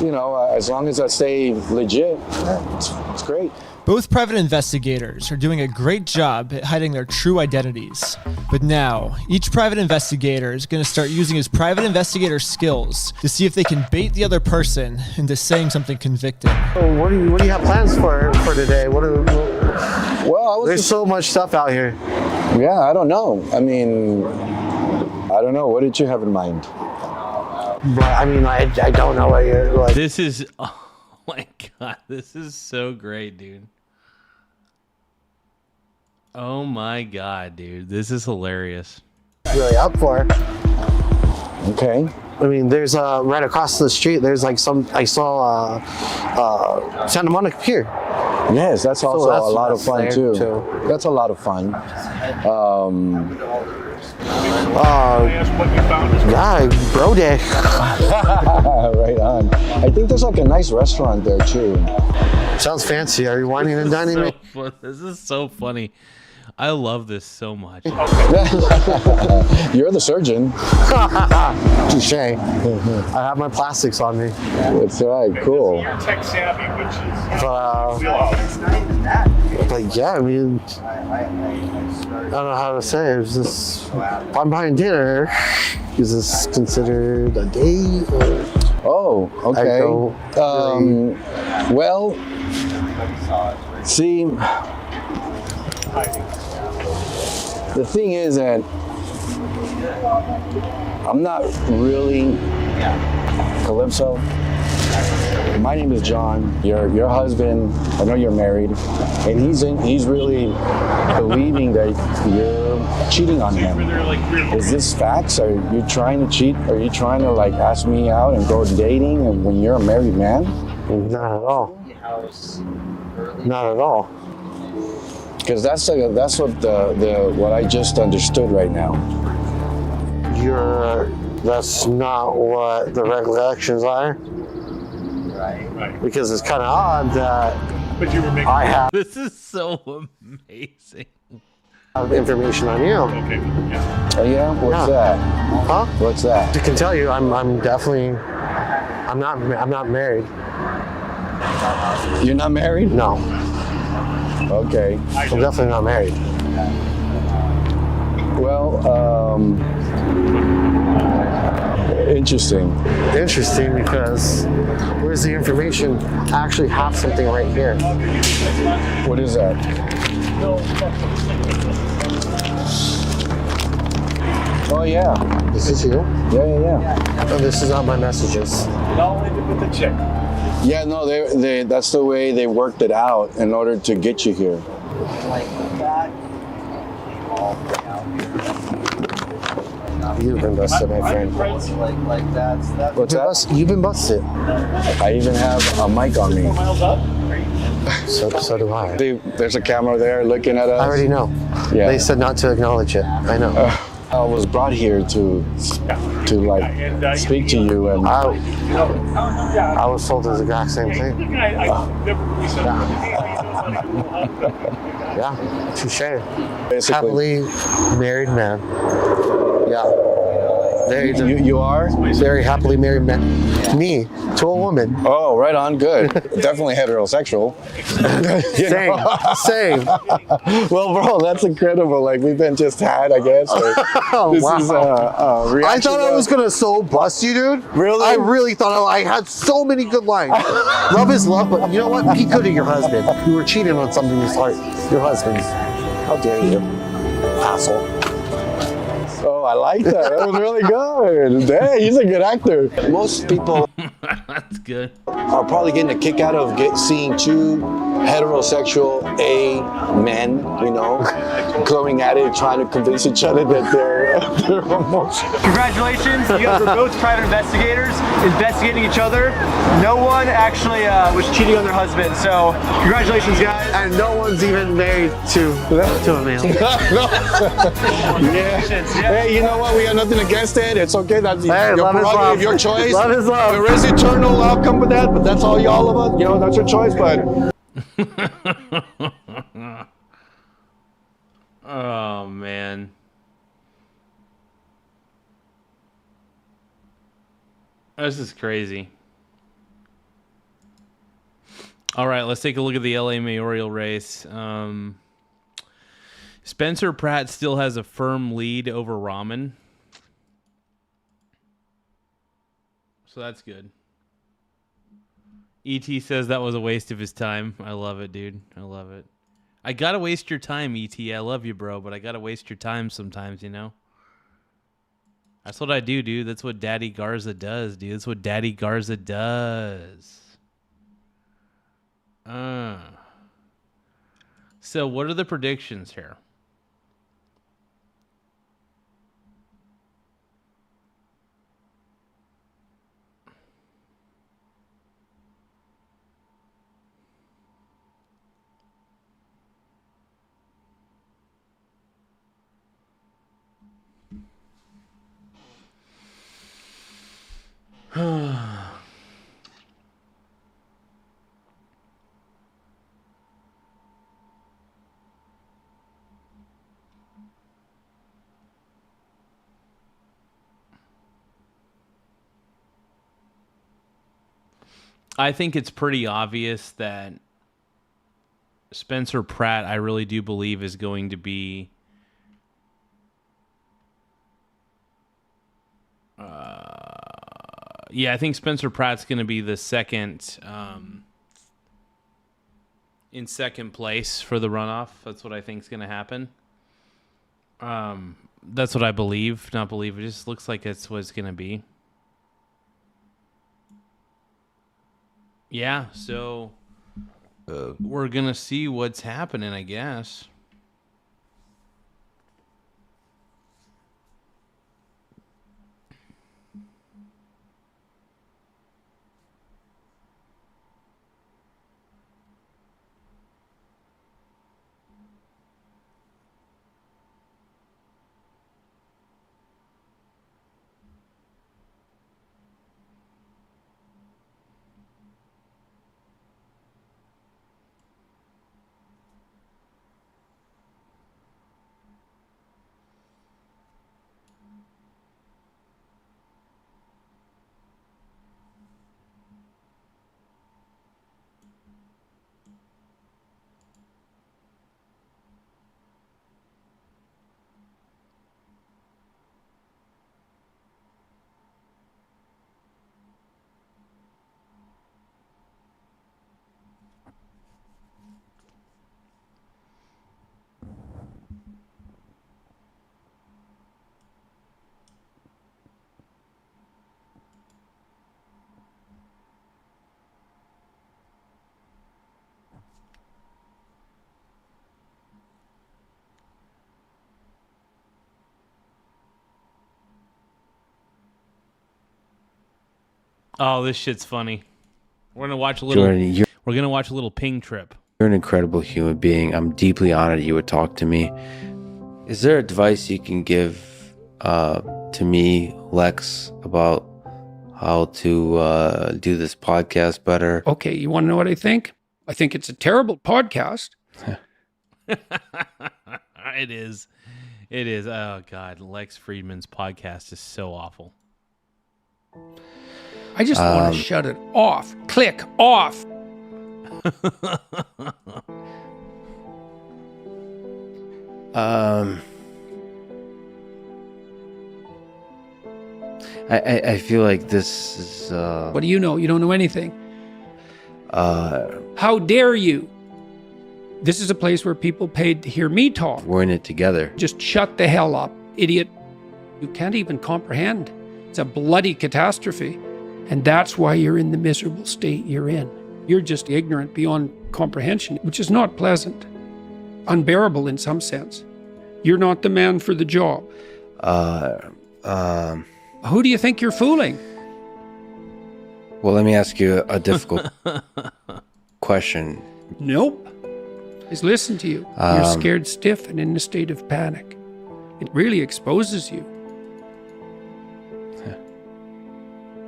you know, as long as I stay legit, it's great. Both private investigators are doing a great job at hiding their true identities. But now, each private investigator is going to start using his private investigator skills to see if they can bait the other person into saying something convicting. So what do you have plans for today? There's so much stuff out here. Yeah, I don't know. I mean, I don't know. What did you have in mind? But I mean, I don't know what you're like. This is, oh my God, this is so great, dude. Oh my God, dude, this is hilarious. Really up for. Okay. I mean, there's right across the street. There's like I saw Santa Monica Pier. Yes, that's also a lot of fun too. That's a lot of fun. Yeah, bro day. Right on. I think there's like a nice restaurant there too. Sounds fancy. Are you whining and dining me? This is so funny. I love this so much. You're the surgeon. Touche. I have my plastics on me. That's right. Cool. But yeah, I mean, I don't know how to say it. It's just, I'm buying dinner. Is this considered a date? Or oh, okay. Well, see, the thing is that I'm not really Calypso. My name is John. Your husband, I know you're married, and he's really believing that you're cheating on him. Is this facts? Are you trying to cheat? Are you trying to like ask me out and go dating and when you're a married man? Not at all. Not at all. Because that's what I just understood right now. That's not what the recollections are. Right. Because it's kind of odd that I have. This is so amazing. Information on you. Okay. Oh yeah. What's that? Huh? What's that? I can tell you, I'm not married. You're not married? No. Okay. I'm definitely not married. Well, interesting. Interesting because where's the information? I actually have something right here. What is that? Oh yeah. This is you? Yeah. Oh, this is not my messages. Yeah, no, they that's the way they worked it out in order to get you here. You've been busted, my friend. What's that? You've been busted. I even have a mic on me. So do I. There's a camera there looking at us. I already know. Yeah. They said not to acknowledge it. I know. I was brought here to like speak to you, and I was told the exact same thing. Yeah, touche. Basically. Happily married man. Yeah. You are? Very happily married man. Me, to a woman. Oh, right on, good. Definitely heterosexual. Same. Well, bro, that's incredible. Like, we've been just had, I guess. This is I thought I was going to so bust you, dude. Really? I really thought I had so many good lines. Love is love, but you know what? Be good to your husband. You were cheating on somebody's heart. Your husband's. How dare you, asshole. Oh, bro. I like that. That was really good. Hey, he's a good actor. Most people That's good. are probably getting a kick out of seeing two heterosexual men, going at it, trying to convince each other that they're homosexual. Congratulations, you guys were both private investigators investigating each other. No one actually was cheating on their husband, so congratulations, guys. And no one's even married to a male. Yeah. Hey, you know what? We have nothing against it. It's okay. That's your prerogative, your choice. Love is love. There is eternal outcome with that, but that's all y'all of us. That's your choice, but. Oh, man. This is crazy. All right, let's take a look at the LA mayoral race. Spencer Pratt still has a firm lead over Rahman. So that's good. E.T. says that was a waste of his time. I love it, dude. I love it. I gotta waste your time, E.T. I love you, bro, but I gotta waste your time sometimes, That's what I do, dude. That's what Daddy Garza does, dude. That's what Daddy Garza does. So what are the predictions here? I think it's pretty obvious that Spencer Pratt, I really do believe, is going to be I think Spencer Pratt's going to be the second in second place for the runoff. That's what I think is going to happen. That's what I believe. Not believe. It just looks like it's what it's going to be. Yeah, so we're going to see what's happening, I guess. Oh, this shit's funny. We're gonna watch a little. Jordan, we're gonna watch a little Ping Trip. You're an incredible human being. I'm deeply honored you would talk to me. Is there advice you can give to me, Lex, about how to do this podcast better? Okay, you want to know what I think? I think it's a terrible podcast. It is. It is. Oh God, Lex Friedman's podcast is so awful. I just want to shut it off. Click off. I feel like this is What do you know? You don't know anything. How dare you? This is a place where people paid to hear me talk. We're in it together. Just shut the hell up, idiot. you can't even comprehend. It's a bloody catastrophe. And that's why you're in the miserable state you're in. You're just ignorant beyond comprehension, which is not pleasant. Unbearable in some sense. You're not the man for the job. Who do you think you're fooling? Well, let me ask you a question. Nope. Just listen to you. You're scared stiff and in a state of panic. It really exposes you.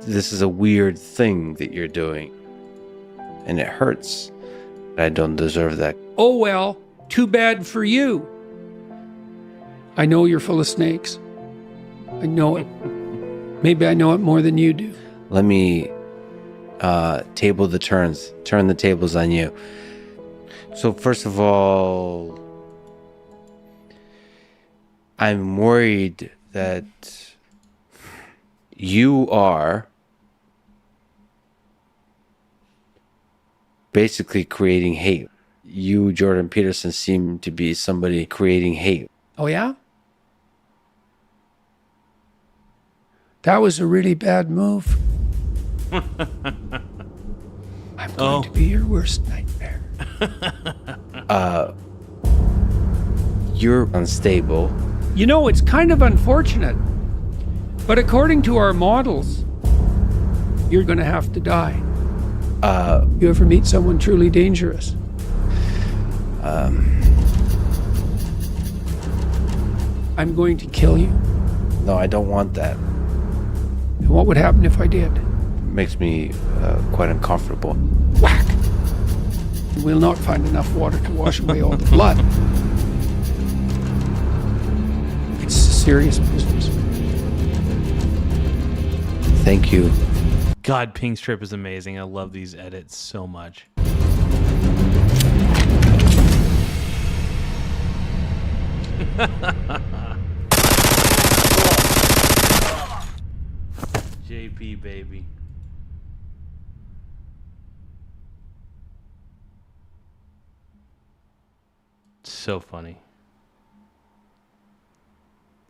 This is a weird thing that you're doing. And it hurts. I don't deserve that. Oh well, too bad for you. I know you're full of snakes. I know it. Maybe I know it more than you do. Let me turn the tables on you. So first of all, I'm worried that you are basically creating hate. You, Jordan Peterson, seem to be somebody creating hate. Oh yeah? That was a really bad move. I'm going to be your worst nightmare. You're unstable. You know, it's kind of unfortunate. But according to our models, you're going to have to die. You ever meet someone truly dangerous? I'm going to kill you. No, I don't want that. And what would happen if I did? Makes me quite uncomfortable. Whack! We'll not find enough water to wash away all the blood. It's serious business. Thank you. God, Pink's Trip is amazing. I love these edits so much. JP, baby. So funny.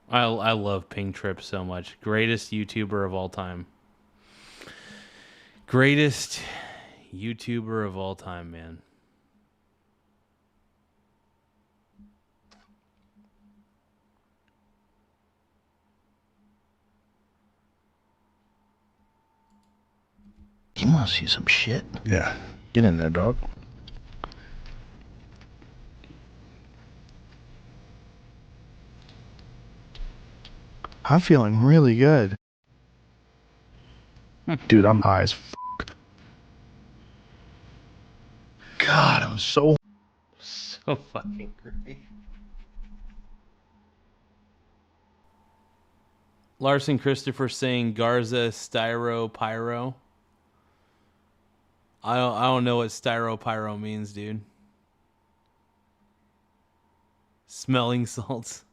I love Pink Trip so much. Greatest YouTuber of all time. Greatest YouTuber of all time, man. You want to see some shit? Yeah. Get in there, dog. I'm feeling really good. Dude, I'm high as f***. God, I'm so fucking great. Larson Christopher saying Garza styro pyro. I don't know what styro pyro means, dude. Smelling salts.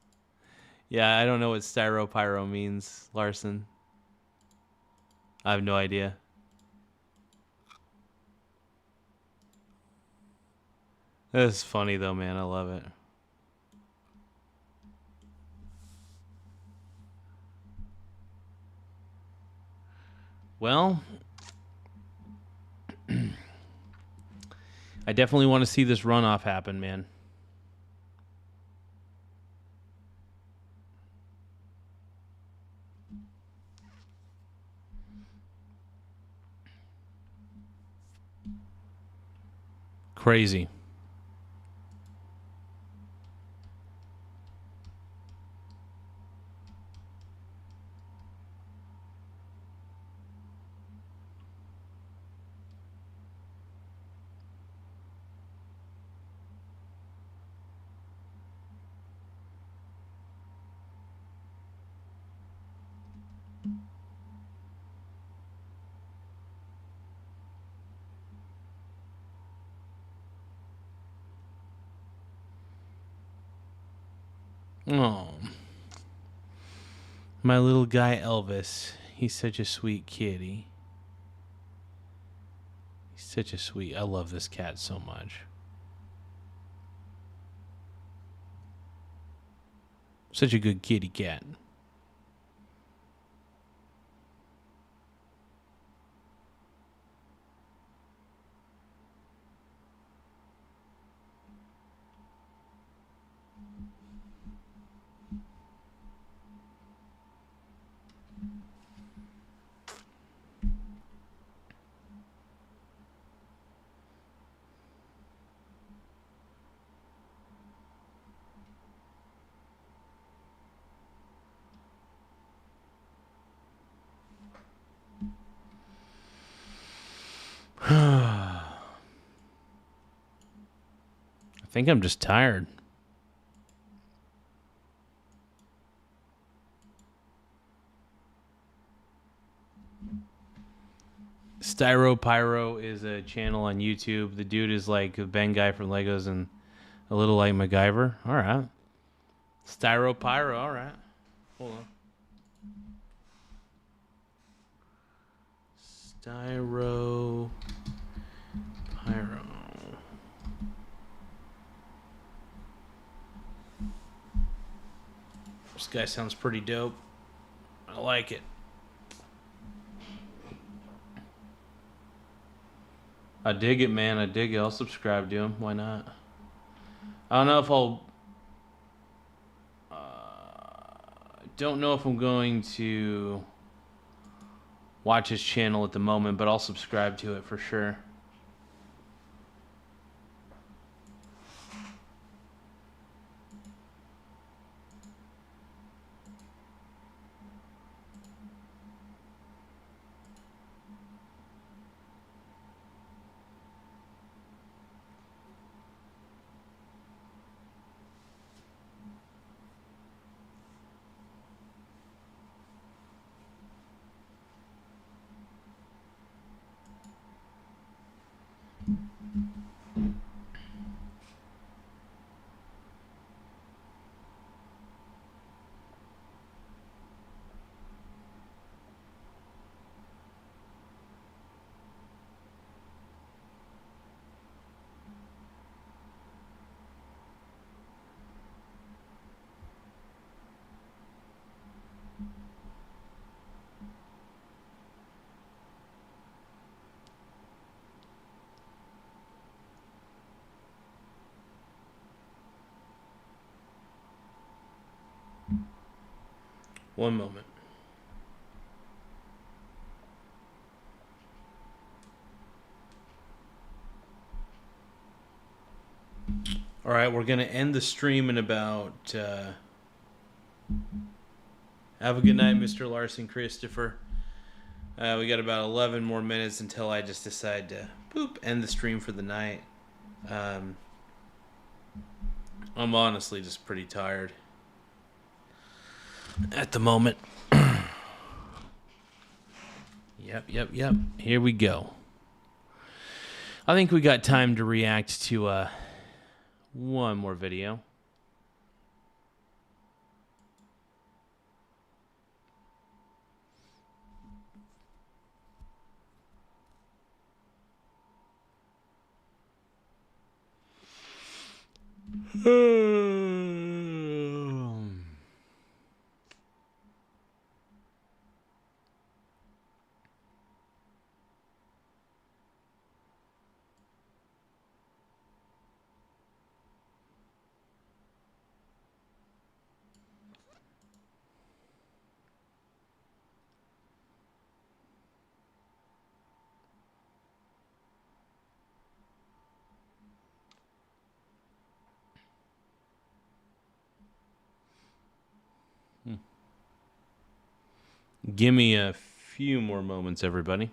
Yeah, I don't know what styro pyro means, Larson. I have no idea. That's funny though, man. I love it. Well, I definitely want to see this runoff happen, man. Crazy. Oh, my little guy Elvis. He's such a sweet kitty. He's such a sweet. I love this cat so much. Such a good kitty cat. think I'm just tired. Styro Pyro is a channel on YouTube. The dude is like the Ben guy from Legos and a little like MacGyver. All right. Styro Pyro. All right. Hold on. Styro Pyro. This guy sounds pretty dope. I like it. I dig it, man. I dig it. I'll subscribe to him. Why not? I don't know if I'll... don't know if I'm going to watch his channel at the moment, but I'll subscribe to it for sure. One moment. All right, we're going to end the stream in about... have a good night, Mr. Larson Christopher. We got about 11 more minutes until I just decide to end the stream for the night. I'm honestly just pretty tired at the moment. Yep. Here we go. I think we got time to react to one more video. Give me a few more moments, everybody.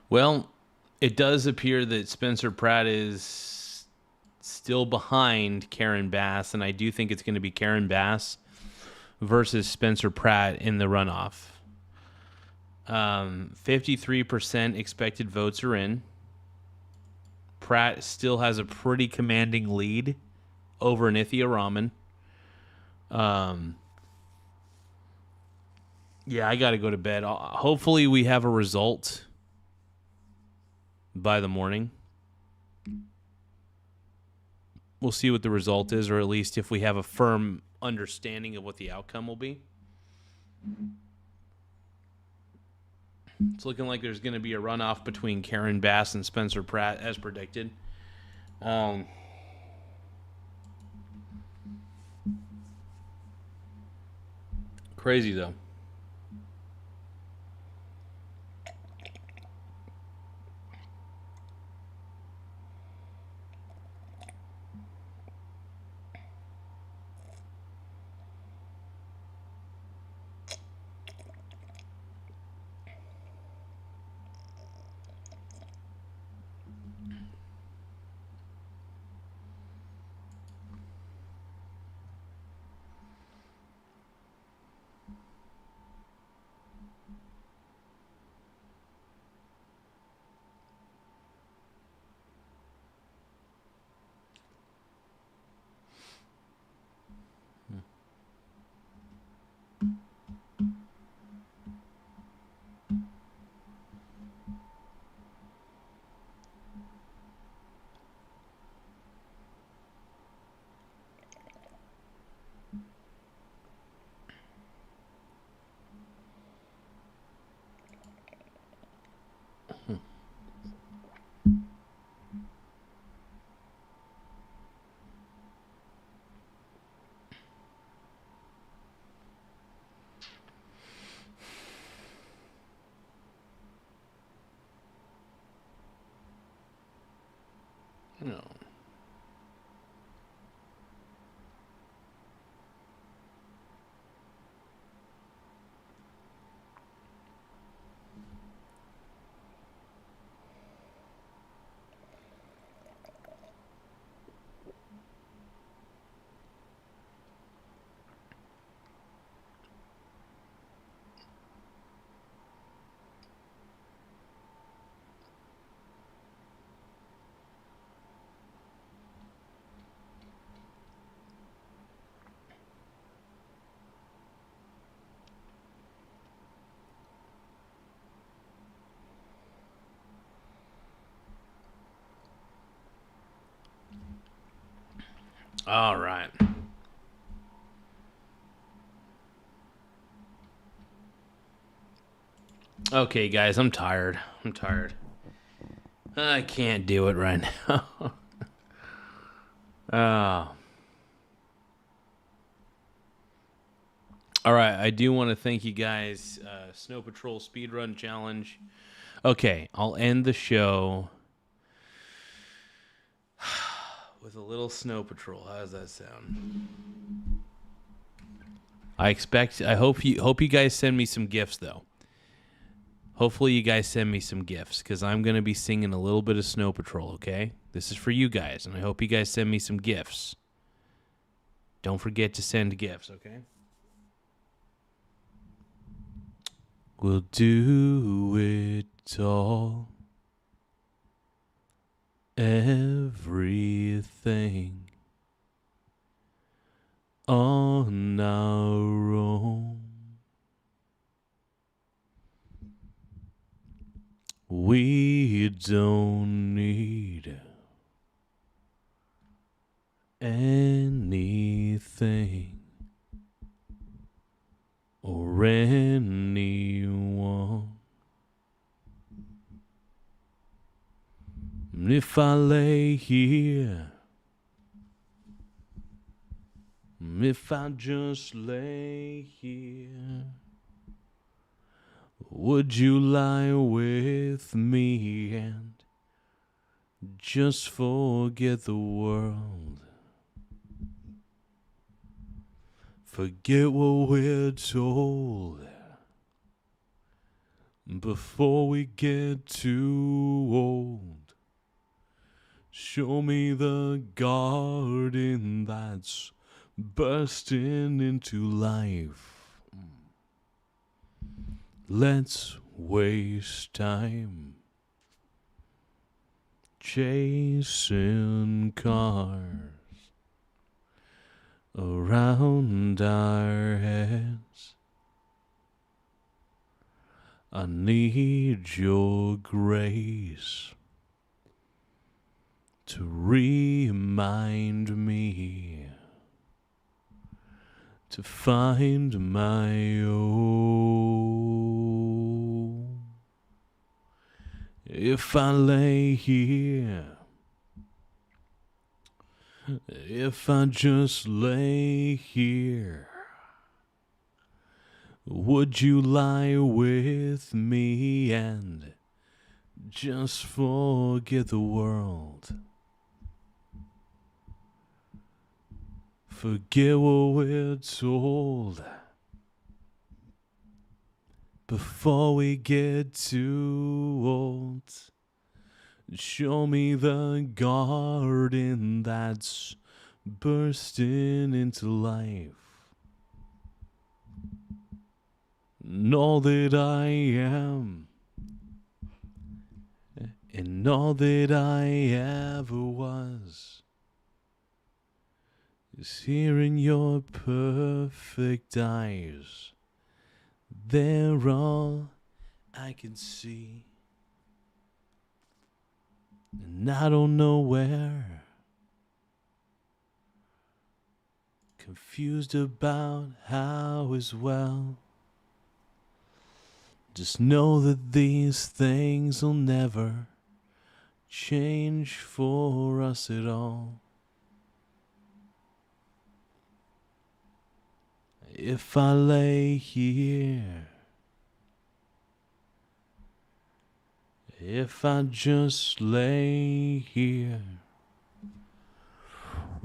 Well, it does appear that Spencer Pratt is still behind Karen Bass, and I do think it's going to be Karen Bass versus Spencer Pratt in the runoff. 53% expected votes are in. Pratt still has a pretty commanding lead over Nithya Raman. Yeah, I got to go to bed. Hopefully we have a result by the morning. We'll see what the result is, or at least if we have a firm understanding of what the outcome will be. It's looking like there's going to be a runoff between Karen Bass and Spencer Pratt, as predicted. Crazy, though. You know. All right. Okay, guys, I'm tired. I can't do it right now. All right, I do want to thank you guys. Snow Patrol Speedrun Challenge. Okay, I'll end the show with a little Snow Patrol. How does that sound? I hope you guys send me some gifts though. Hopefully you guys send me some gifts because I'm gonna be singing a little bit of Snow Patrol. Okay, this is for you guys, and I hope you guys send me some gifts. Don't forget to send gifts. Okay. We'll do it all. Everything on our own. We don't need anything or anyone. If I lay here, if I just lay here, would you lie with me and just forget the world? Forget what we're told before we get too old. Show me the garden that's bursting into life. Let's waste time chasing cars around our heads. I need your grace to remind me to find my own. If I lay here, if I just lay here, would you lie with me and just forget the world? Forget what we're told before we get too old. Show me the garden that's bursting into life. And all that I am, and all that I ever was, is here in your perfect eyes. They're all I can see, and I don't know where. Confused about how as well. Just know that these things will never change for us at all. If I lay here, if I just lay here,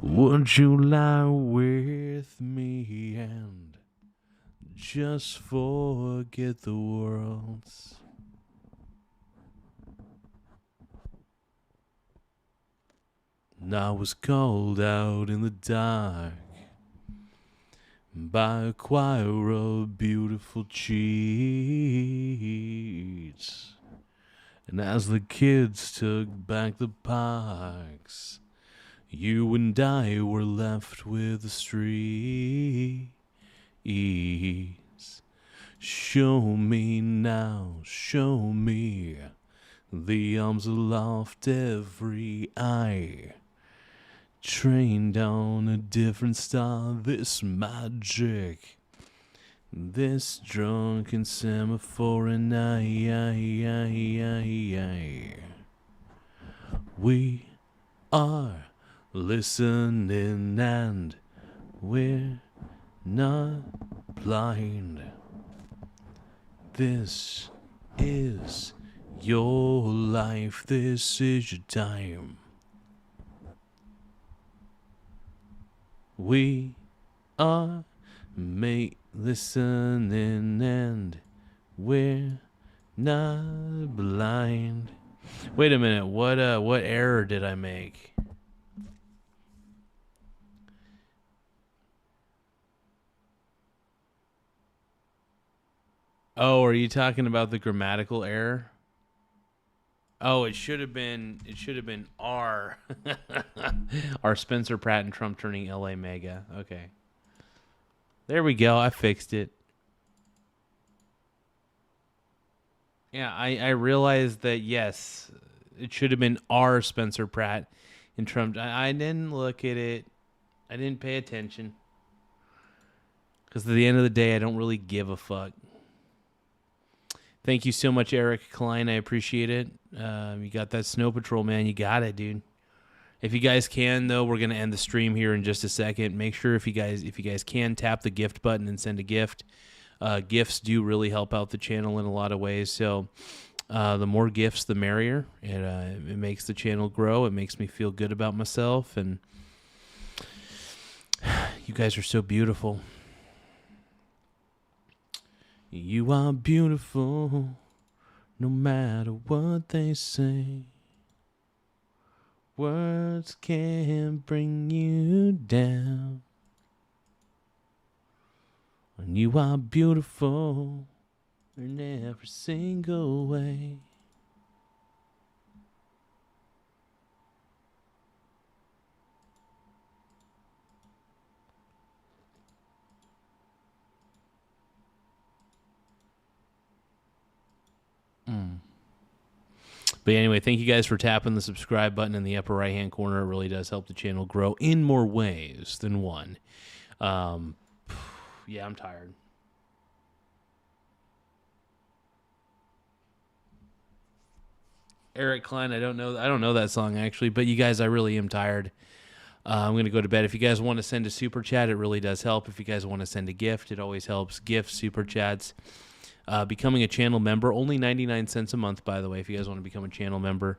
Would you lie with me and just forget the world? And I was called out in the dark by a choir of beautiful cheats. And as the kids took back the parks, you and I were left with the streets. Show me now, show me the arms aloft, every eye trained on a different star. This magic, this drunken semaphore, and we are listening, and we're not blind. This is your life, this is your time. We are listening, and we're not blind. Wait a minute, what error did I make? Oh, are you talking about the grammatical error? Oh, it should have been R. R. Spencer Pratt and Trump turning LA MAGA. Okay. There we go. I fixed it. Yeah, I realized that, yes, it should have been R. Spencer Pratt and Trump. I didn't look at it. I didn't pay attention. Because at the end of the day, I don't really give a fuck. Thank you so much, Eric Klein. I appreciate it. You got that Snow Patrol, man. You got it, dude. If you guys can, though, we're gonna end the stream here in just a second. Make sure if you guys can, tap the gift button and send a gift. Gifts do really help out the channel in a lot of ways. So the more gifts, the merrier. It makes the channel grow. It makes me feel good about myself, and you guys are so beautiful. You are beautiful, no matter what they say. Words can't bring you down. And you are beautiful in every single way. But anyway, thank you guys for tapping the subscribe button in the upper right-hand corner. It really does help the channel grow in more ways than one. Yeah, I'm tired. Eric Klein, I don't know that song actually, but you guys, I really am tired. I'm going to go to bed. If you guys want to send a super chat, it really does help. If you guys want to send a gift, it always helps. Gifts, super chats. Becoming a channel member, only 99 cents a month, by the way, if you guys want to become a channel member.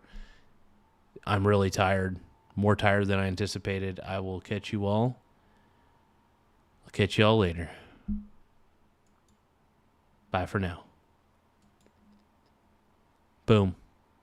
I'm really tired. More tired than I anticipated. I will catch you all. I'll catch you all later. Bye for now. Boom.